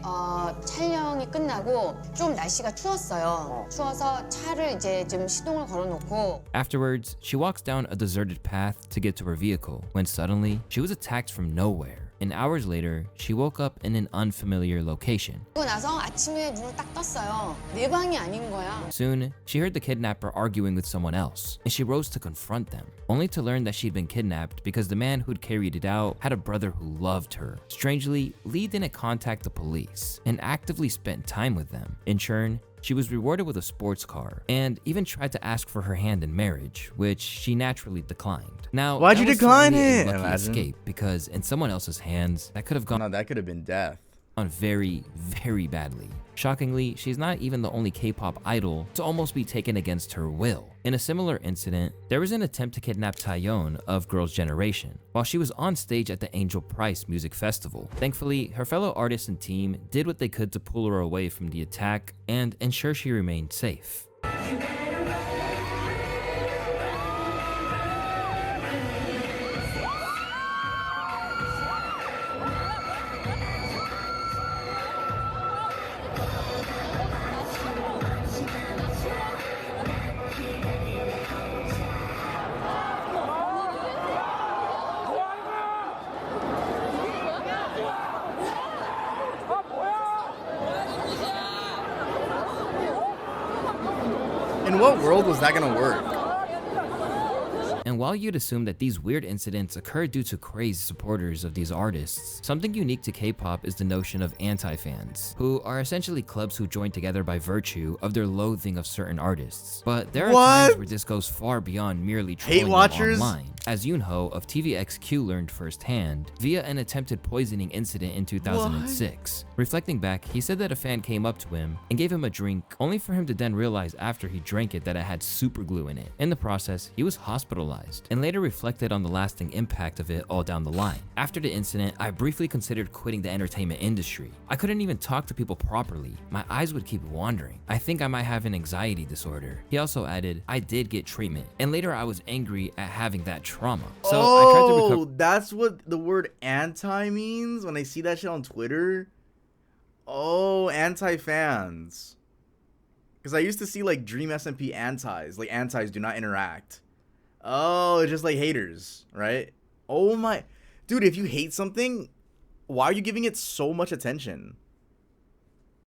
촬영이 끝나고 좀 날씨가 추웠어요. 추워서 차를 이제 좀 시동을 걸어놓고. Afterwards, she walks down a deserted path to get to her vehicle when suddenly she was attacked from nowhere. And hours later, she woke up in an unfamiliar location. 그러고 나서 아침에 눈을 딱 떴어요. 내 방이 아닌 거야. Soon, she heard the kidnapper arguing with someone else, and she rose to confront them, only to learn that she'd been kidnapped because the man who'd carried it out had a brother who loved her. Strangely, Lee didn't contact the police and actively spent time with them. In turn, she was rewarded with a sports car and even tried to ask for her hand in marriage, which she naturally declined. Now, why'd you decline it? A lucky escape, because in someone else's hands, that could have gone. No, that could have been death. On very, very badly. Shockingly, she's not even the only K-pop idol to almost be taken against her will. In a similar incident, there was an attempt to kidnap Taeyeon of Girls' Generation while she was on stage at the Angel Price Music Festival. Thankfully, her fellow artists and team did what they could to pull her away from the attack and ensure she remained safe. In what world was that gonna work? And while you'd assume that these weird incidents occur due to crazed supporters of these artists, something unique to K-pop is the notion of anti-fans, who are essentially clubs who join together by virtue of their loathing of certain artists. But there are times where this goes far beyond merely trolling them online, as Yoonho of TVXQ learned firsthand via an attempted poisoning incident in 2006. Reflecting back, he said that a fan came up to him and gave him a drink, only for him to then realize after he drank it that it had super glue in it. In the process, he was hospitalized and later reflected on the lasting impact of it all down the line. After the incident, I briefly considered quitting the entertainment industry. I couldn't even talk to people properly. My eyes would keep wandering. I think I might have an anxiety disorder. He also added, I did get treatment, and later I was angry at having that trauma. So I tried to recover. That's what the word anti means when I see that shit on Twitter. Oh, anti-fans. Because I used to see like Dream SMP antis, like antis do not interact. Oh, it's just like haters, right? Oh my, dude, if you hate something, why are you giving it so much attention?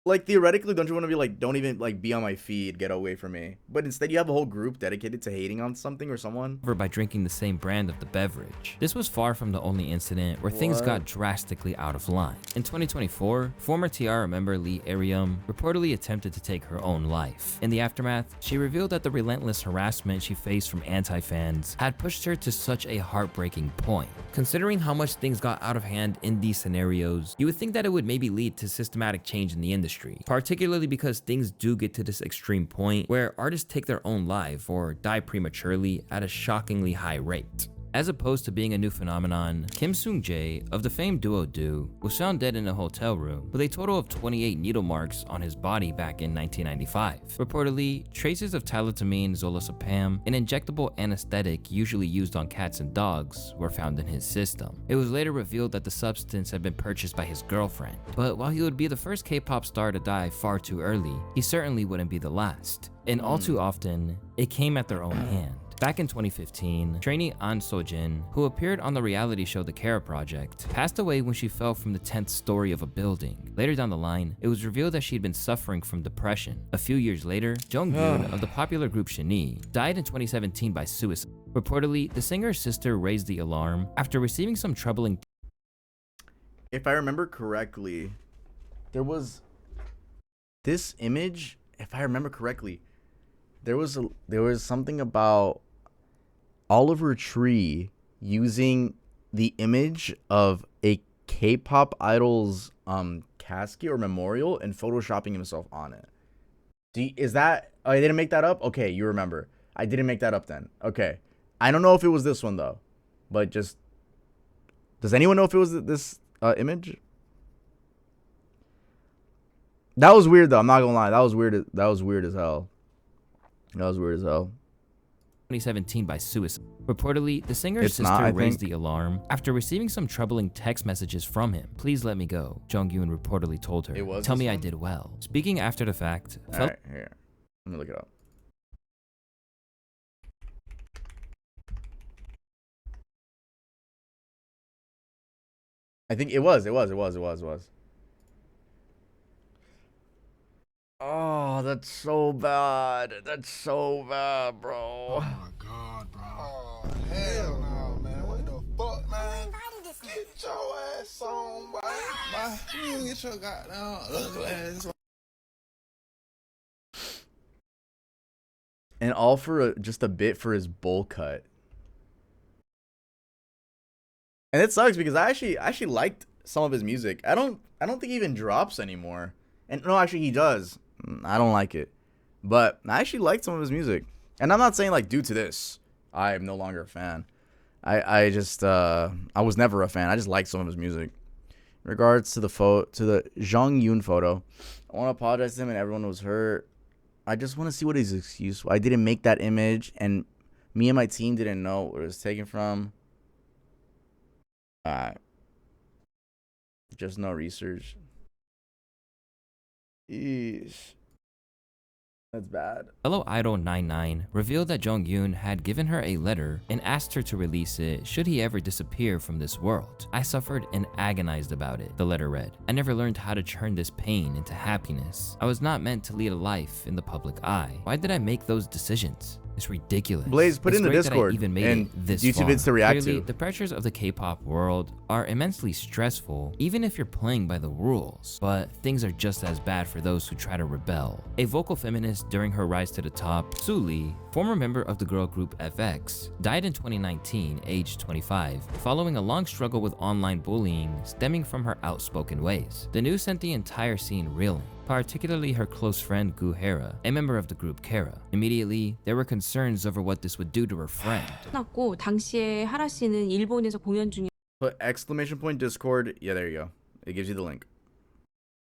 Like, theoretically, don't you want to be like, don't even like be on my feed, get away from me? But instead you have a whole group dedicated to hating on something or someone? By drinking the same brand of the beverage. This was far from the only incident where things got drastically out of line. In 2024, former Tiara member Lee Arium reportedly attempted to take her own life. In the aftermath, she revealed that the relentless harassment she faced from anti-fans had pushed her to such a heartbreaking point. Considering how much things got out of hand in these scenarios, you would think that it would maybe lead to systematic change in the industry, particularly because things do get to this extreme point where artists take their own life or die prematurely at a shockingly high rate. As opposed to being a new phenomenon, Kim Seung-jae of the famed duo Do was found dead in a hotel room with a total of 28 needle marks on his body back in 1995. Reportedly, traces of talidomide zolazepam, an injectable anesthetic usually used on cats and dogs, were found in his system. It was later revealed that the substance had been purchased by his girlfriend. But while he would be the first K-pop star to die far too early, he certainly wouldn't be the last. And all too often, it came at their own hand. Back in 2015, trainee An So-jin, who appeared on the reality show The Kara Project, passed away when she fell from the 10th story of a building. Later down the line, it was revealed that she'd been suffering from depression. A few years later, Jungyoon of the popular group Shinee died in 2017 by suicide. Reportedly, the singer's sister raised the alarm after receiving some troubling. If I remember correctly, there was this image, if I remember correctly, there was something about Oliver Tree using the image of a K-pop idol's casket or memorial and photoshopping himself on it. Is that, oh, I didn't make that up? Okay, you remember. I didn't make that up then. Okay. I don't know if it was this one though, but just, does anyone know if it was this image? That was weird though, I'm not gonna lie. That was weird as hell. That was weird as hell. 2017 by suicide. Reportedly, the singer's sister raised the alarm after receiving some troubling text messages from him. Please let me go, Jungyoon reportedly told her. Tell me I did well. Speaking after the fact, Alright, here. Let me look it up. I think it was. Oh, that's so bad. That's so bad, bro. Oh my god, bro. Oh, hell no, man. What the fuck, man? Get your ass on, boy. You get your goddamn ugly ass on. And all for just a bit for his bowl cut. And it sucks because I actually liked some of his music. I don't think he even drops anymore. And no, actually he does. I don't like it. But I actually liked some of his music. And I'm not saying like due to this, I am no longer a fan. I just I was never a fan. I just liked some of his music. In regards to the Jungyoon photo, I want to apologize to him and everyone was hurt. I just want to see what his excuse was. I didn't make that image and me and my team didn't know where it was taken from. Just no research. Eesh. That's bad. Fellow Idol 99 revealed that Jonghyun had given her a letter and asked her to release it should he ever disappear from this world. I suffered and agonized about it, the letter read. I never learned how to turn this pain into happiness. I was not meant to lead a life in the public eye. Why did I make those decisions? It's ridiculous. Blaze, put It's in the great that I Discord even made and it this YouTube far. vids to react Clearly, to. the pressures of the K-pop world are immensely stressful, even if you're playing by the rules. But things are just as bad for those who try to rebel. A vocal feminist during her rise to the top, Soo Lee, former member of the girl group FX, died in 2019, aged 25, following a long struggle with online bullying stemming from her outspoken ways. The news sent the entire scene reeling, particularly her close friend Gu Hera, a member of the group Kara. Immediately, there were concerns over what this would do to her friend. 났고 당시에 하라 씨는 일본에서 공연 Put exclamation point Discord. Yeah, there you go. It gives you the link.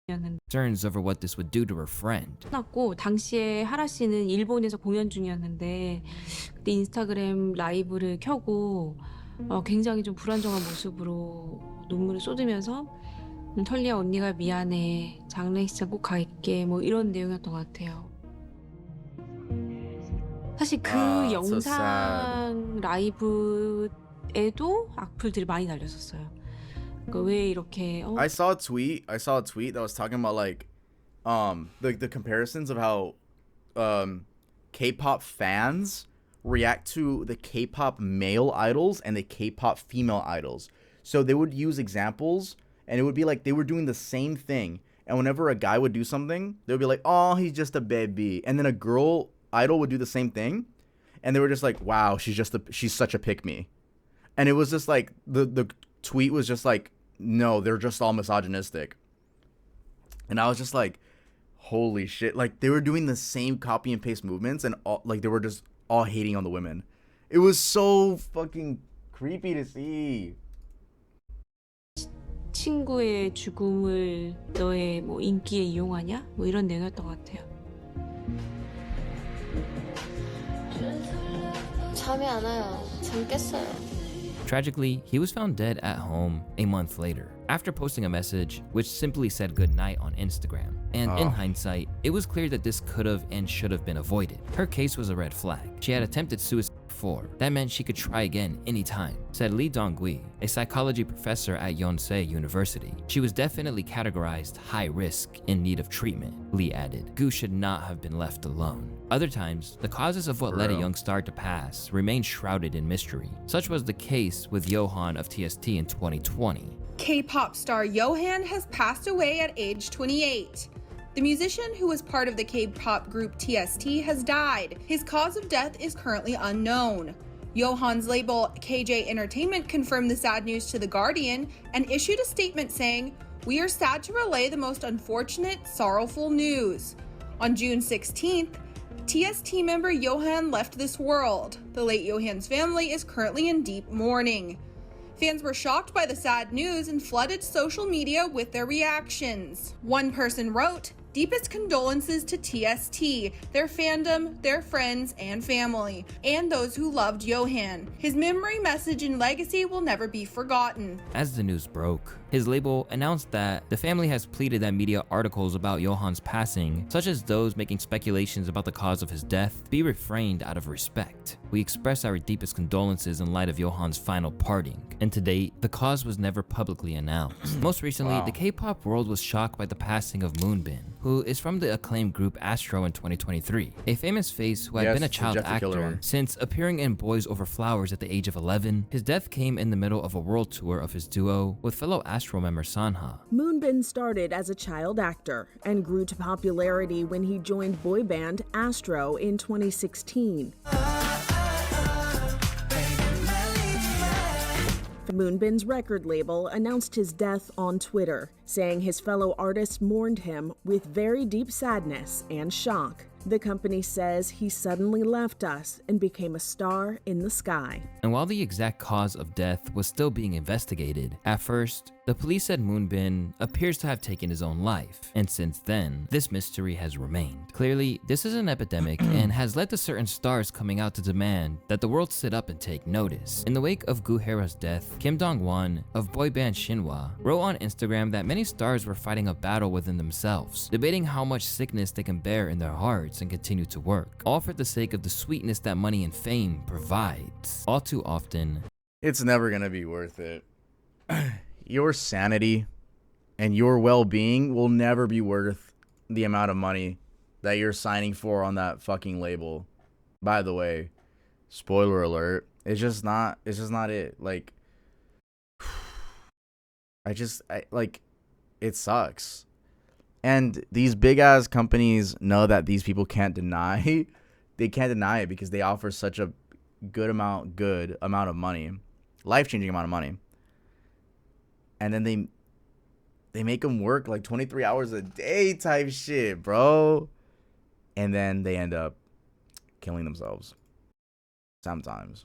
Concerns over what this would do to her friend. 났고 당시에 하라 씨는 일본에서 공연 중이었는데 그때 인스타그램 라이브를 켜고 굉장히 좀 불안정한 모습으로 눈물을 쏟으면서 털리야 언니가 미안해 장례식장 꼭 갈게 뭐 이런 내용이었던 것 같아요. 사실 그 so 영상 라이브에도 악플들이 많이 달렸었어요. 그러니까 왜 이렇게 I saw a tweet that was talking about like the comparisons of how K-pop fans react to the K-pop male idols and the K-pop female idols. So they would use examples and it would be like they were doing the same thing. And whenever a guy would do something, they would be like, "Oh, he's just a baby." And then a girl idol would do the same thing, and they were just like, "Wow, she's such a pick-me." And it was just like the tweet was just like, "No, they're just all misogynistic." And I was just like, "Holy shit!" Like they were doing the same copy and paste movements, and all, like they were just all hating on the women. It was so fucking creepy to see. 친구의 죽음을 너의 뭐 인기에 이용하냐? 뭐 이런 내용이었던 것 같아요. 잠이 안 와요. 잠 깼어요. Tragically, he was found dead at home a month later, after posting a message which simply said goodnight on Instagram. And in hindsight, it was clear that this could have and should have been avoided. Her case was a red flag. She had attempted suicide before. That meant she could try again anytime, said Lee Dong-gui, a psychology professor at Yonsei University. She was definitely categorized high risk, in need of treatment, Lee added. Gu should not have been left alone. Other times, the causes of what led a young star to pass remain shrouded in mystery. Such was the case with Johan of TST in 2020. K-pop star Johan has passed away at age 28. The musician, who was part of the K-pop group TST, has died. His cause of death is currently unknown. Johan's label KJ Entertainment confirmed the sad news to The Guardian and issued a statement saying, "We are sad to relay the most unfortunate, sorrowful news. On June 16th, TST member Johan left this world. The late Johan's family is currently in deep mourning." Fans were shocked by the sad news and flooded social media with their reactions. One person wrote, "Deepest condolences to TST, their fandom, their friends and family, and those who loved Johan. His memory, message, and legacy will never be forgotten." As the news broke, his label announced that the family has pleaded that media articles about Johan's passing, such as those making speculations about the cause of his death, be refrained out of respect. We express our deepest condolences in light of Johan's final parting, and to date, the cause was never publicly announced. Most recently, the K-pop world was shocked by the passing of Moonbin, who is from the acclaimed group Astro in 2023, a famous face who had been a child actor since appearing in Boys Over Flowers at the age of 11. His death came in the middle of a world tour of his duo with fellow Astro member Sanha. Moonbin started as a child actor and grew to popularity when he joined boy band Astro in 2016. Moonbin's record label announced his death on Twitter, saying his fellow artists mourned him with very deep sadness and shock. The company says he suddenly left us and became a star in the sky. And while the exact cause of death was still being investigated, at first, The police said Moonbin appears to have taken his own life, and since then, this mystery has remained. Clearly, this is an epidemic and has led to certain stars coming out to demand that the world sit up and take notice. In the wake of Gu Hera's death, Kim Dong-won of boy band Shinhwa wrote on Instagram that many stars were fighting a battle within themselves, debating how much sickness they can bear in their hearts and continue to work, all for the sake of the sweetness that money and fame provides. All too often, it's never gonna be worth it. Your sanity and your well-being will never be worth the amount of money that you're signing for on that fucking label. By the way, spoiler alert, it's just not it. Like, it sucks. And these big ass companies know that these people can't deny it because they offer such a good amount of money, life-changing amount of money. And then they make them work like 23 hours a day type shit, bro. And then they end up killing themselves sometimes.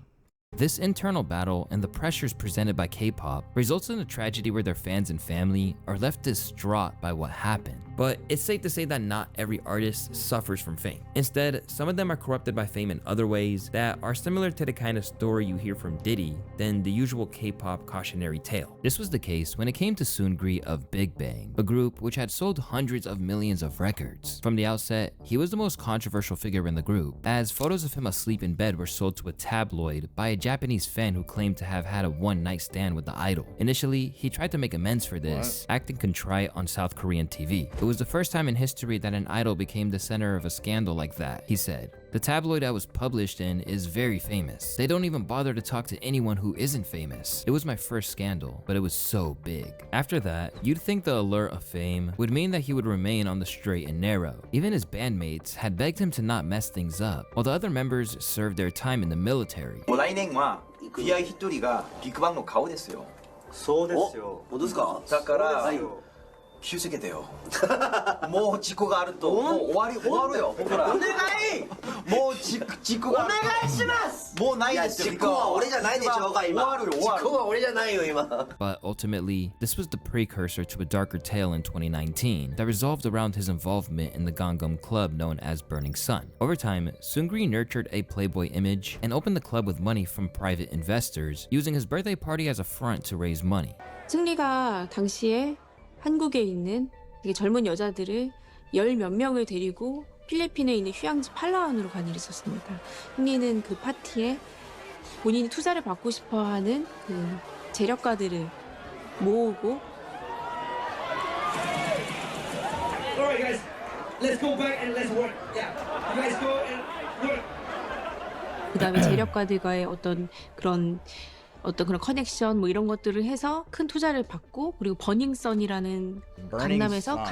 this internal battle and the pressures presented by K-pop results in a tragedy where their fans and family are left distraught by what happened. But it's safe to say that not every artist suffers from fame. Instead, some of them are corrupted by fame in other ways that are similar to the kind of story you hear from Diddy than the usual K-pop cautionary tale. This was the case when it came to Seungri of Big Bang, a group which had sold hundreds of millions of records. From the outset, he was the most controversial figure in the group, as photos of him asleep in bed were sold to a tabloid by a Japanese fan who claimed to have had a one-night stand with the idol. Initially, he tried to make amends for this, acting contrite on South Korean TV. It was the first time in history that an idol became the center of a scandal like that, he said. The tabloid I was published in is very famous. They don't even bother to talk to anyone who isn't famous. It was my first scandal, but it was so big. After that, you'd think the allure of fame would mean that he would remain on the straight and narrow. Even his bandmates had begged him to not mess things up, while the other members served their time in the military. 来年は PI 一人がビッグバンの顔ですよ。そうですよ。本当ですか？だから気をつけてよ。もう事故があるともう終わるよ。ほら。お願い。もう事故が。お願いします。もうないですよ。事故は俺じゃないでしょうか今。終わるよ。事故は俺じゃないよ今。But ultimately, this was the precursor to a darker tale in 2019 that revolved around his involvement in the Gangnam Club known as Burning Sun. Over time, Seungri nurtured a playboy image and opened the club with money from private investors, using his birthday party as a front to raise money. 승리가 당시에 한국에 있는 되게 젊은 여자들을 열 몇 명을 데리고 필리핀에 있는 휴양지 팔라완으로 간 일이 있었습니다. 승리는 그 파티에 본인이 투자를 받고 싶어하는 그 재력가들을 모으고 Alright guys, let's go back and let's work. Yeah, you guys go and work. 그다음에 재력가들과의 어떤 그런 커넥션 뭐 이런 것들을 해서 큰 투자를 받고 그리고 버닝썬이라는 강남에서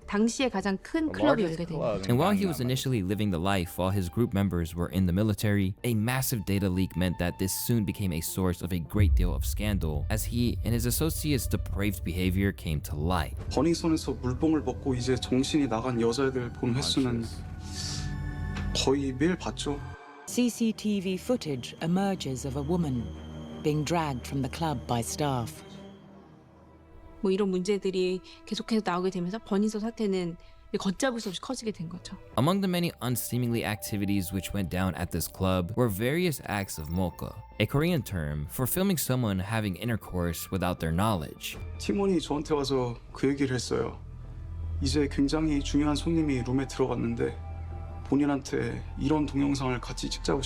당시에 가장 큰 클럽이 열게 됩니다. And while he was initially living the life while his group members were in the military, a massive data leak meant that this soon became a source of a great deal of scandal as he and his associates' depraved behavior came to light. 버닝썬에서 물뽕을 먹고 이제 정신이 나간 여자들 본 횟수는 거의 매일 봤죠. CCTV footage emerges of a woman being dragged from the club by staff. 뭐 이런 문제들이 계속해서 나오게 되면서 버닝썬 사태는 걷잡을 수 없이 커지게 된 거죠. Among the many unseemly activities which went down at this club were various acts of molka, a Korean term for filming someone having intercourse without their knowledge. 팀원이 저한테 와서 그 얘기를 했어요. 이제 굉장히 중요한 손님이 룸에 들어갔는데 본인한테 이런 동영상을 같이 찍자고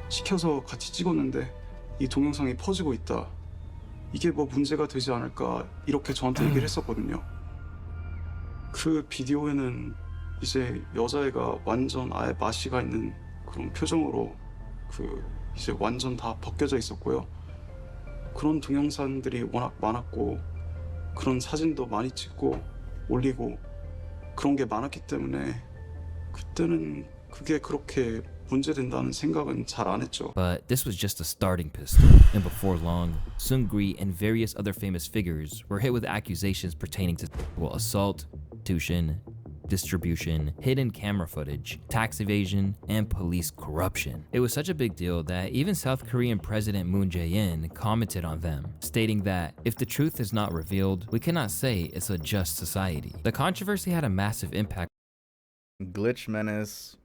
시켜서 같이 찍었는데 이 동영상이 퍼지고 있다. 이게 뭐 문제가 되지 않을까 이렇게 저한테 얘기를 했었거든요. 그 비디오에는 이제 여자애가 완전 아예 마시가 있는 그런 표정으로 이제 완전 다 벗겨져 있었고요. 그런 동영상들이 워낙 많았고 그런 사진도 많이 찍고 올리고 그런 게 많았기 때문에 그때는 그게 그렇게 문제된다는 생각은 잘 안 했죠. But this was just a starting pistol, and before long, Seungri and various other famous figures were hit with accusations pertaining to sexual assault, prostitution, distribution, hidden camera footage, tax evasion, and police corruption. It was such a big deal that even South Korean President Moon Jae-in commented on them, stating that if the truth is not revealed, we cannot say it's a just society. The controversy had a massive impact. Glitch Menace,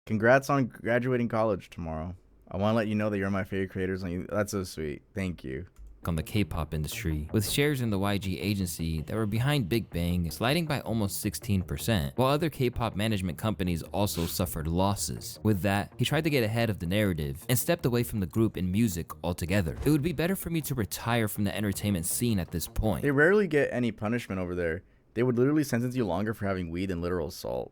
congrats on graduating college tomorrow. I want to let you know that you're my favorite creators on you. That's so sweet. Thank you. On the K-pop industry, with shares in the YG agency that were behind Big Bang sliding by almost 16%, while other K-pop management companies also suffered losses. With that, he tried to get ahead of the narrative and stepped away from the group in music altogether. It would be better for me to retire from the entertainment scene at this point. They rarely get any punishment over there. They would literally sentence you longer for having weed than literal assault.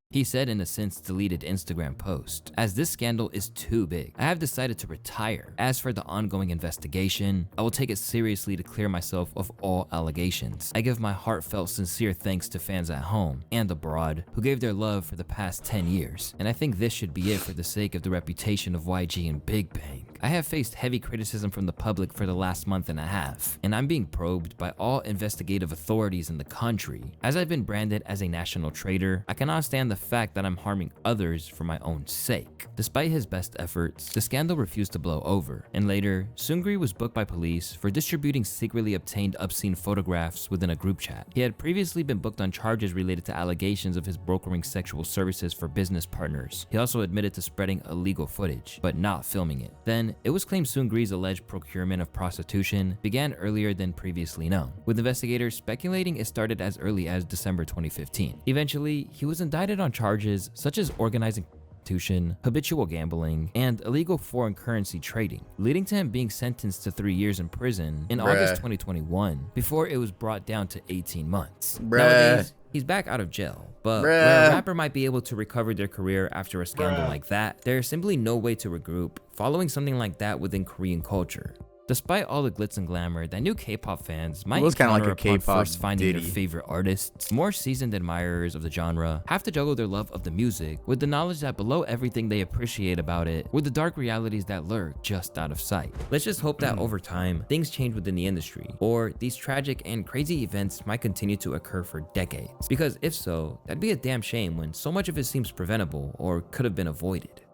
He said in a since deleted Instagram post, "As this scandal is too big, I have decided to retire. As for the ongoing investigation, I will take it seriously to clear myself of all allegations. I give my heartfelt sincere thanks to fans at home and abroad who gave their love for the past 10 years. And I think this should be it for the sake of the reputation of YG and Big Bang. I have faced heavy criticism from the public for the last month and a half, and I'm being probed by all investigative authorities in the country. As I've been branded as a national traitor, I cannot stand the fact that I'm harming others for my own sake." Despite his best efforts, the scandal refused to blow over, and later, Seungri was booked by police for distributing secretly obtained obscene photographs within a group chat. He had previously been booked on charges related to allegations of his brokering sexual services for business partners. He also admitted to spreading illegal footage, but not filming it. Then, it was claimed Seungri's alleged procurement of prostitution began earlier than previously known, with investigators speculating it started as early as December 2015. Eventually, he was indicted on charges such as organizing prostitution, habitual gambling, and illegal foreign currency trading, leading to him being sentenced to 3 years in prison in August 2021 before it was brought down to 18 months. Nowadays, he's back out of jail, but where a rapper might be able to recover their career after a scandal like that, there is simply no way to regroup following something like that within Korean culture. Despite all the glitz and glamour that new K-pop fans might encounter upon first finding their favorite artists, more seasoned admirers of the genre have to juggle their love of the music with the knowledge that below everything they appreciate about it were the dark realities that lurk just out of sight. Let's just hope that over time, things change within the industry, or these tragic and crazy events might continue to occur for decades. Because if so, that'd be a damn shame when so much of it seems preventable or could have been avoided.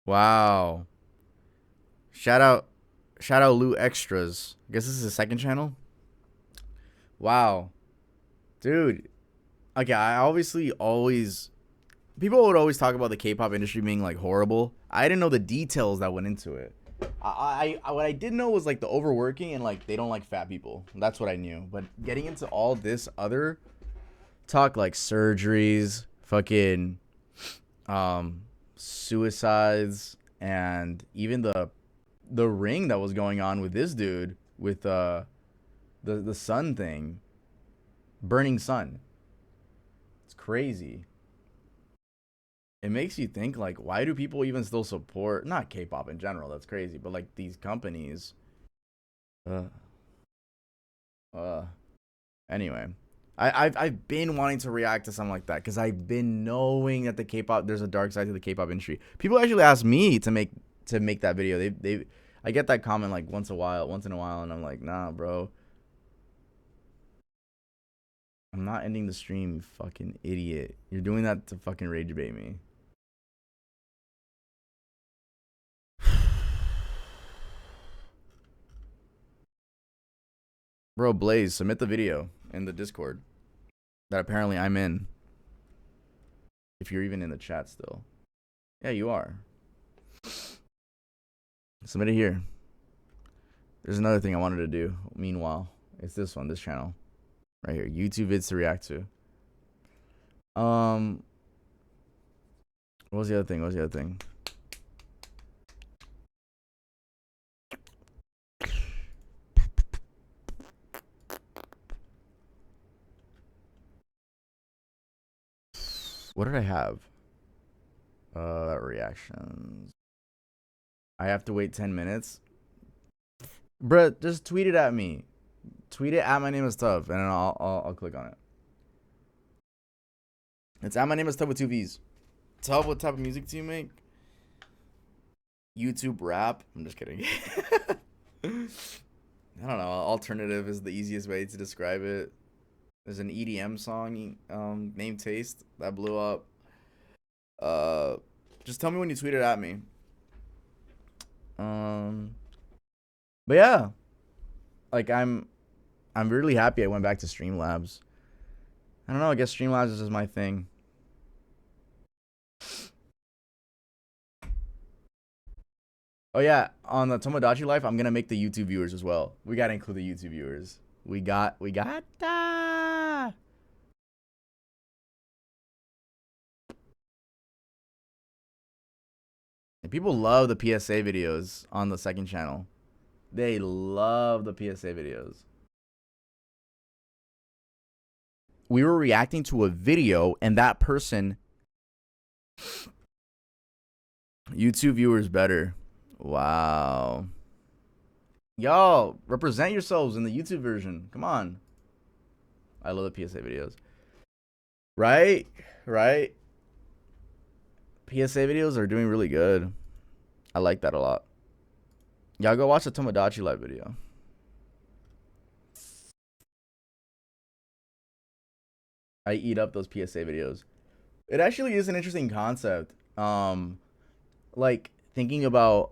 Wow. Shout out Lou Extras. I guess this is his second channel. Wow. Dude. Okay, I obviously people would always talk about the K-pop industry being like horrible. I didn't know the details that went into it. What I did know was like the overworking and like they don't like fat people. That's what I knew. But getting into all this other talk, like surgeries, fucking suicides, and even the ring that was going on with this dude with the sun thing, burning sun. It's crazy. It makes you think, like, why do people even still support, not K-pop in general, that's crazy, but like these companies. Anyway, I've been wanting to react to something like that because I've been knowing that the K-pop, there's a dark side to the K-pop industry. People actually ask me to make that video. I get that comment like once in a while, and I'm like, nah, bro. I'm not ending the stream, you fucking idiot. You're doing that to fucking rage bait me. Bro, Blaze, submit the video in the Discord that apparently I'm in. If you're even in the chat still. Yeah, you are. Submit it here. There's another thing I wanted to do. Meanwhile, it's this one, this channel. Right here. YouTube vids to react to. What was the other thing? What did I have? Reactions. I have to wait 10 minutes. Bruh, just tweet it at me. Tweet it at my name is Tuv, and then I'll click on it. It's at my name is Tuv with 2 V's. Tuv, what type of music do you make? YouTube rap? I'm just kidding. I don't know. Alternative is the easiest way to describe it. There's an EDM song named Taste that blew up. Just tell me when you tweet it at me. But yeah, like I'm really happy I went back to Streamlabs. I don't know, I guess Streamlabs is just my thing. Oh yeah, on the Tomodachi Life, I'm gonna make the YouTube viewers as well. We gotta include the YouTube viewers. We got and people love the PSA videos on the second channel. They love the PSA videos. We were reacting to a video and that person YouTube viewers better. Wow. Y'all, represent yourselves in the YouTube version. Come on. I love the PSA videos. Right? Right? PSA videos are doing really good. I like that a lot. Y'all go watch the Tomodachi Live video. I eat up those PSA videos. It actually is an interesting concept. Like thinking about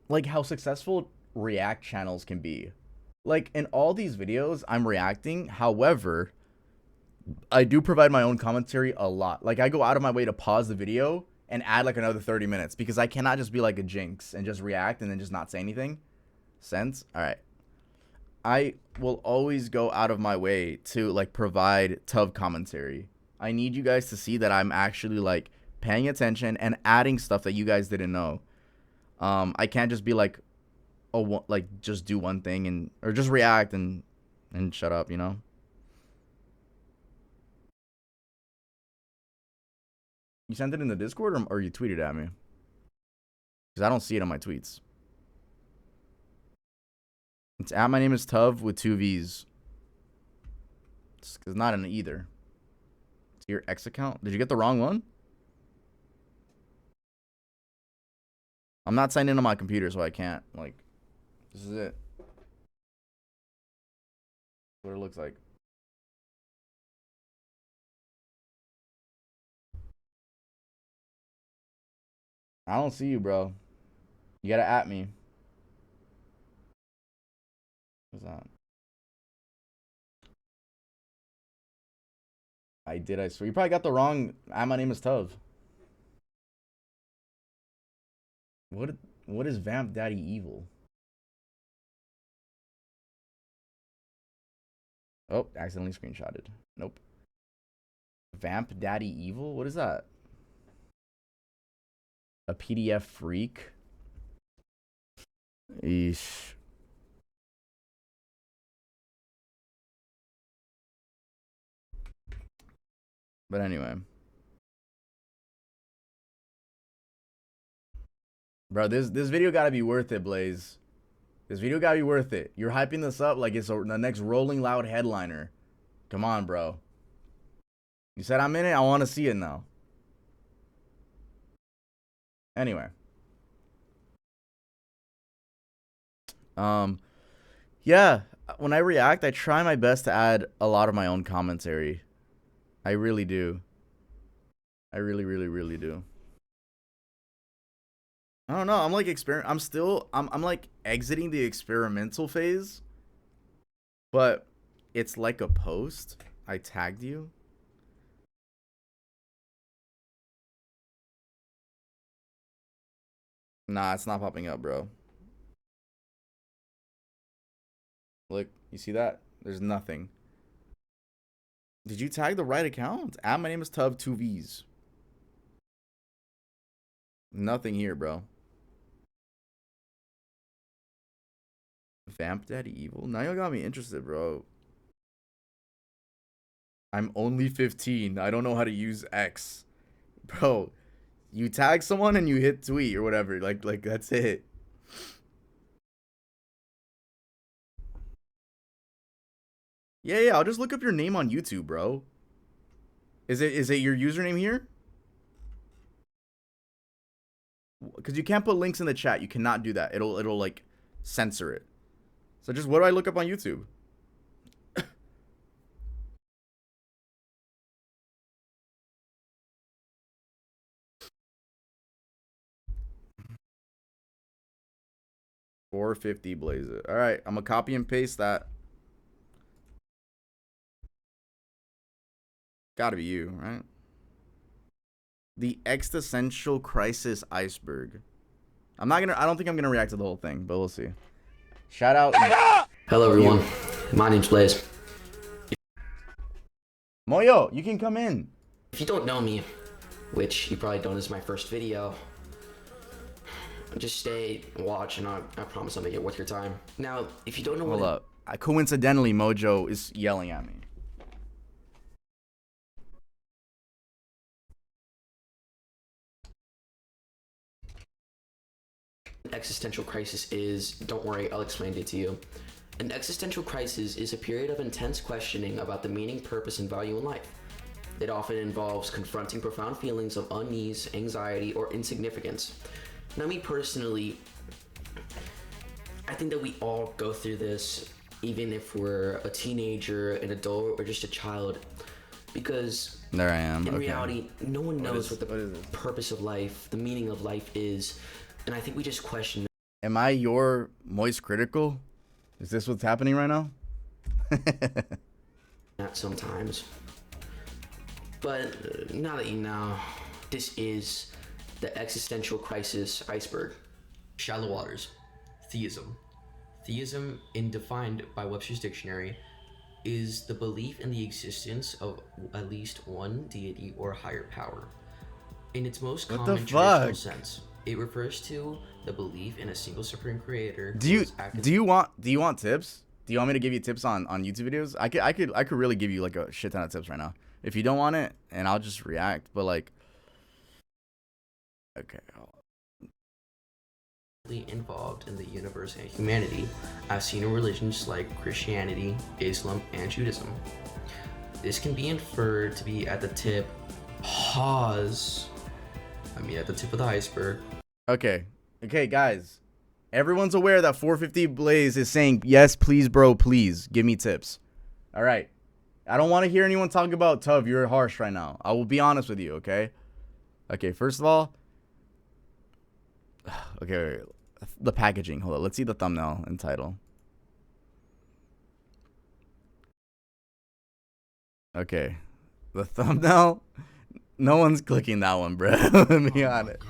like how successful React channels can be. Like in all these videos, I'm reacting. However, I do provide my own commentary a lot. Like I go out of my way to pause the video and add like another 30 minutes because I cannot just be like a jinx and just react and then just not say anything. Sense? All right. I will always go out of my way to like provide tough commentary. I need you guys to see that I'm actually like paying attention and adding stuff that you guys didn't know. I can't just be like, oh, like just do one thing and or just react and shut up, you know? You sent it in the Discord or you tweeted at me? Because I don't see it on my tweets. It's at my name is Tuv with 2 V's. It's not an either. It's your X account. Did you get the wrong one? I'm not signed in on my computer, so I can't. Like, this is it. What it looks like. I don't see you, bro. You gotta at me. What's that? I did, I swear. You probably got the wrong. My name is Tuv. What is Vamp Daddy Evil? Oh, accidentally screenshotted. Nope. Vamp Daddy Evil? What is that? A PDF freak? Eesh. But anyway. Bro, this video gotta be worth it, Blaze. This video gotta be worth it. You're hyping this up like it's the next Rolling Loud headliner. Come on, bro. You said I'm in it. I want to see it now. Anyway. Yeah. When I react, I try my best to add a lot of my own commentary. I really do. I really, really, really do. I don't know. I'm like I'm like exiting the experimental phase. But it's like a post. I tagged you. Nah, it's not popping up, bro. Look, you see that? There's nothing. Did you tag the right account? My name is Tub 2 V's. Nothing here, bro. Vamp Daddy Evil? Now you got me interested, bro. I'm only 15. I don't know how to use X. Bro, you tag someone and you hit tweet or whatever. Like that's it. Yeah, I'll just look up your name on YouTube, bro. Is it your username here? Because you can't put links in the chat. You cannot do that. It'll like censor it. So just what do I look up on YouTube? 450 blaze it. All right, I'm gonna copy and paste that. Gotta be you, right? The existential crisis iceberg. I don't think I'm gonna react to the whole thing, but we'll see. Shout out. Hello everyone, my name's Blaze. Moyo, you can come in. If you don't know me, which you probably don't, this is my first video, just stay, watch, and I promise I'll make it worth your time. Now, if you don't know Hold up. Coincidentally, Mojo is yelling at me. Existential crisis is, don't worry, I'll explain it to you. An existential crisis is a period of intense questioning about the meaning, purpose, and value in life. It often involves confronting profound feelings of unease, anxiety, or insignificance. Now, me personally, I think that we all go through this, even if we're a teenager, an adult, or just a child, because there I am. In reality, no one knows what the purpose of life, the meaning of life is, and I think we just question. Am I your moist critical? Is this what's happening right now? Not sometimes. But now that you know, this is the existential crisis iceberg. Shallow waters. Theism. Theism, defined by Webster's dictionary, is the belief in the existence of at least one deity or higher power. In its most common traditional sense, it refers to the belief in a single supreme creator. Do you want tips? Do you want me to give you tips on YouTube videos? I could really give you like a shit ton of tips right now. If you don't want it, and I'll just react. But like, okay. Involved in the universe and humanity, as seen in religions like Christianity, Islam, and Judaism. This can be inferred to be at the tip at the tip of the iceberg. Okay, guys. Everyone's aware that 450 Blaze is saying, yes, please, bro, please, give me tips. All right. I don't want to hear anyone talk about Tuv. You're harsh right now. I will be honest with you, okay? Okay, first of all, okay, wait. The packaging. Hold on. Let's see the thumbnail and title. Okay. The thumbnail. No one's clicking that one, bro. Let me honest.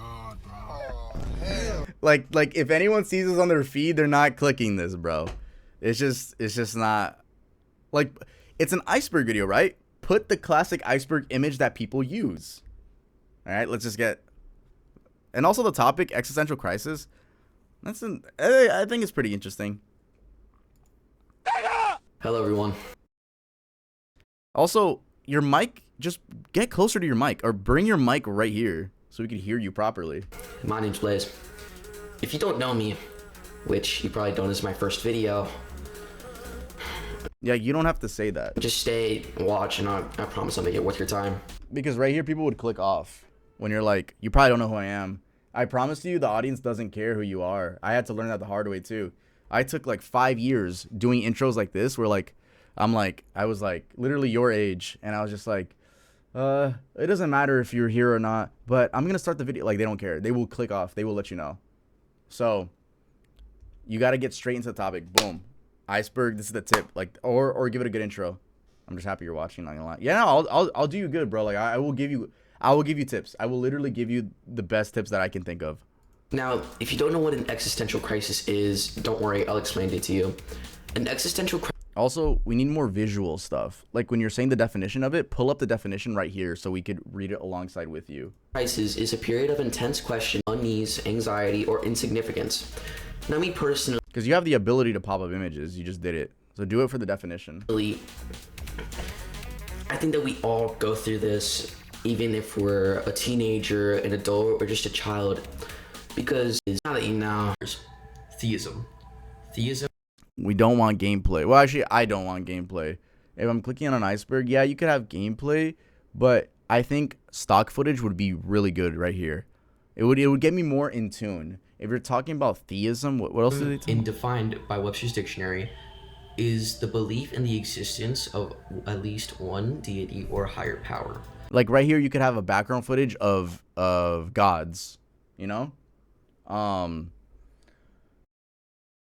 Like if anyone sees this on their feed, they're not clicking this, bro. It's just not like it's an iceberg video, right? Put the classic iceberg image that people use. All right, let's just get. And also the topic, existential crisis. I think it's pretty interesting. Hello, everyone. Also, your mic, just get closer to your mic or bring your mic right here so we can hear you properly. My name's Blaze. If you don't know me, which you probably don't, this is my first video. Yeah, you don't have to say that. Just stay, watch, and I promise I'll make it worth your time. Because right here, people would click off when you're like, you probably don't know who I am. I promise you, the audience doesn't care who you are. I had to learn that the hard way too. I took like 5 years doing intros like this where like, I was like literally your age. And I was just like, it doesn't matter if you're here or not, but I'm going to start the video. Like they don't care. They will click off. They will let you know. So you got to get straight into the topic. Boom. Iceberg. This is the tip. Like, or give it a good intro. I'm just happy you're watching. Not gonna lie. Yeah, no, I'll do you good, bro. Like I will give you tips. I will literally give you the best tips that I can think of. Now, if you don't know what an existential crisis is, don't worry, I'll explain it to you. An existential crisis. Also, we need more visual stuff. Like when you're saying the definition of it, pull up the definition right here so we could read it alongside with you. Crisis is a period of intense question, unease, anxiety, or insignificance. Now, me personally, because you have the ability to pop up images, you just did it. So do it for the definition. I think that we all go through this, even if we're a teenager, an adult, or just a child, because now that you know, theism. We don't want gameplay. Well, actually, I don't want gameplay. If I'm clicking on an iceberg, yeah, you could have gameplay, but I think stock footage would be really good right here. It would get me more in tune. If you're talking about theism, what else do they tell me? Defined by Webster's dictionary, is the belief in the existence of at least one deity or higher power. Like right here, you could have a background footage of gods, you know?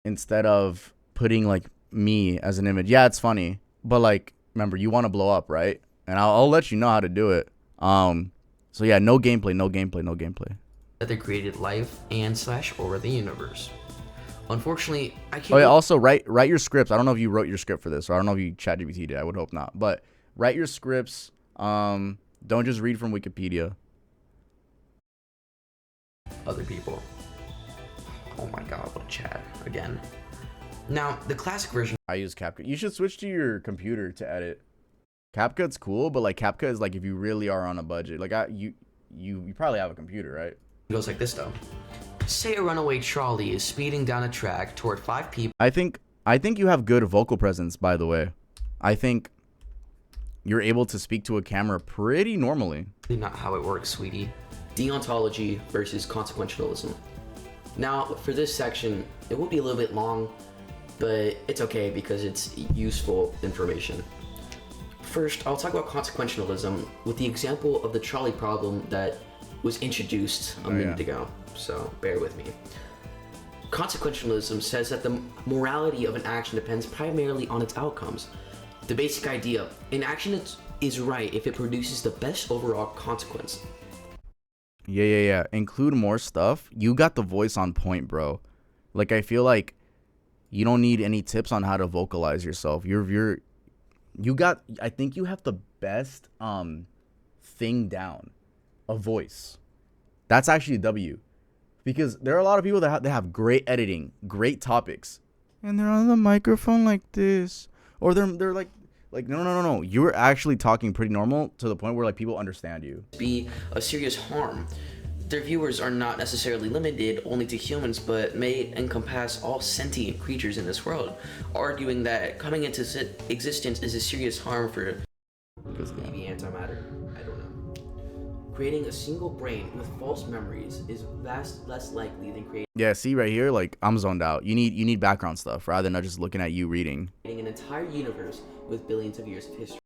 instead of putting like me as an image. Yeah, it's funny, but like, remember, you want to blow up, right? And I'll let you know how to do it. So yeah, no gameplay, no gameplay, no gameplay. That they created life and / or the universe. Unfortunately, I can't. Oh yeah, also write your scripts. I don't know if you wrote your script for this, or I don't know if you ChatGPT did. I would hope not. But write your scripts. Don't just read from Wikipedia. Other people. Oh my god, what a chat again. Now, the classic version. I use CapCut. You should switch to your computer to edit. CapCut's cool, but like CapCut is like if you really are on a budget. Like you probably have a computer, right? It goes like this though. Say a runaway trolley is speeding down a track toward 5 people. I think you have good vocal presence, by the way. I think you're able to speak to a camera pretty normally. Not how it works, sweetie. Deontology versus consequentialism. Now, for this section, it will be a little bit long, but it's okay because it's useful information. First, I'll talk about consequentialism with the example of the trolley problem that was introduced a minute ago, so bear with me. Consequentialism says that the morality of an action depends primarily on its outcomes. The basic idea, an action is right if it produces the best overall consequence. Yeah. Include more stuff. You got the voice on point, bro. Like, I feel like you don't need any tips on how to vocalize yourself. I think you have the best thing down. A voice. That's actually a W. Because there are a lot of people that have great editing, great topics, and they're on the microphone like this, or they're like no. You're actually talking pretty normal to the point where like people understand you. Be a serious harm. Their viewers are not necessarily limited only to humans, but may encompass all sentient creatures in this world, arguing that coming into existence is a serious harm for maybe antimatter. I don't know. Creating a single brain with false memories is vastly less likely than creating. Yeah, see right here, like I'm zoned out. You need background stuff rather than just looking at you reading. An entire universe with billions of years of history.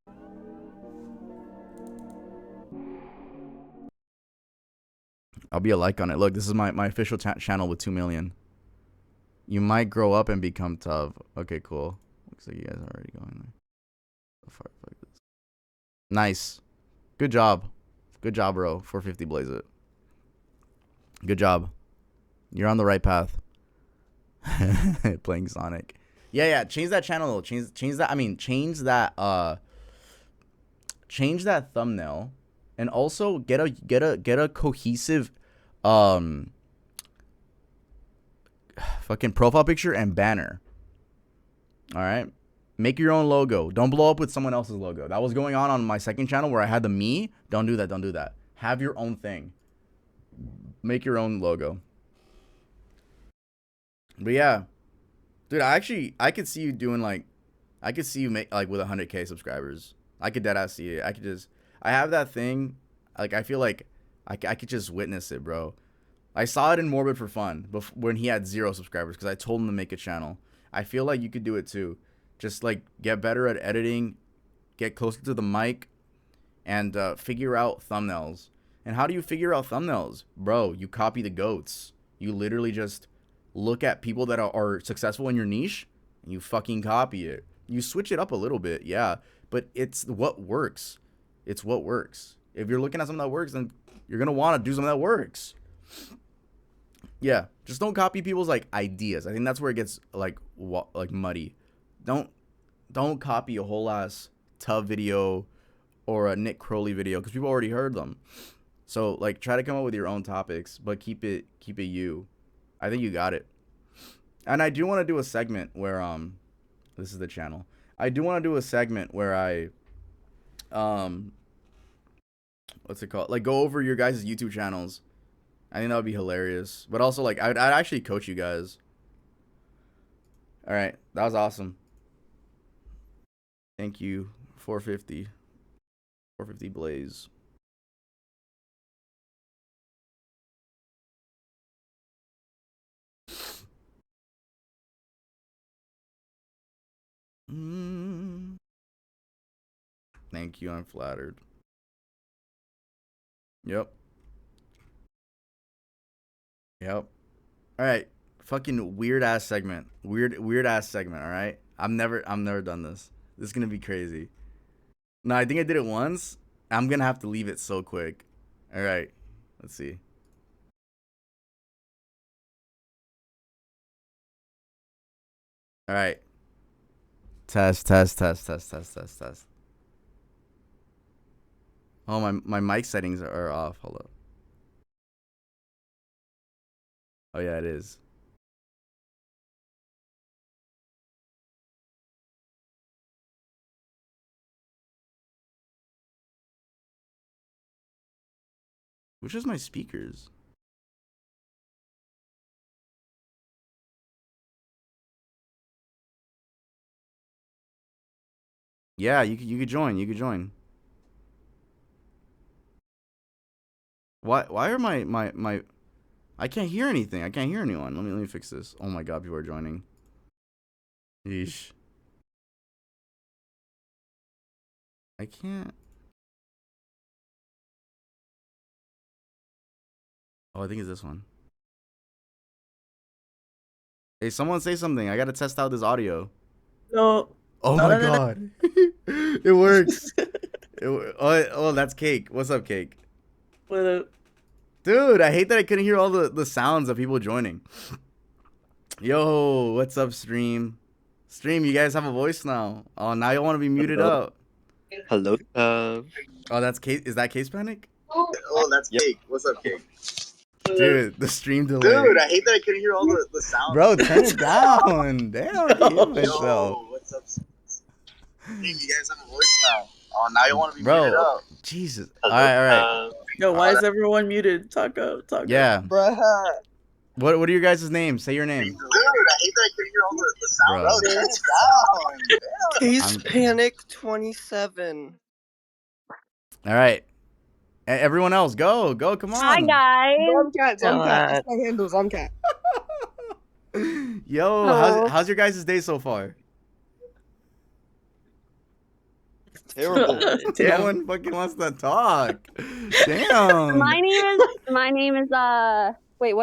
I'll be a like on it. Look, this is my official channel with 2 million. You might grow up and become tough. Okay, cool. Looks like you guys are already going there. Nice. Good job. Good job, bro. 450 blaze it. Good job. You're on the right path. Playing Sonic. Yeah. Change that channel though. Change that. I mean, change that thumbnail, and also get a cohesive fucking profile picture and banner. All right. Make your own logo. Don't blow up with someone else's logo. That was going on my second channel where I had the me. Don't do that. Don't do that. Have your own thing. Make your own logo. But yeah, dude, I could see you doing like, I could see you make like with 100K subscribers. I could deadass see it. I have that thing. Like, I feel like I could just witness it, bro. I saw it in Morbid for Fun when he had 0 subscribers because I told him to make a channel. I feel like you could do it too. Just like get better at editing, get closer to the mic, and figure out thumbnails. And how do you figure out thumbnails? Bro, you copy the GOATs. You literally just look at people that are successful in your niche and you fucking copy it. You switch it up a little bit, yeah, but it's what works. It's what works. If you're looking at something that works, then you're going to want to do something that works. Yeah, just don't copy people's like ideas. I think that's where it gets like muddy. Don't copy a whole ass Tub video or a Nick Crowley video because people already heard them. So like try to come up with your own topics, but keep it you. I think you got it. And I do want to do a segment where this is the channel. I do want to do a segment where I what's it called? Like go over your guys' YouTube channels. I think that would be hilarious. But also like I'd actually coach you guys. All right, that was awesome. Thank you. 450 blaze. Thank you. I'm flattered. Yep. All right. Fucking weird ass segment. Weird ass segment. All right. I've never done this. This is gonna be crazy. No, I think I did it once. I'm gonna have to leave it so quick. All right. Let's see. All right. Test. Oh, my mic settings are off. Hold up. Oh yeah, it is. Which is my speakers? Yeah, you could join. You could join. Why are my I can't hear anything. I can't hear anyone. Let me fix this. Oh my god, people are joining. Yeesh. I can't. Oh, I think it's this one. Hey, someone say something. I gotta test out this audio. No. Oh No, my no, no, no. god. It works. Oh, that's Cake. What's up, Cake? What up? Dude, I hate that I couldn't hear all the sounds of people joining. Yo, what's up, Stream? Stream, you guys have a voice now. Oh, now you want to be muted Hello. up. Hello. Oh, that's Case. Is that Case Panic? Oh, that's Cake. What's up, Cake? Dude, the stream delay. Dude, I hate that I couldn't hear all the sounds. Bro, turn it down. Damn, I can't hear myself. Yo, what's up? Hey, you guys have a voice now. Oh, now you want to be Bro, muted up. Jesus. All right. Yo, why is everyone muted? Talk up. Yeah. Bruh. What are your guys' names? Say your name. Dude, I hate that I couldn't hear all the sounds. Bro. Bro, turn it down. Case Panic 27. All right. Everyone else, go. Come on. Hi guys. Zomcat. That's my handle, Zomcat. Yo, Hello. how's your guys' day so far? Terrible. No one fucking wants to talk. Damn. My name is wait,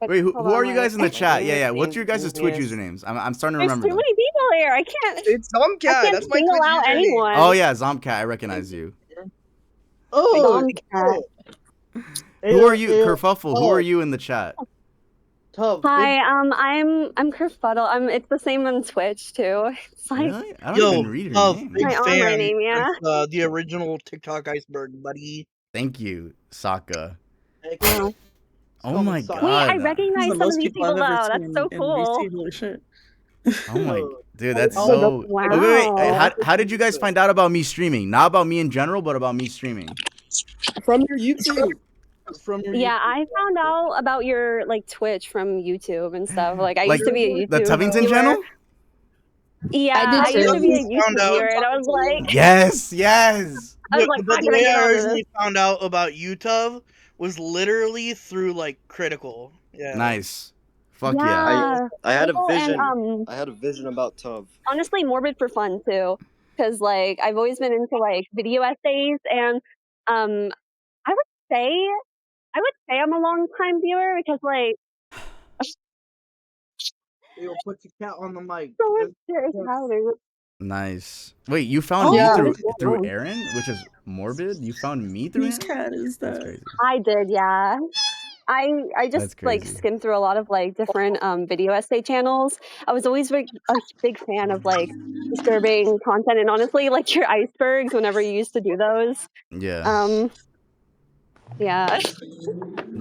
Wait, who hold are on, you wait. guys in the chat? Yeah. What's your guys' Twitch usernames? I'm starting to There's remember too them. many people here. I can't. It's Zomcat. I can't That's my single Twitch out username. anyone. Oh yeah, Zomcat. I recognize you. Oh, Zomcat. Who are you, Kerfuffle? Who are you in the chat? Hi, I'm Kerfuddle. It's the same on Twitch too. It's like Really? I don't even read your name. big my online fan. name, yeah. That's, the original TikTok iceberg, buddy. Thank you, Sokka. Wow. Oh my god. Wait, I recognize some of these people though. That's so cool. Oh my, dude, that's Oh, so. wow. Wait. How did you guys find out about me streaming? Not about me in general, but about me streaming. From your YouTube. Yeah, I found out about your like Twitch from YouTube and stuff. Like I Like used to be a YouTube the Tuvington viewer. channel? Yeah, I I did used to be a too. YouTube Found out. viewer, and I was like, Yes. I was like, But how the can I way get I out of originally this? found out about YouTube was literally through like Critical. Yeah. Nice. Fuck yeah. Yeah. I had a Critical vision. and, I had a vision about Tuv. honestly, morbid for fun too, because like I've always been into like video essays, and um, I would say I'm a long time viewer because like Yo, put your cat on the mic. so serious howling. Nice. Wait, you found me through Aaron, which is morbid. You found me through Whose him? cat is That's that? crazy. I did, yeah. I just That's like crazy. skimmed through a lot of like different video essay channels. I was always a big fan of like disturbing content, and honestly, like your icebergs whenever you used to do those. Yeah. Yeah.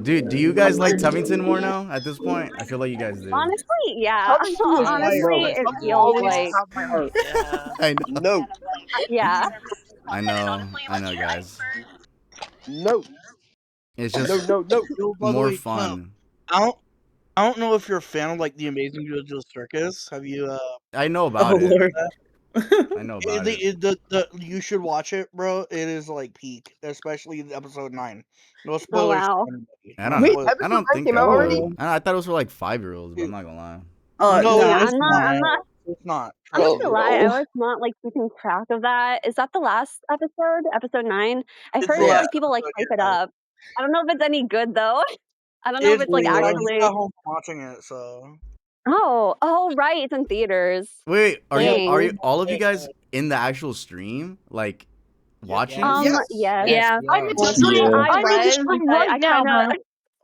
Dude, do you guys like Tuvington more now at this point? I feel like you guys do. Honestly, yeah. Honestly, it feels like my heart. Yeah. I know. No. yeah. I know, guys. No. It's just No. Yo, by the more way, fun. I don't know if you're a fan of like the Amazing JoJo Circus. Have you? I know about it. Lord. I know about it. You should watch it, bro. It is like peak, especially episode 9. No Oh spoilers. wow. For anybody. I don't No know. spoilers. I don't think came I out would. already? I thought it was for like 5-year-olds, but I'm not gonna lie. No, Yeah, it's I'm not. It's not. I'm not Bro, gonna lie. I no. was not like keeping track of that. Is that the last episode? Episode 9? I've It's heard the like last people like episode, hype it yeah. up. I don't know if it's any good though. I don't know if It's it's like real. I just actually. got home from watching it, so. Oh, right, it's in theaters. Wait, are you Dang. all of you guys in the actual stream, like watching? Yes. Yeah. I'm in the Well, stream. I I'm in the was, stream but right I now, kind bro.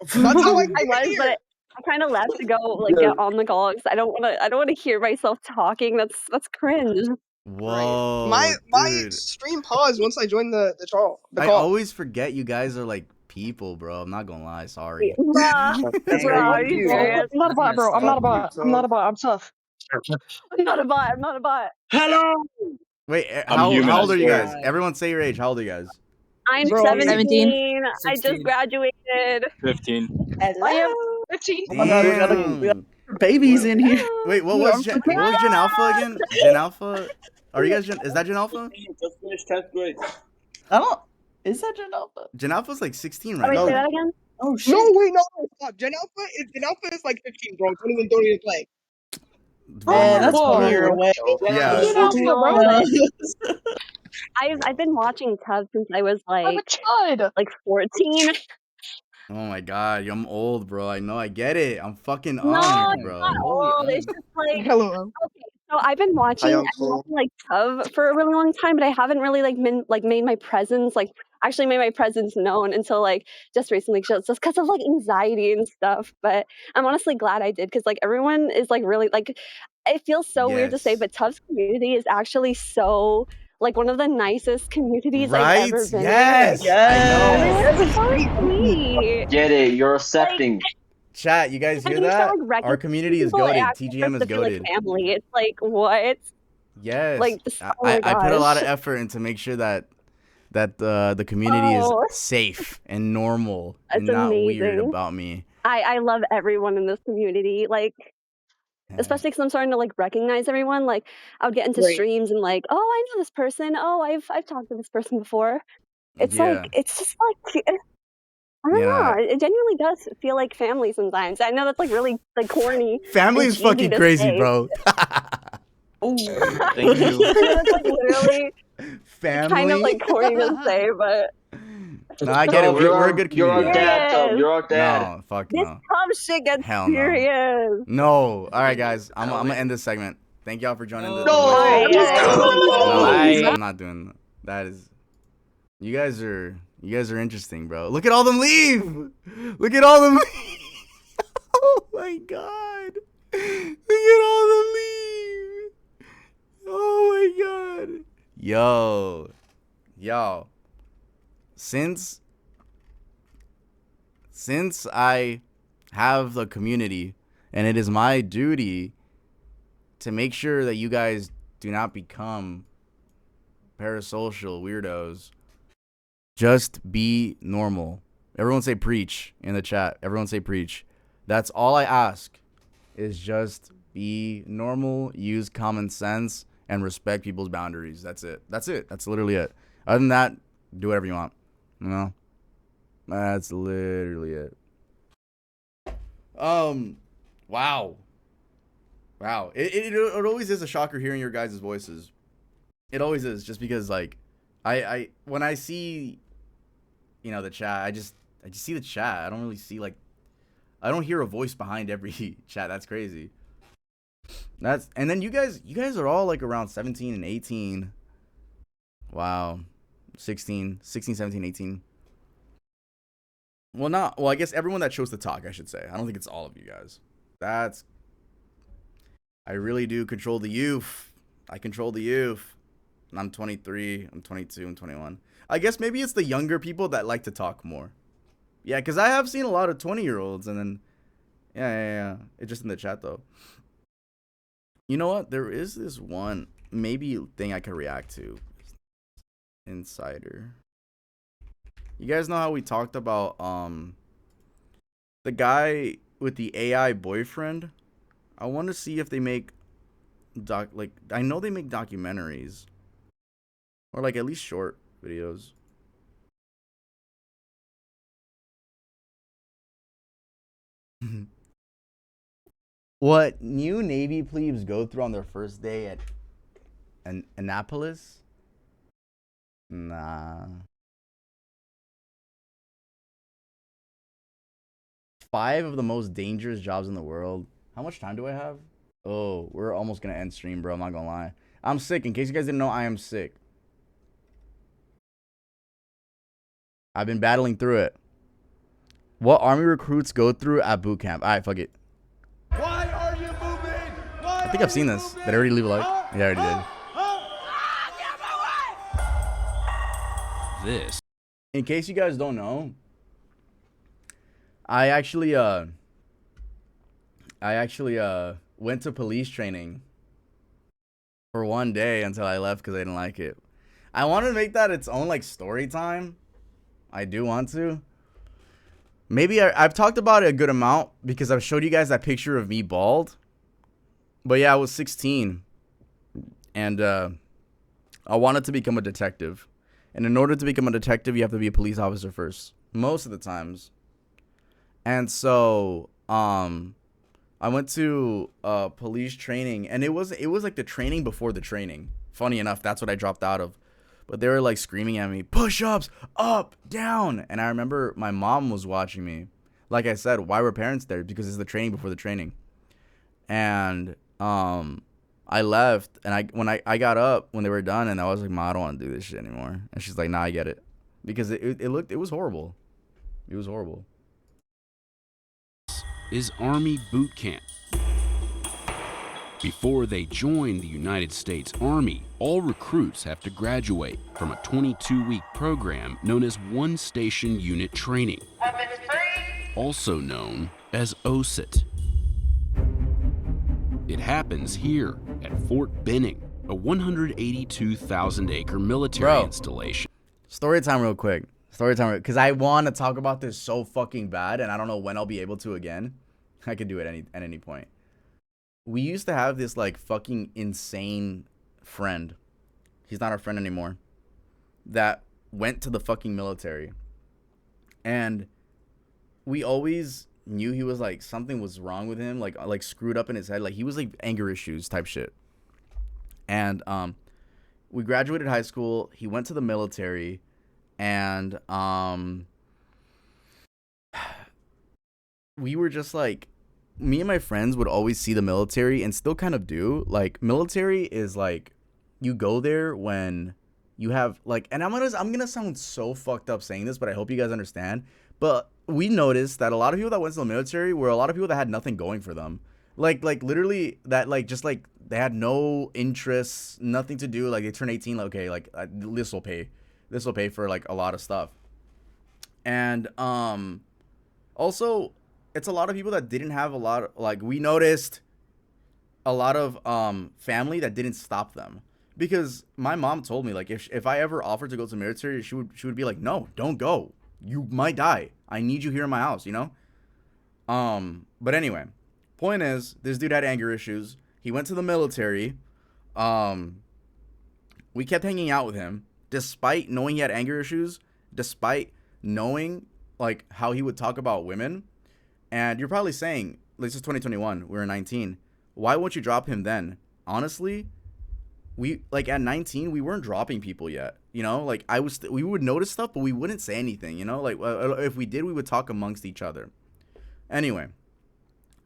of, That's how I I came was, in but here. I kind of left to go like get on the call because I don't want to hear myself talking. That's cringe. Whoa, My dude. stream paused once I joined the I call. always forget you guys are like people, bro. I'm not gonna lie. Sorry. That's Bruh, very are good of you you. serious? I'm not a bot, bro. I'm not a bot. I'm not a bot. I'm tough. I'm not a bot. I'm not a bot. Hello. Wait, I'm human, how I old are you swear. guys? Everyone say your age. How old are you guys? I'm Bro, 17. I just 16. graduated. 15. I am 15. Oh my god, we got babies in here. Wait, Dude, I'm what was Gen Alpha again? Gen Alpha? Are you guys is that Gen Alpha? Just finished 10th grade. I don't. Is that Gen Alpha? Gen Alpha's like 16 Oh, right wait, now. say that again? Oh shit. No, wait, no, stop. Gen Alpha is like 15, bro. 21 don't even play. Man, that's 1 Whoa. year away. Yeah. Get out here, bro. No, but I've been watching Tub since I was I'm a like child. 14. Oh my god, I'm old, bro. I know, I get it. I'm fucking No, on, it's not bro. old. It's just like Hello. okay. So I've been watching like Tub for a really long time, but I haven't really like been like made my presence actually made my presence known until like just recently, just because of like anxiety and stuff. But I'm honestly glad I did because like everyone is like really like it feels so weird to say, Yes. but Tub's community is actually so like one of the nicest communities I've Right? ever been in. Yes. I know. Everyone's so sweet. Get it? You're accepting. Chat, you guys hear And you start that? like Our community is people goaded. act TGM is to feel like goaded. family. It's like what? Yes. Like this, oh my I put a lot of gosh. effort into make sure that the community is Oh. safe and normal That's and not weird amazing. about me. I love everyone in this community. Like especially because I'm starting to like recognize everyone. Like I would get into Right. streams and like, oh, I know this person. Oh, I've talked to this person before. It's Yeah. like it's just like I don't Yeah. know. It genuinely does feel like family sometimes. I know that's like really like corny. Family and is cheesy fucking to crazy, say. bro. Thank you. I know that's like literally kind Family. of like corny to say, but No, I get it. We're a good You're community. our dad, Tub. Serious. You're our dad. No, fuck This no. Tom shit gets Hell no. serious. No. All right, guys. I'm gonna end this segment. Thank y'all for joining the. Alright, alright. No, I'm not doing that. That is. You guys are interesting, bro. Look at all them leave. Look at all them leave. Oh my god. Look at all them leave. Oh my god. Yo. Since I have the community and it is my duty to make sure that you guys do not become parasocial weirdos, just be normal. Everyone say preach in the chat. Everyone say preach. That's all I ask, is just be normal, use common sense, and respect people's boundaries. That's it. That's literally it. Other than that, do whatever you want. You know? That's literally it. Wow. It always is a shocker hearing your guys' voices. It always is, just because like I when I see, you know, the chat, I just see the chat. I don't really see like, I don't hear a voice behind every chat. That's crazy. And then you guys are all like around 17 and 18. Wow. 16, 17, 18. Well, I guess everyone that chose to talk, I should say. I don't think it's all of you guys. I really do control the youth. I control the youth. I'm 23, I'm 22, I'm 21. I guess maybe it's the younger people that like to talk more. Yeah, because I have seen a lot of 20-year-olds, and then, yeah. It's just in the chat, though. You know what? There is this one maybe thing I could react to. Insider. You guys know how we talked about the guy with the AI boyfriend? I want to see if they make I know they make documentaries, or like at least short videos. What new Navy plebes go through on their first day at Annapolis? Nah. 5 of the most dangerous jobs in the world. How much time do I have? Oh, we're almost gonna end stream, bro. I'm not gonna lie. I'm sick. In case you guys didn't know, I am sick. I've been battling through it. What army recruits go through at boot camp? All right, fuck it. Why are you moving? I think I've seen this. Did I already leave a like? Yeah, I already did. This. In case you guys don't know, I actually went to police training for 1 day until I left because I didn't like it. I want to make that its own like story time. I do want to. Maybe I've talked about it a good amount because I've showed you guys that picture of me bald. But yeah, I was 16 and I wanted to become a detective. And in order to become a detective, you have to be a police officer first, most of the times. And so I went to police training, and it was like the training before the training. Funny enough, that's what I dropped out of. But they were like screaming at me, push-ups, up, down. And I remember my mom was watching me. Like I said, why were parents there? Because it's the training before the training. And I left, and when I got up when they were done, and I was like, Ma, I don't want to do this shit anymore. And she's like, nah, I get it. Because it was horrible. It was horrible. Is Army Boot Camp. Before they join the United States Army, all recruits have to graduate from a 22-week program known as One Station Unit Training, also known as OSIT. It happens here at Fort Benning, a 182,000-acre military installation. Story time real quick. Story time, because I want to talk about this so fucking bad, and I don't know when I'll be able to again. I could do it at any point. We used to have this like fucking insane friend. He's not our friend anymore. That went to the fucking military. And we always knew he was like, something was wrong with him, like screwed up in his head. Like he was like anger issues type shit. And we graduated high school. He went to the military. And we were just like, me and my friends would always see the military, and still kind of do. Like, military is like, you go there when you have like, and I'm gonna sound so fucked up saying this, but I hope you guys understand. But we noticed that a lot of people that went to the military were a lot of people that had nothing going for them. Like literally that, like, just like they had no interests, nothing to do. Like they turn 18, like, okay, like this will pay for like a lot of stuff. And also, it's a lot of people that didn't have a lot of, like, we noticed a lot of family that didn't stop them. Because my mom told me, like, if I ever offered to go to the military, she would be like, no, don't go. You might die. I need you here in my house, you know? But anyway, point is, this dude had anger issues. He went to the military. We kept hanging out with him, despite knowing he had anger issues, despite knowing, like, how he would talk about women. And you're probably saying, this is 2021, we were 19. Why won't you drop him then? Honestly, we, like, at 19, we weren't dropping people yet. You know, like, we would notice stuff, but we wouldn't say anything, you know? Like, if we did, we would talk amongst each other. Anyway,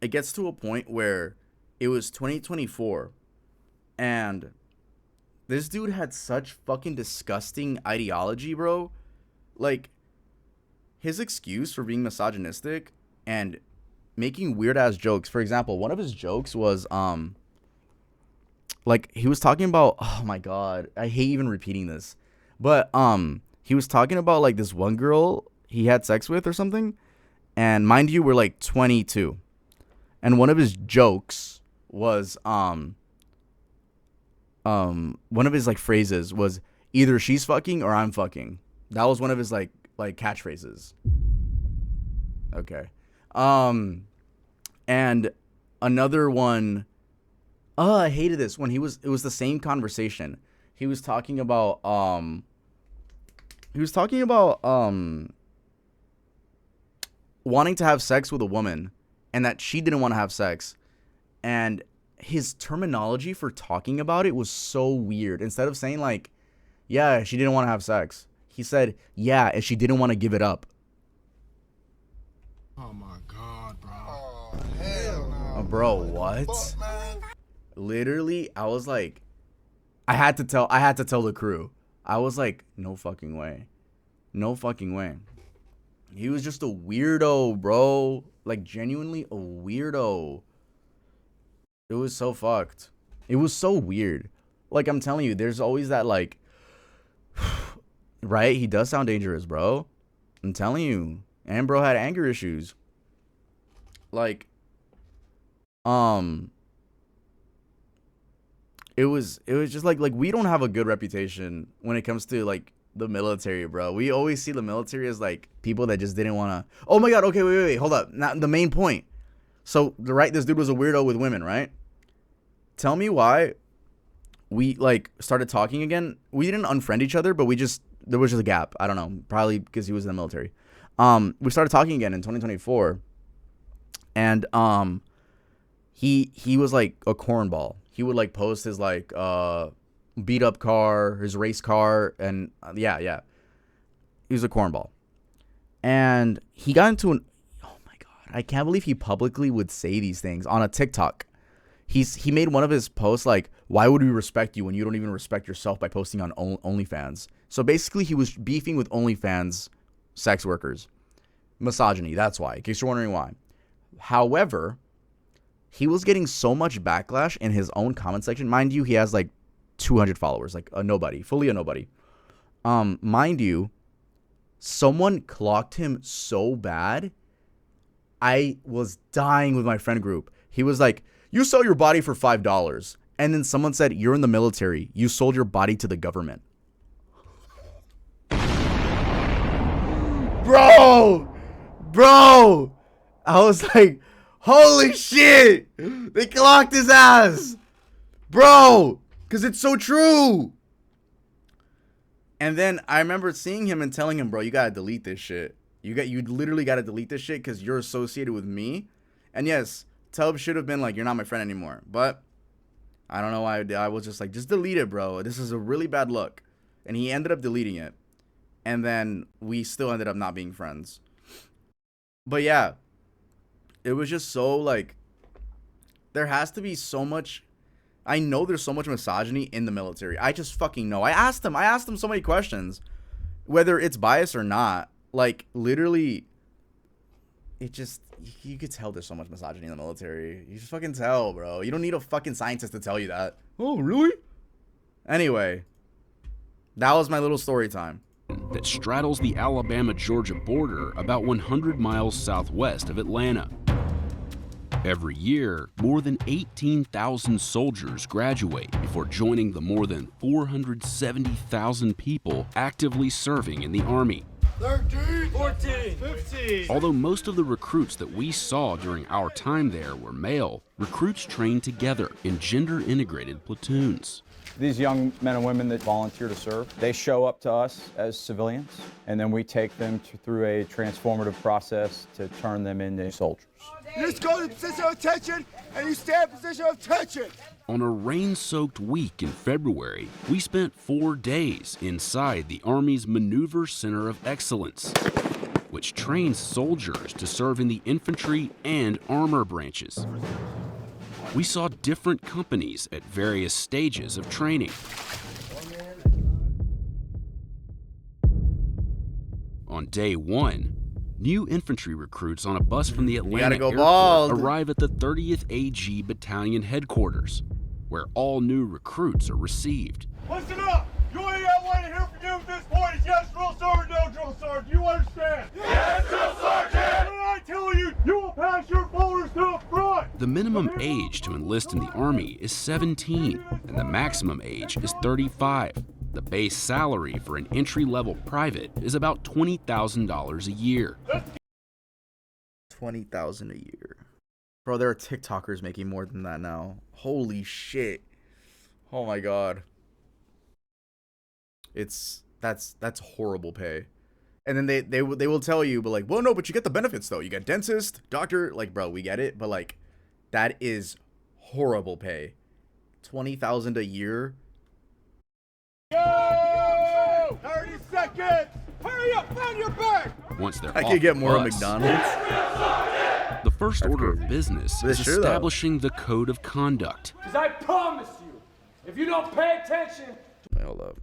it gets to a point where it was 2024, and this dude had such fucking disgusting ideology, bro. Like, his excuse for being misogynistic and making weird ass jokes. For example, one of his jokes was like, he was talking about, oh my god, I hate even repeating this, but he was talking about like this one girl he had sex with or something, and mind you, we're like 22, and one of his jokes was one of his like phrases was either she's fucking or I'm fucking. That was one of his like catchphrases. Okay. And another one, I hated this when it was the same conversation. He was talking about wanting to have sex with a woman and that she didn't want to have sex. And his terminology for talking about it was so weird. Instead of saying like, yeah, she didn't want to have sex, he said, yeah, and she didn't want to give it up. Oh my god. Bro, what? Literally, I was like, I had to tell the crew. I was like, no fucking way. No fucking way. He was just a weirdo, bro. Like, genuinely a weirdo. It was so fucked. It was so weird. Like, I'm telling you, there's always that, like, right? He does sound dangerous, bro. I'm telling you. And bro had anger issues. Like, it was just like we don't have a good reputation when it comes to like the military, bro. We always see the military as like people that just didn't want to. Oh my god, okay, wait, hold up. Not the main point. So, right, this dude was a weirdo with women, right? Tell me why we like started talking again. We didn't unfriend each other, but there was just a gap. I don't know, probably because he was in the military. We started talking again in 2024, and he was like a cornball. He would like post his like beat up car, his race car, and yeah. He was a cornball. And he got into an, oh my god, I can't believe he publicly would say these things on a TikTok. He made one of his posts like, why would we respect you when you don't even respect yourself by posting on OnlyFans? So basically he was beefing with OnlyFans sex workers. Misogyny, that's why, in case you're wondering why. However, he was getting so much backlash in his own comment section. Mind you, he has like 200 followers, like a nobody, fully a nobody. Mind you, someone clocked him so bad, I was dying with my friend group. He was like, you sell your body for $5. And then someone said, you're in the military. You sold your body to the government. Bro! I was like, holy shit! They clocked his ass! Bro! Because it's so true! And then I remember seeing him and telling him, bro, you gotta delete this shit. You literally gotta delete this shit because you're associated with me. And yes, Tubb should have been like, you're not my friend anymore. But I don't know why I was just like, just delete it, bro. This is a really bad look. And he ended up deleting it. And then we still ended up not being friends. But yeah, it was just so like, there has to be so much. I know there's so much misogyny in the military. I just fucking know. I asked him so many questions, whether it's biased or not. Like, literally, it just, you could tell there's so much misogyny in the military. You just fucking tell, bro. You don't need a fucking scientist to tell you that. Oh, really? Anyway, that was my little story time. That straddles the Alabama-Georgia border about 100 miles southwest of Atlanta. Every year, more than 18,000 soldiers graduate before joining the more than 470,000 people actively serving in the Army. 13, 14, 15. Although most of the recruits that we saw during our time there were male, recruits trained together in gender-integrated platoons. These young men and women that volunteer to serve, they show up to us as civilians, and then we take them through a transformative process to turn them into soldiers. You just go to the position of attention, and you stay in position of attention. On a rain-soaked week in February, we spent 4 days inside the Army's Maneuver Center of Excellence, which trains soldiers to serve in the infantry and armor branches. We saw different companies at various stages of training. On day one, new infantry recruits on a bus from the Atlanta airport arrive at the 30th AG Battalion headquarters, where all new recruits are received. Listen up! You only got one to hear from you at this point is yes, drill sergeant, no drill sergeant. You understand? Yes, drill sergeant! When I tell you, you will pass your folders to the front! The minimum age to enlist in the Army is 17, and the maximum age is 35. The base salary for an entry-level private is about $20,000 a year. $20,000 a year. Bro, there are TikTokers making more than that now. Holy shit. Oh my god. That's horrible pay. And then they will tell you, but like, well, no, but you get the benefits though. You get dentist, doctor, like, bro, we get it, but like, that is horrible pay. $20,000 a year. Go! 30 seconds! Hurry up, find your back! Once they're I off could get the more bus, of McDonald's. The first order of business is true, though. establishing the code of conduct. Because I promise you, if you don't pay attention... Wait, hold up.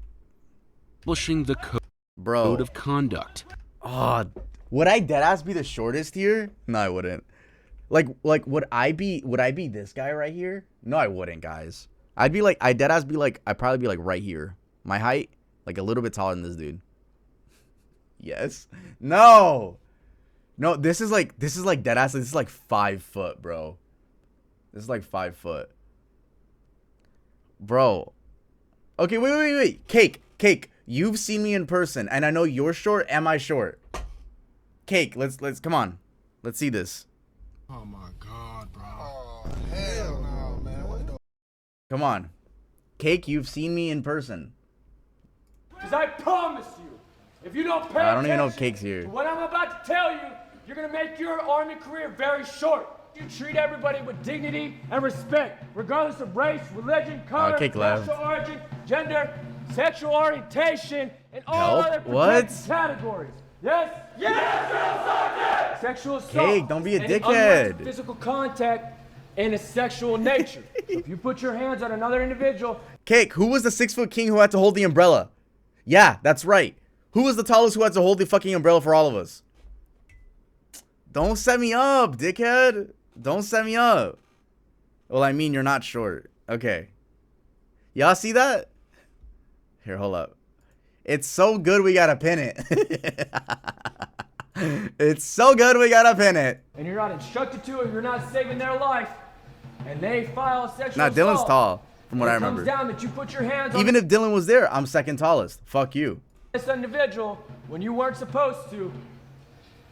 Establishing the code of conduct. Oh, would I deadass be the shortest here? No, I wouldn't. Like would I be this guy right here? No, I wouldn't, guys. I'd deadass be like, I'd probably be like right here. My height, like a little bit taller than this dude. Yes. No. No, this is like deadass. This is like 5 foot, bro. This is like 5 foot. Bro. Okay, wait. Cake. You've seen me in person, and I know you're short. Am I short? Cake, let's come on. Let's see this. Oh my god, bro. Oh, hell no, man. What the... Come on. Cake, you've seen me in person. Because I promise you, if you don't pay I don't even know if attention Cake's here. to what I'm about to tell you, you're going to make your Army career very short. You treat everybody with dignity and respect, regardless of race, religion, color, Cake left. national origin, gender, sexual orientation, and all Help? other What? protected categories. Yes? Yes! Sexual assault. Cake, don't be a any dickhead. unwanted physical contact and a sexual nature. If you put your hands on another individual... Cake, who was the 6-foot king who had to hold the umbrella? Yeah, that's right. Who was the tallest who had to hold the fucking umbrella for all of us? Don't set me up, dickhead. Don't set me up. Well, I mean, you're not short. Okay. Y'all see that? Here, hold up. It's so good we gotta pin it. It's so good we gotta pin it. And you're not instructed to, or you're not saving their life, and they file a sexual Nah, Dylan's assault, tall, from what and I it remember. comes down that you put your hands Even on if Dylan was there, I'm second tallest. Fuck you. this individual when you weren't supposed to,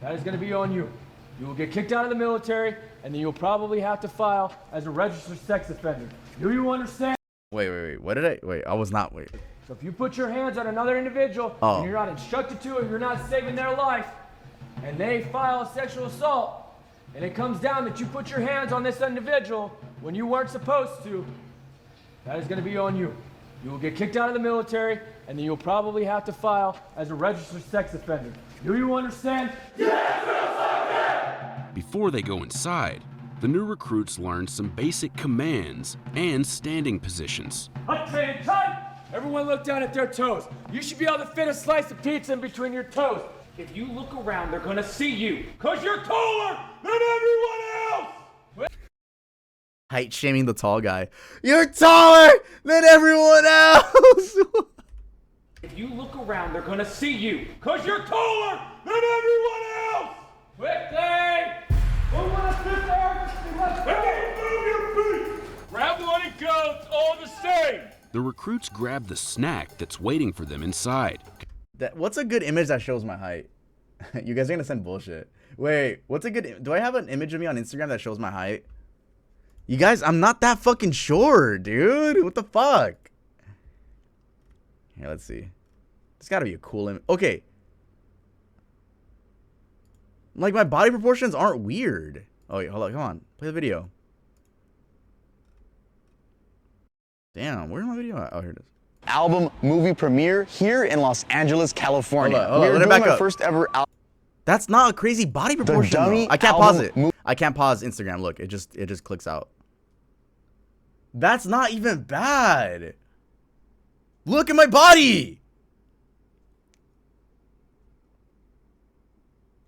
that is going to be on you. You will get kicked out of the military, and then you'll probably have to file as a registered sex offender. Do you understand? Wait. What did I? Wait, I was not. Wait. So if you put your hands on another individual, and you're not instructed to, or you're not saving their life, and they file a sexual assault, and it comes down that you put your hands on this individual when you weren't supposed to, that is going to be on you. You will get kicked out of the military, and then you'll probably have to file as a registered sex offender. Do you understand? Before they go inside, the new recruits learn some basic commands and standing positions. Untrained tight! Everyone look down at their toes. You should be able to fit a slice of pizza in between your toes. If you look around, they're gonna see you, cause you're taller than everyone else! Height shaming the tall guy. You're taller than everyone else. If you look around, they're gonna see you, cause you're taller than everyone else! Quickly! Who wants to sit there? Let's move your feet! Grab one and go, it's all the same! The recruits grab the snack that's waiting for them inside. What's a good image that shows my height? You guys are gonna send bullshit. Wait, what's a good? Do I have an image of me on Instagram that shows my height? You guys, I'm not that fucking short, dude. What the fuck? Here, let's see. It's gotta be a cool image. Okay. Like, my body proportions aren't weird. Oh, wait, hold on. Come on. Play the video. Damn, where's my video at? Oh, here it is. Album movie premiere here in Los Angeles, California. Hold on, We're let it doing back my up. first ever That's not a crazy body proportion. dummy Though. I can't pause album it. I can't pause Instagram. Look, it just clicks out. That's not even bad. Look at my body.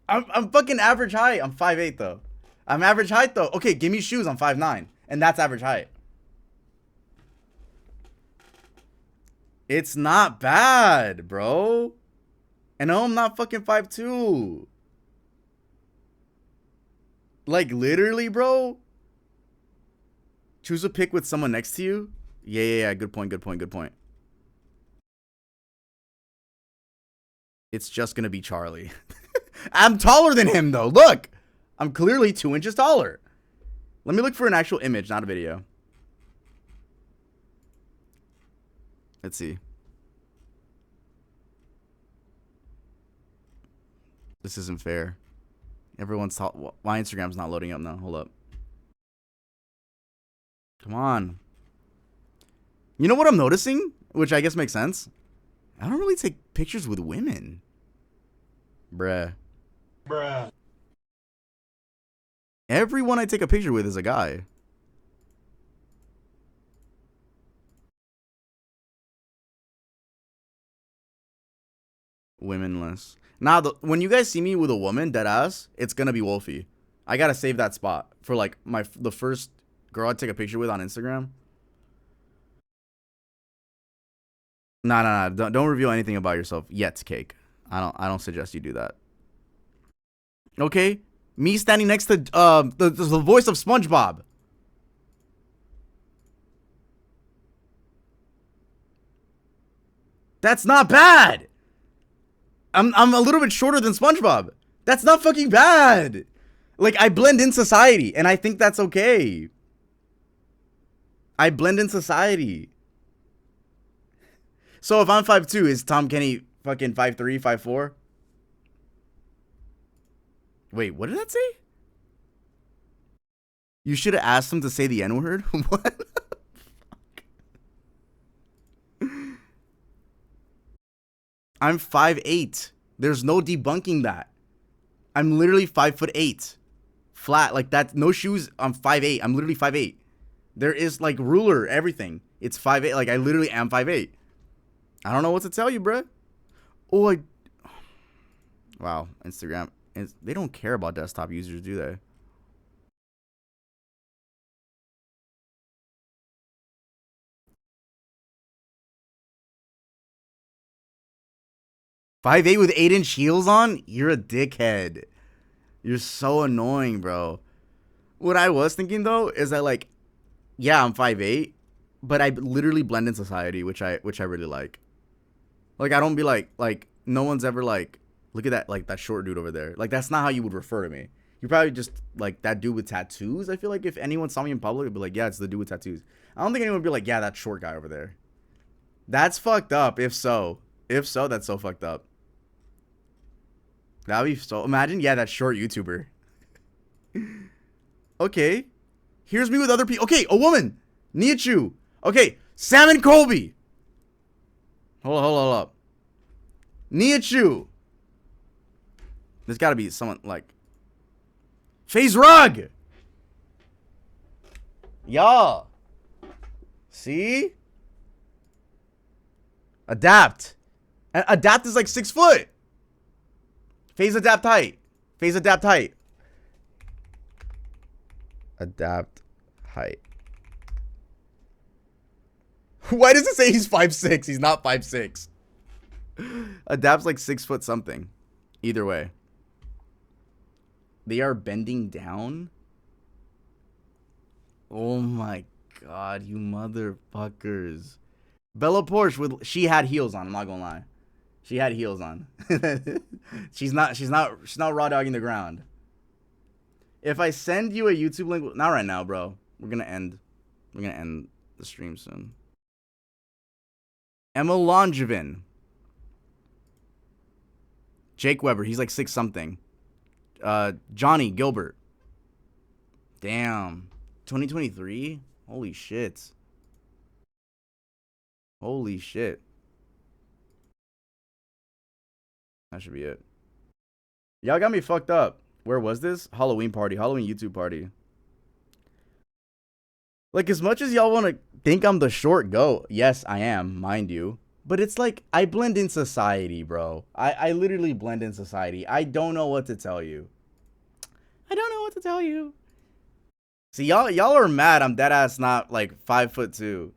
I'm fucking average height. I'm 5'8" though. I'm average height though. Okay, give me shoes. I'm 5'9", and that's average height. It's not bad, bro. And no, I'm not fucking 5'2". Like, literally, bro. Choose a pick with someone next to you. Yeah. Good point. It's just gonna be Charlie. I'm taller than him, though. Look. I'm clearly 2 inches taller. Let me look for an actual image, not a video. Let's see. This isn't fair. Everyone's my Instagram's not loading up now. Hold up. Come on. You know what I'm noticing? Which I guess makes sense. I don't really take pictures with women. Bruh. Everyone I take a picture with is a guy. Womenless. Now, when you guys see me with a woman, deadass, it's gonna be Wolfie. I gotta save that spot for like the first girl I take a picture with on Instagram. Nah. Don't reveal anything about yourself yet, Cake. I don't suggest you do that. Okay, me standing next to the voice of SpongeBob. That's not bad. I'm a little bit shorter than SpongeBob. That's not fucking bad. Like, I blend in society, and I think that's okay. I blend in society. So if I'm 5'2", is Tom Kenny fucking 5'3", 5'4"? Wait, what did that say? You should have asked him to say the N-word? What? I'm 5'8". There's no debunking that. I'm literally 5'8". Flat, like that. No shoes. I'm 5'8". I'm literally 5'8". There is like ruler, everything. It's 5'8". Like I literally am 5'8". I don't know what to tell you, bruh. Oh, wow. Instagram. They don't care about desktop users, do they? "5'8" with 8-inch heels on? You're a dickhead. You're so annoying, bro. What I was thinking though is that like, yeah, I'm 5'8", but I literally blend in society, which I really like. Like I don't be like no one's ever like, look at that, like that short dude over there. Like that's not how you would refer to me. You probably just like that dude with tattoos. I feel like if anyone saw me in public, it'd be like, yeah, it's the dude with tattoos. I don't think anyone would be like, yeah, that short guy over there. That's fucked up. If so, that's so fucked up. That'd be so. Imagine, yeah, that short YouTuber. Okay, here's me with other people. Okay, a woman, Niachu. Okay, Sam and Colby. Hold up. Niachu. There's got to be someone like FaZe Rug. Y'all. See? Adapt. Adapt is like 6 foot. FaZe adapt height. FaZe adapt height. Adapt height. Why does it say he's 5'6"? He's not 5'6". Adapt's like 6 foot something. Either way. They are bending down. Oh my god, you motherfuckers. Bella Porsche she had heels on, I'm not gonna lie. She had heels on. she's not raw dogging the ground. If I send you a YouTube link, not right now, bro. We're gonna end the stream soon. Emma Longevin. Jake Weber, he's like 6 something. Johnny Gilbert. Damn. 2023? Holy shit. Holy shit. That should be it. Y'all got me fucked up. Where was this? Halloween party. Halloween YouTube party. Like, as much as y'all want to think I'm the short goat, yes, I am, mind you. But it's like, I blend in society, bro. I literally blend in society. I don't know what to tell you. I don't know what to tell you. See, y'all are mad I'm deadass not, like, 5'2".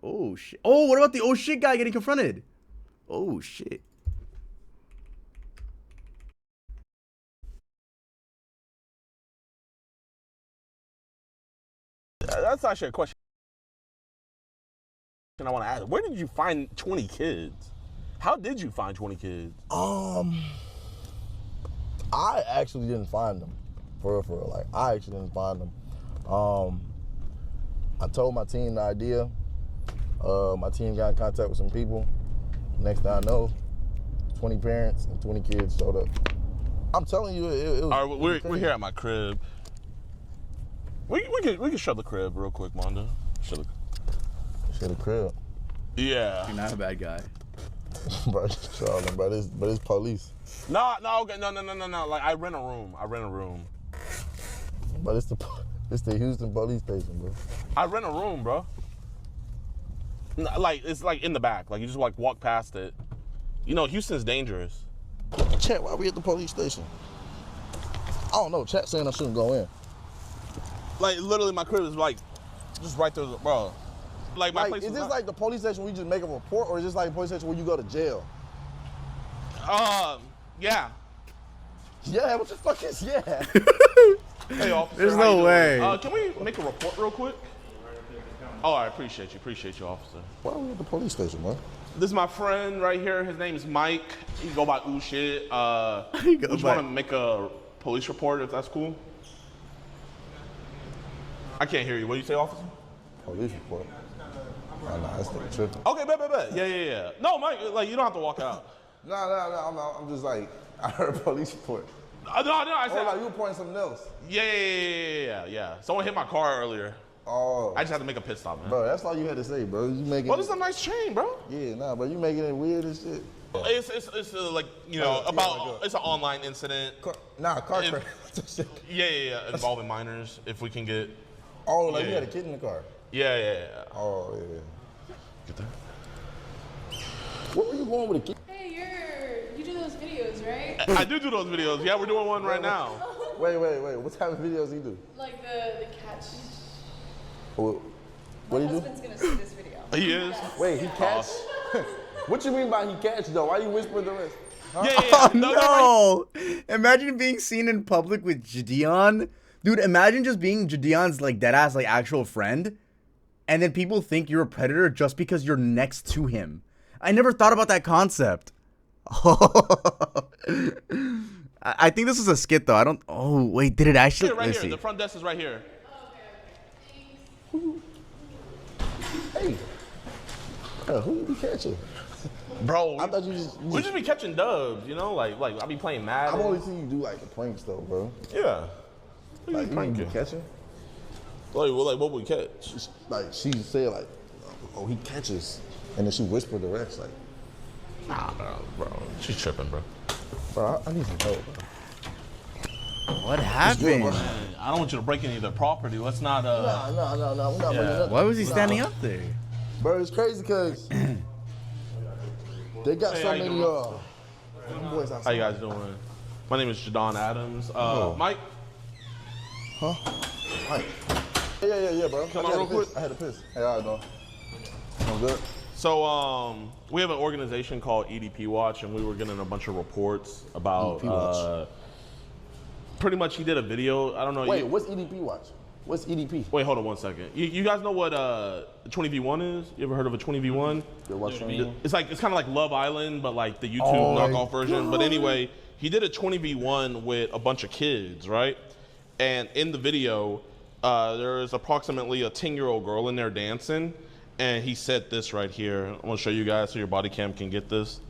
Oh, shit. Oh, what about the oh shit guy getting confronted? Oh, shit. That's actually a question I want to ask. Where did you find 20 kids? How did you find 20 kids? I actually didn't find them. For real. Like, I actually didn't find them. I told my team the idea. My team got in contact with some people. Next thing I know, 20 parents and 20 kids showed up. I'm telling you, it was. All right, we're here at my crib. We can show the crib real quick, Mondo. Show the crib. Yeah. You're not a bad guy. Bro, trolling, but it's police. No, okay, no. Like I rent a room. But it's the Houston police station, bro. I rent a room, bro. Like, it's like in the back. Like, you just like walk past it. You know, Houston's dangerous. Chat, why we at the police station? I don't know. Chat saying I shouldn't go in. Like, literally, my crib is like just right there, bro. Like, my place is this like the police station where you just make a report, or is this like the police station where you go to jail? Yeah. Yeah, what the fuck is yeah? Hey, officer. There's how you no doing? way. Can we make a report real quick? Oh, I appreciate you, officer. Why are we at the police station, man? This is my friend right here. His name is Mike. He go by ooh shit. We just want to make a police report, if that's cool. I can't hear you. What do you say, officer? Police report. Oh, nah, that's not tripping. Okay, bet. Yeah. No, Mike, like, you don't have to walk out. No, I'm just like, I heard a police report. No, I said. Oh, like you were pointing something else. Yeah. Someone hit my car earlier. Oh. I just had to make a pit stop, man. Bro, that's all you had to say, bro. You making. Well, this is a nice chain, bro. Yeah, nah, but you making it weird as shit. It's like, you know, it's an online incident. Car crash. Yeah, involving minors, if we can get. Oh, like you had a kid in the car? Yeah. Oh, yeah. Get that. What were you going with a kid? Hey, you do those videos, right? I do those videos. Yeah, we're doing one right now. Wait. What type of videos do you do? Like the catch. What do you do? My husband's gonna see this video. He is? Wait, he catch? What you mean by he catch, though? Why you whispering the rest? Huh? Yeah. Oh, no. Imagine being seen in public with Jadion. Dude, imagine just being Jadion's like deadass like actual friend, and then people think you're a predator just because you're next to him. I never thought about that concept. I think this was a skit though. I don't. Oh wait, did it actually? Right Let's here. see. The front desk is right here. Hey, who you be catching? Bro, I thought you just. We just be catching dubs, you know, like I be playing Madden. I've only seen you do like the pranks though, bro. Yeah. Like you be catching? Like what would we catch? Like she said, like, oh, he catches, and then she whispered the rest, like. Nah, bro. She's tripping, bro. Bro, I need some help, bro. What happened? I don't want you to break any of their property. Let's not. No. We're not breaking nothing. Why was he standing up there? Bro, it's crazy because they got so many boys outside. How you guys doing? My name is Jadon Adams. Mike. Huh? Mike. Yeah, bro. Come on real quick. I had to piss. Hey, how you doing? I'm good. So we have an organization called EDP Watch, and we were getting a bunch of reports about. Pretty much, he did a video. I don't know. Wait, what's EDP Watch? What's EDP? Wait, hold on 1 second. You guys know what 20v1 is? You ever heard of a 20v1? It's kind of like Love Island, but like the YouTube knockoff version. But anyway, he did a 20v1 with a bunch of kids, right? And in the video, there is approximately a 10-year-old girl in there dancing, and he said this right here. I'm gonna show you guys so your body cam can get this.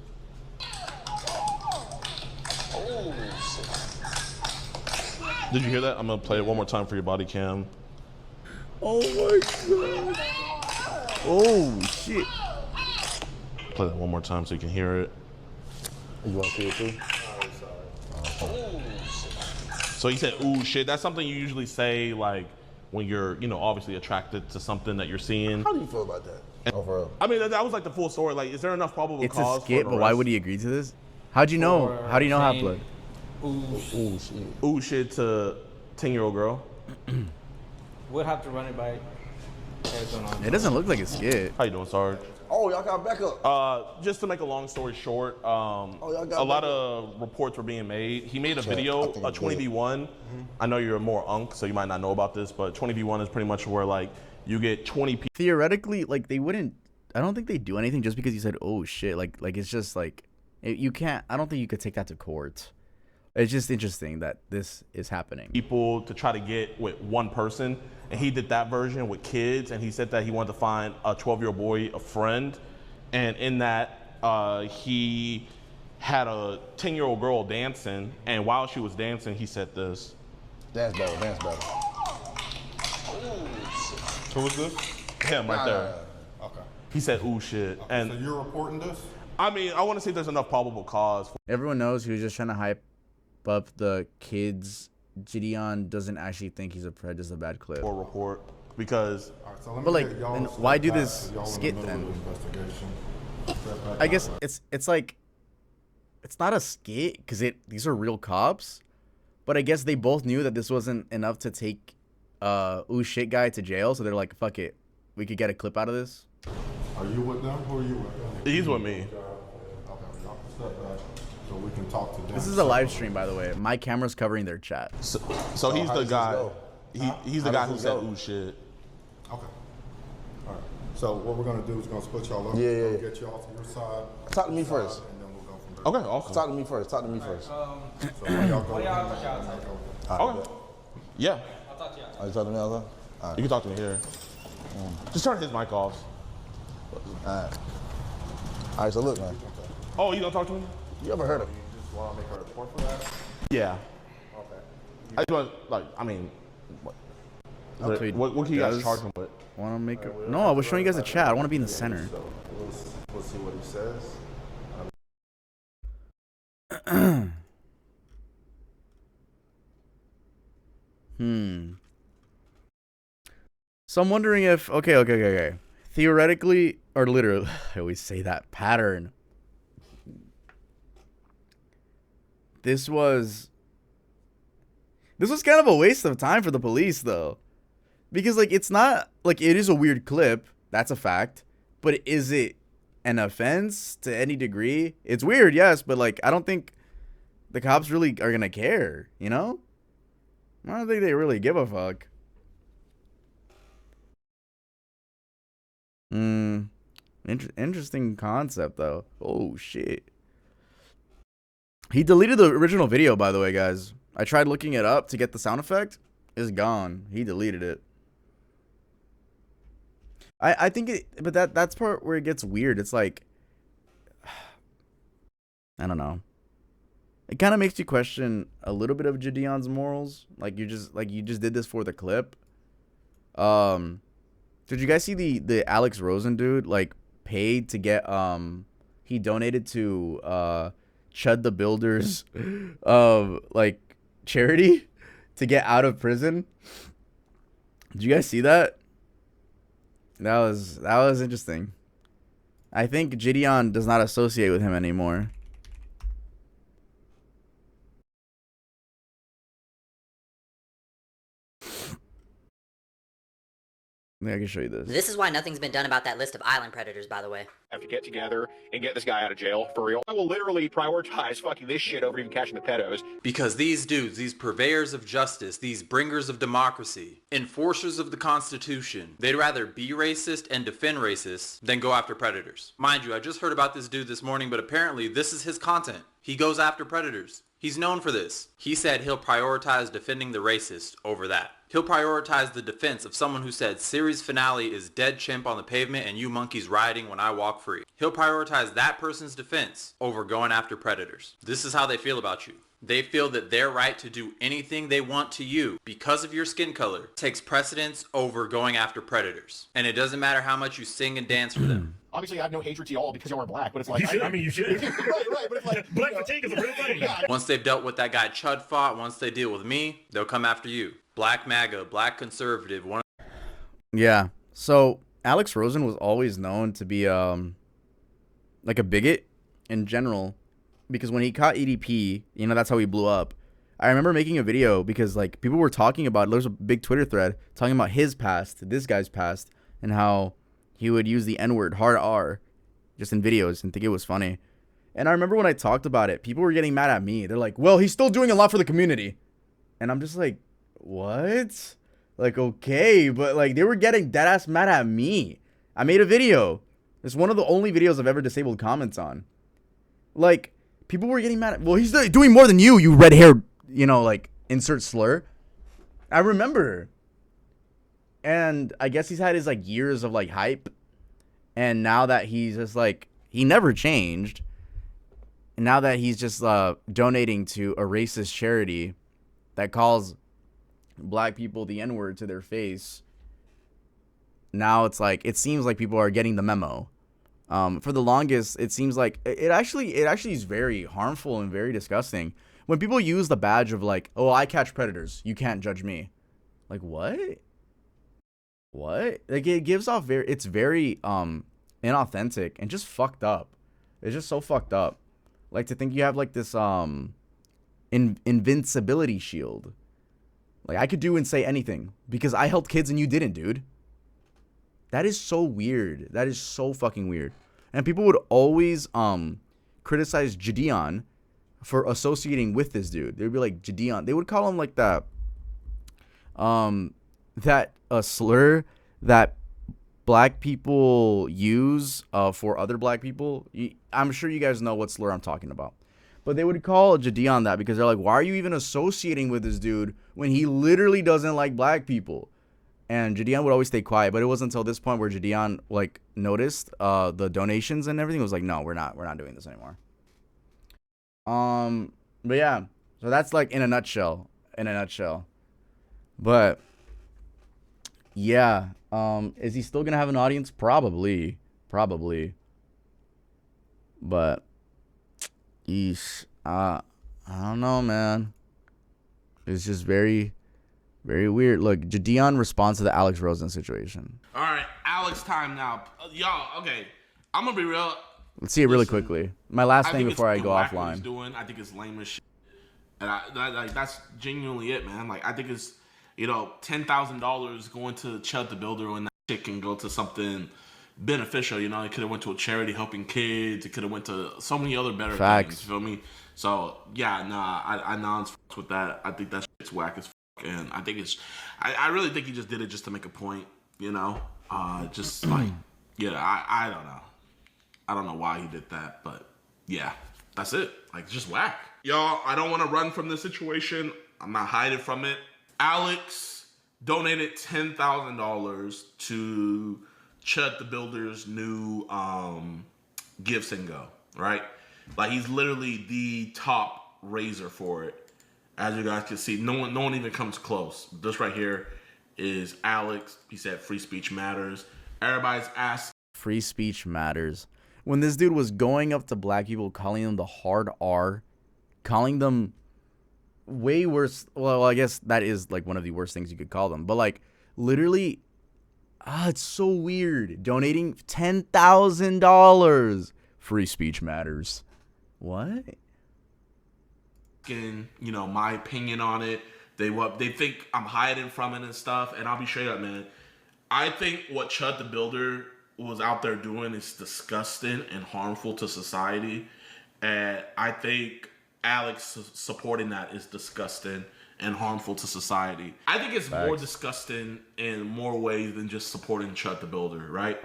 Did you hear that? I'm gonna play it one more time for your body cam. Oh my god. Oh shit. Play that one more time so you can hear it. You wanna see it too? So he said, ooh, shit. That's something you usually say, like, when you're, obviously attracted to something that you're seeing. How do you feel about that? Oh, for real? I mean, that was like the full story. Like, is there enough probable It's cause a skit, for but why would he agree to this? How'd you know? How do you know Half-Blood? Ooh, shit. Ooh, shit to 10-year-old girl. Would have to run it by Arizona. It doesn't look like a skit. How you doing, Sarge? Oh, y'all got backup. Just to make a long story short, a got lot of reports were being made. He made a video, a 20v1. I know you're more unk, so you might not know about this, but 20v1 is pretty much where like you get 20 people. Theoretically, like they wouldn't. I don't think they do anything just because you said, "Oh shit!" Like it's just like you can't. I don't think you could take that to court. It's just interesting that this is happening. People to try to get with one person, and he did that version with kids, and he said that he wanted to find a 12-year-old boy a friend, and in that he had a 10-year-old girl dancing, and while she was dancing, he said this. Dance battle. Who was this? Him right there. Okay. He said, ooh, shit. Okay, and so you're reporting this? I mean, I want to see if there's enough probable cause. Everyone knows he was just trying to hype up the kids Gideon doesn't actually think he's a pred, just a bad clip. Or report because. But like, then why do this skit then? I guess it's like, it's not a skit because these are real cops, but I guess they both knew that this wasn't enough to take ooh shit guy to jail, so they're like, fuck it, we could get a clip out of this. Are you with them? Who are you with? He's with me. Step back so we can talk to them. This is a live stream, by the way. My camera's covering their chat. So he's the guy. He's the guy who said ooh shit. Okay. All right. So what we're gonna do is gonna split y'all up. Yeah. Get y'all to your side. Talk to me first. And then we'll go from there. Okay, awesome. Talk to me first. So when y'all go, Okay. Yeah. I'll talk to you. Oh, you talk to me outside? All right. You can talk to me here. Just turn his mic off. All right, so look, man. Oh, you don't talk to me? You ever heard of? You just want to make a report for that? Yeah. Okay. I just want, like, I mean, what can you guys charge him with? Want to make a... No, I was showing you guys the chat. I want to be in the center. So we'll see what he says. So I'm wondering if... Okay. Theoretically, or literally... I always say that. Pattern. This was kind of a waste of time for the police, though. Because, like, it's not... Like, it is a weird clip. That's a fact. But is it an offense to any degree? It's weird, yes. But, like, I don't think the cops really are going to care, you know? I don't think they really give a fuck. Interesting concept, though. Oh, shit. He deleted the original video, by the way, guys. I tried looking it up to get the sound effect. It's gone. He deleted it. I think it, but that's part where it gets weird. It's like, I don't know. It kind of makes you question a little bit of Gideon's morals. Like you just did this for the clip. Did you guys see the Alex Rosen dude like paid to get he donated to Chud the Builder's like charity to get out of prison? Did you guys see that? That was interesting. I think Gideon does not associate with him anymore. I can show you this. This is why nothing's been done about that list of island predators, by the way. Have to get together and get this guy out of jail for real. I will literally prioritize fucking this shit over even catching the pedos. Because these dudes, these purveyors of justice, these bringers of democracy, enforcers of the Constitution, they'd rather be racist and defend racists than go after predators. Mind you, I just heard about this dude this morning, but apparently this is his content. He goes after predators. He's known for this. He said he'll prioritize defending the racist over that. He'll prioritize the defense of someone who said series finale is dead chimp on the pavement and you monkeys riding when I walk free. He'll prioritize that person's defense over going after predators. This is how they feel about you. They feel that their right to do anything they want to you because of your skin color takes precedence over going after predators. And it doesn't matter how much you sing and dance for them. Obviously, I have no hatred to y'all because y'all are black, but it's like... I mean, you should. right, but it's like... Black fatigue is a real thing. Once they've dealt with that guy Chud fought, once they deal with me, they'll come after you. Black MAGA, black conservative, one... Yeah. So, Alex Rosen was always known to be, like a bigot in general. Because when he caught EDP, you know, that's how he blew up. I remember making a video because, like, people were talking about... There was a big Twitter thread talking about his past, this guy's past, and how he would use the N-word, hard R, just in videos and think it was funny. And I remember when I talked about it, people were getting mad at me. They're like, well, he's still doing a lot for the community. And I'm just like, what? Like, okay, but, like, they were getting dead-ass mad at me. I made a video. It's one of the only videos I've ever disabled comments on. Like, people were getting mad at, well, he's doing more than you red-haired, you know, like, insert slur. I remember. And I guess he's had his, like, years of, like, hype. And now that he's just, like, he never changed. And now that he's just donating to a racist charity that calls black people the N-word to their face, now it's like, it seems like people are getting the memo. For the longest, it seems like it actually is very harmful and very disgusting. when people use the badge of like, oh, I catch predators, you can't judge me. Like, what? What? Like, it gives off it's very inauthentic and just fucked up. It's just so fucked up. Like, to think you have like this invincibility shield. Like, I could do and say anything because I helped kids and you didn't, dude. That is so weird. That is so fucking weird. And people would always criticize Gideon for associating with this dude. They'd be like, Gideon. They would call him like that slur that black people use for other black people. I'm sure you guys know what slur I'm talking about. But they would call Gideon that because they're like, why are you even associating with this dude when he literally doesn't like black people? And Gideon would always stay quiet, but it wasn't until this point where Gideon like noticed the donations and everything. It was like, no, we're not doing this anymore. But yeah, so that's like in a nutshell. But yeah, is he still gonna have an audience? Probably. But I don't know, man. It's just very, very weird. Look, Gideon responds to the Alex Rosen situation. All right, Alex time now. Y'all, okay. I'm going to be real. Let's see it really quickly. My last thing before I go offline. I think it's lame as shit. And that's genuinely it, man. Like, I think it's, $10,000 going to Chud the Builder when that shit can go to something beneficial. It could have went to a charity helping kids. It could have went to so many other better things. You feel me? So, yeah, nah, I non-fucks with that. I think that shit's whack as fuck. And I think I really think he just did it just to make a point, just like, I don't know. I don't know why he did that, but yeah, that's it. Like, just whack. Y'all, I don't want to run from this situation. I'm not hiding from it. Alex donated $10,000 to Chud the Builder's new Gifts and Go, right? Like, he's literally the top raiser for it. As you guys can see, no one even comes close. This right here is Alex. He said free speech matters. Everybody's asking. Free speech matters. When this dude was going up to black people, calling them the hard R, calling them way worse. Well, I guess that is like one of the worst things you could call them. But like, literally, it's so weird. Donating $10,000. Free speech matters. What? My opinion on it. They think I'm hiding from it and stuff, and I'll be straight up, man. I think what Chud the Builder was out there doing is disgusting and harmful to society, and I think Alex supporting that is disgusting and harmful to society. I think it's more disgusting in more ways than just supporting Chud the Builder, right?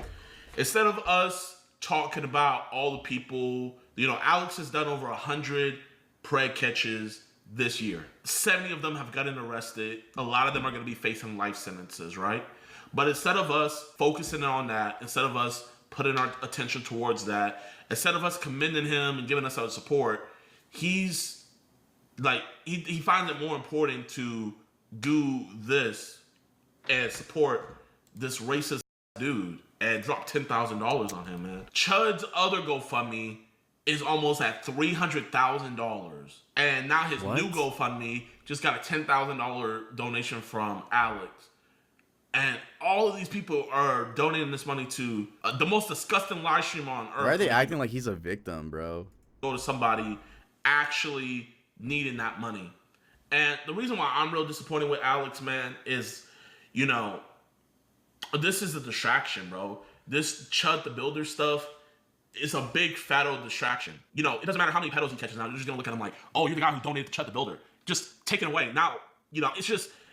Instead of us talking about all the people, Alex has done over 100 preg catches this year. 70 of them have gotten arrested. A lot of them are going to be facing life sentences, right? But instead of us focusing on that, instead of us putting our attention towards that, instead of us commending him and giving us our support, he's like, he finds it more important to do this and support this racist dude and drop $10,000 on him, man. Chud's other GoFundMe is almost at $300,000. And now his new GoFundMe just got a $10,000 donation from Alex. And all of these people are donating this money to the most disgusting live stream on earth. Why are they acting like he's a victim, bro? Go to somebody actually needing that money. And the reason why I'm real disappointed with Alex, man, is, this is a distraction, bro. This Chud the Builder stuff, it's a big fat old distraction. It doesn't matter how many pedos he catches now. You're just gonna look at him like, oh, you're the guy who donated to Chud the Builder. Just take it away. Now,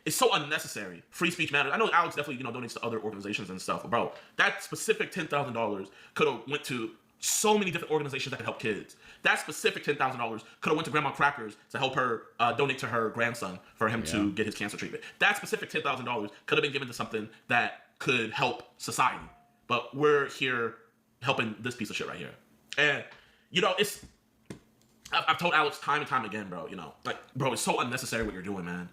it's so unnecessary. Free speech matters. I know Alex definitely, donates to other organizations and stuff. But bro, that specific $10,000 could have went to so many different organizations that could help kids. That specific $10,000 could have went to Grandma Crackers to help her donate to her grandson for him to get his cancer treatment. That specific $10,000 could have been given to something that could help society. But we're here helping this piece of shit right here. And, I've told Alex time and time again, bro, bro, it's so unnecessary what you're doing, man.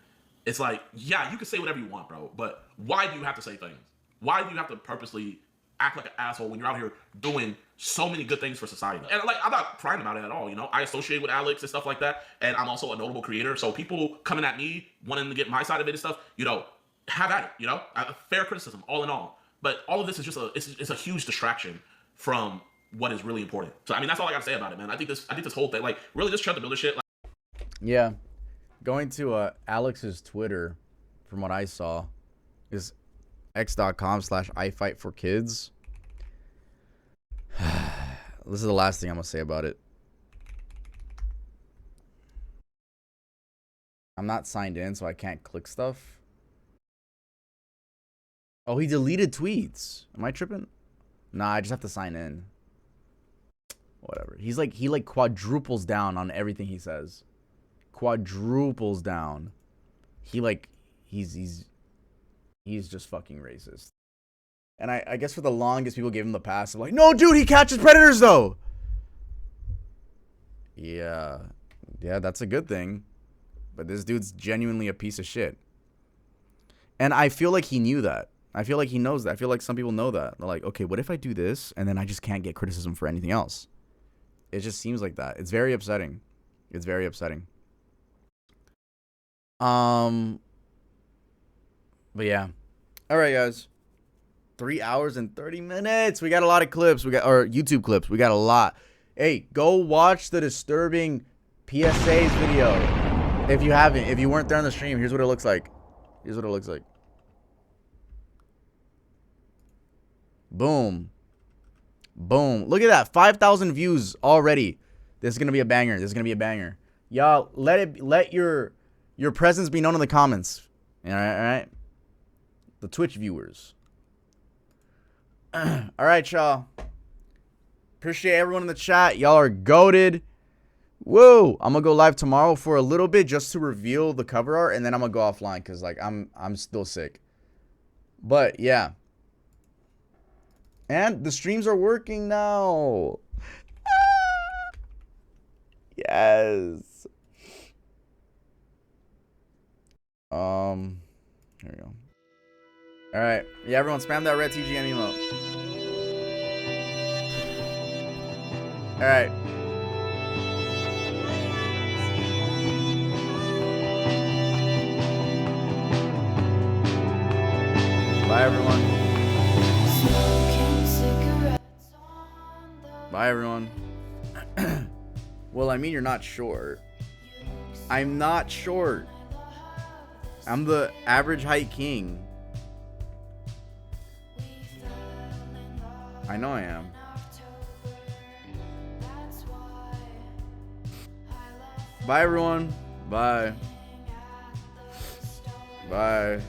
It's like, yeah, you can say whatever you want, bro, but why do you have to say things? Why do you have to purposely act like an asshole when you're out here doing so many good things for society. And like, I'm not prying about it at all, you know? I associate with Alex and stuff like that, and I'm also a notable creator. So people coming at me, wanting to get my side of it and stuff, you know, have at it, you know? Fair criticism, all in all. But all of this is just it's a huge distraction from what is really important. So I mean, that's all I gotta say about it, man. I think this whole thing, like, really, this Trent the Builder shit, like, Yeah, going to Alex's Twitter, from what I saw, is x.com/ifightforkids. This is the last thing I'm gonna say about it. I'm not signed in, so I can't click stuff. Oh, he deleted tweets. Am I tripping? Nah, I just have to sign in. Whatever. He like quadruples down on everything he says. Quadruples down. He's just fucking racist. And I guess for the longest, people gave him the pass of like, no, dude, he catches predators though. Yeah, that's a good thing. But this dude's genuinely a piece of shit. And I feel like he knew that. I feel like he knows that. I feel like some people know that. They're like, okay, what if I do this and then I just can't get criticism for anything else? It just seems like that. It's very upsetting. It's very upsetting. But yeah. All right, guys. 3 hours and 30 minutes. We got a lot of clips. Or YouTube clips. We got a lot. Hey, go watch the disturbing PSA's video. If you haven't. If you weren't there on the stream, here's what it looks like. Here's what it looks like. Boom. Boom. Look at that. 5,000 views already. This is going to be a banger. This is going to be a banger. Y'all, let your presence be known in the comments. All right? The Twitch viewers. All right, y'all. Appreciate everyone in the chat. Y'all are goated. Whoa. I'm going to go live tomorrow for a little bit just to reveal the cover art, and then I'm going to go offline because like I'm still sick. But yeah. And the streams are working now. Yes. Here we go. All right. Yeah, everyone spam that red TGM emote. All right. Bye, everyone. Bye, everyone. Well, I mean, you're not short. I'm not short. I'm the average height king. I know I am. Bye, everyone. Bye. Bye.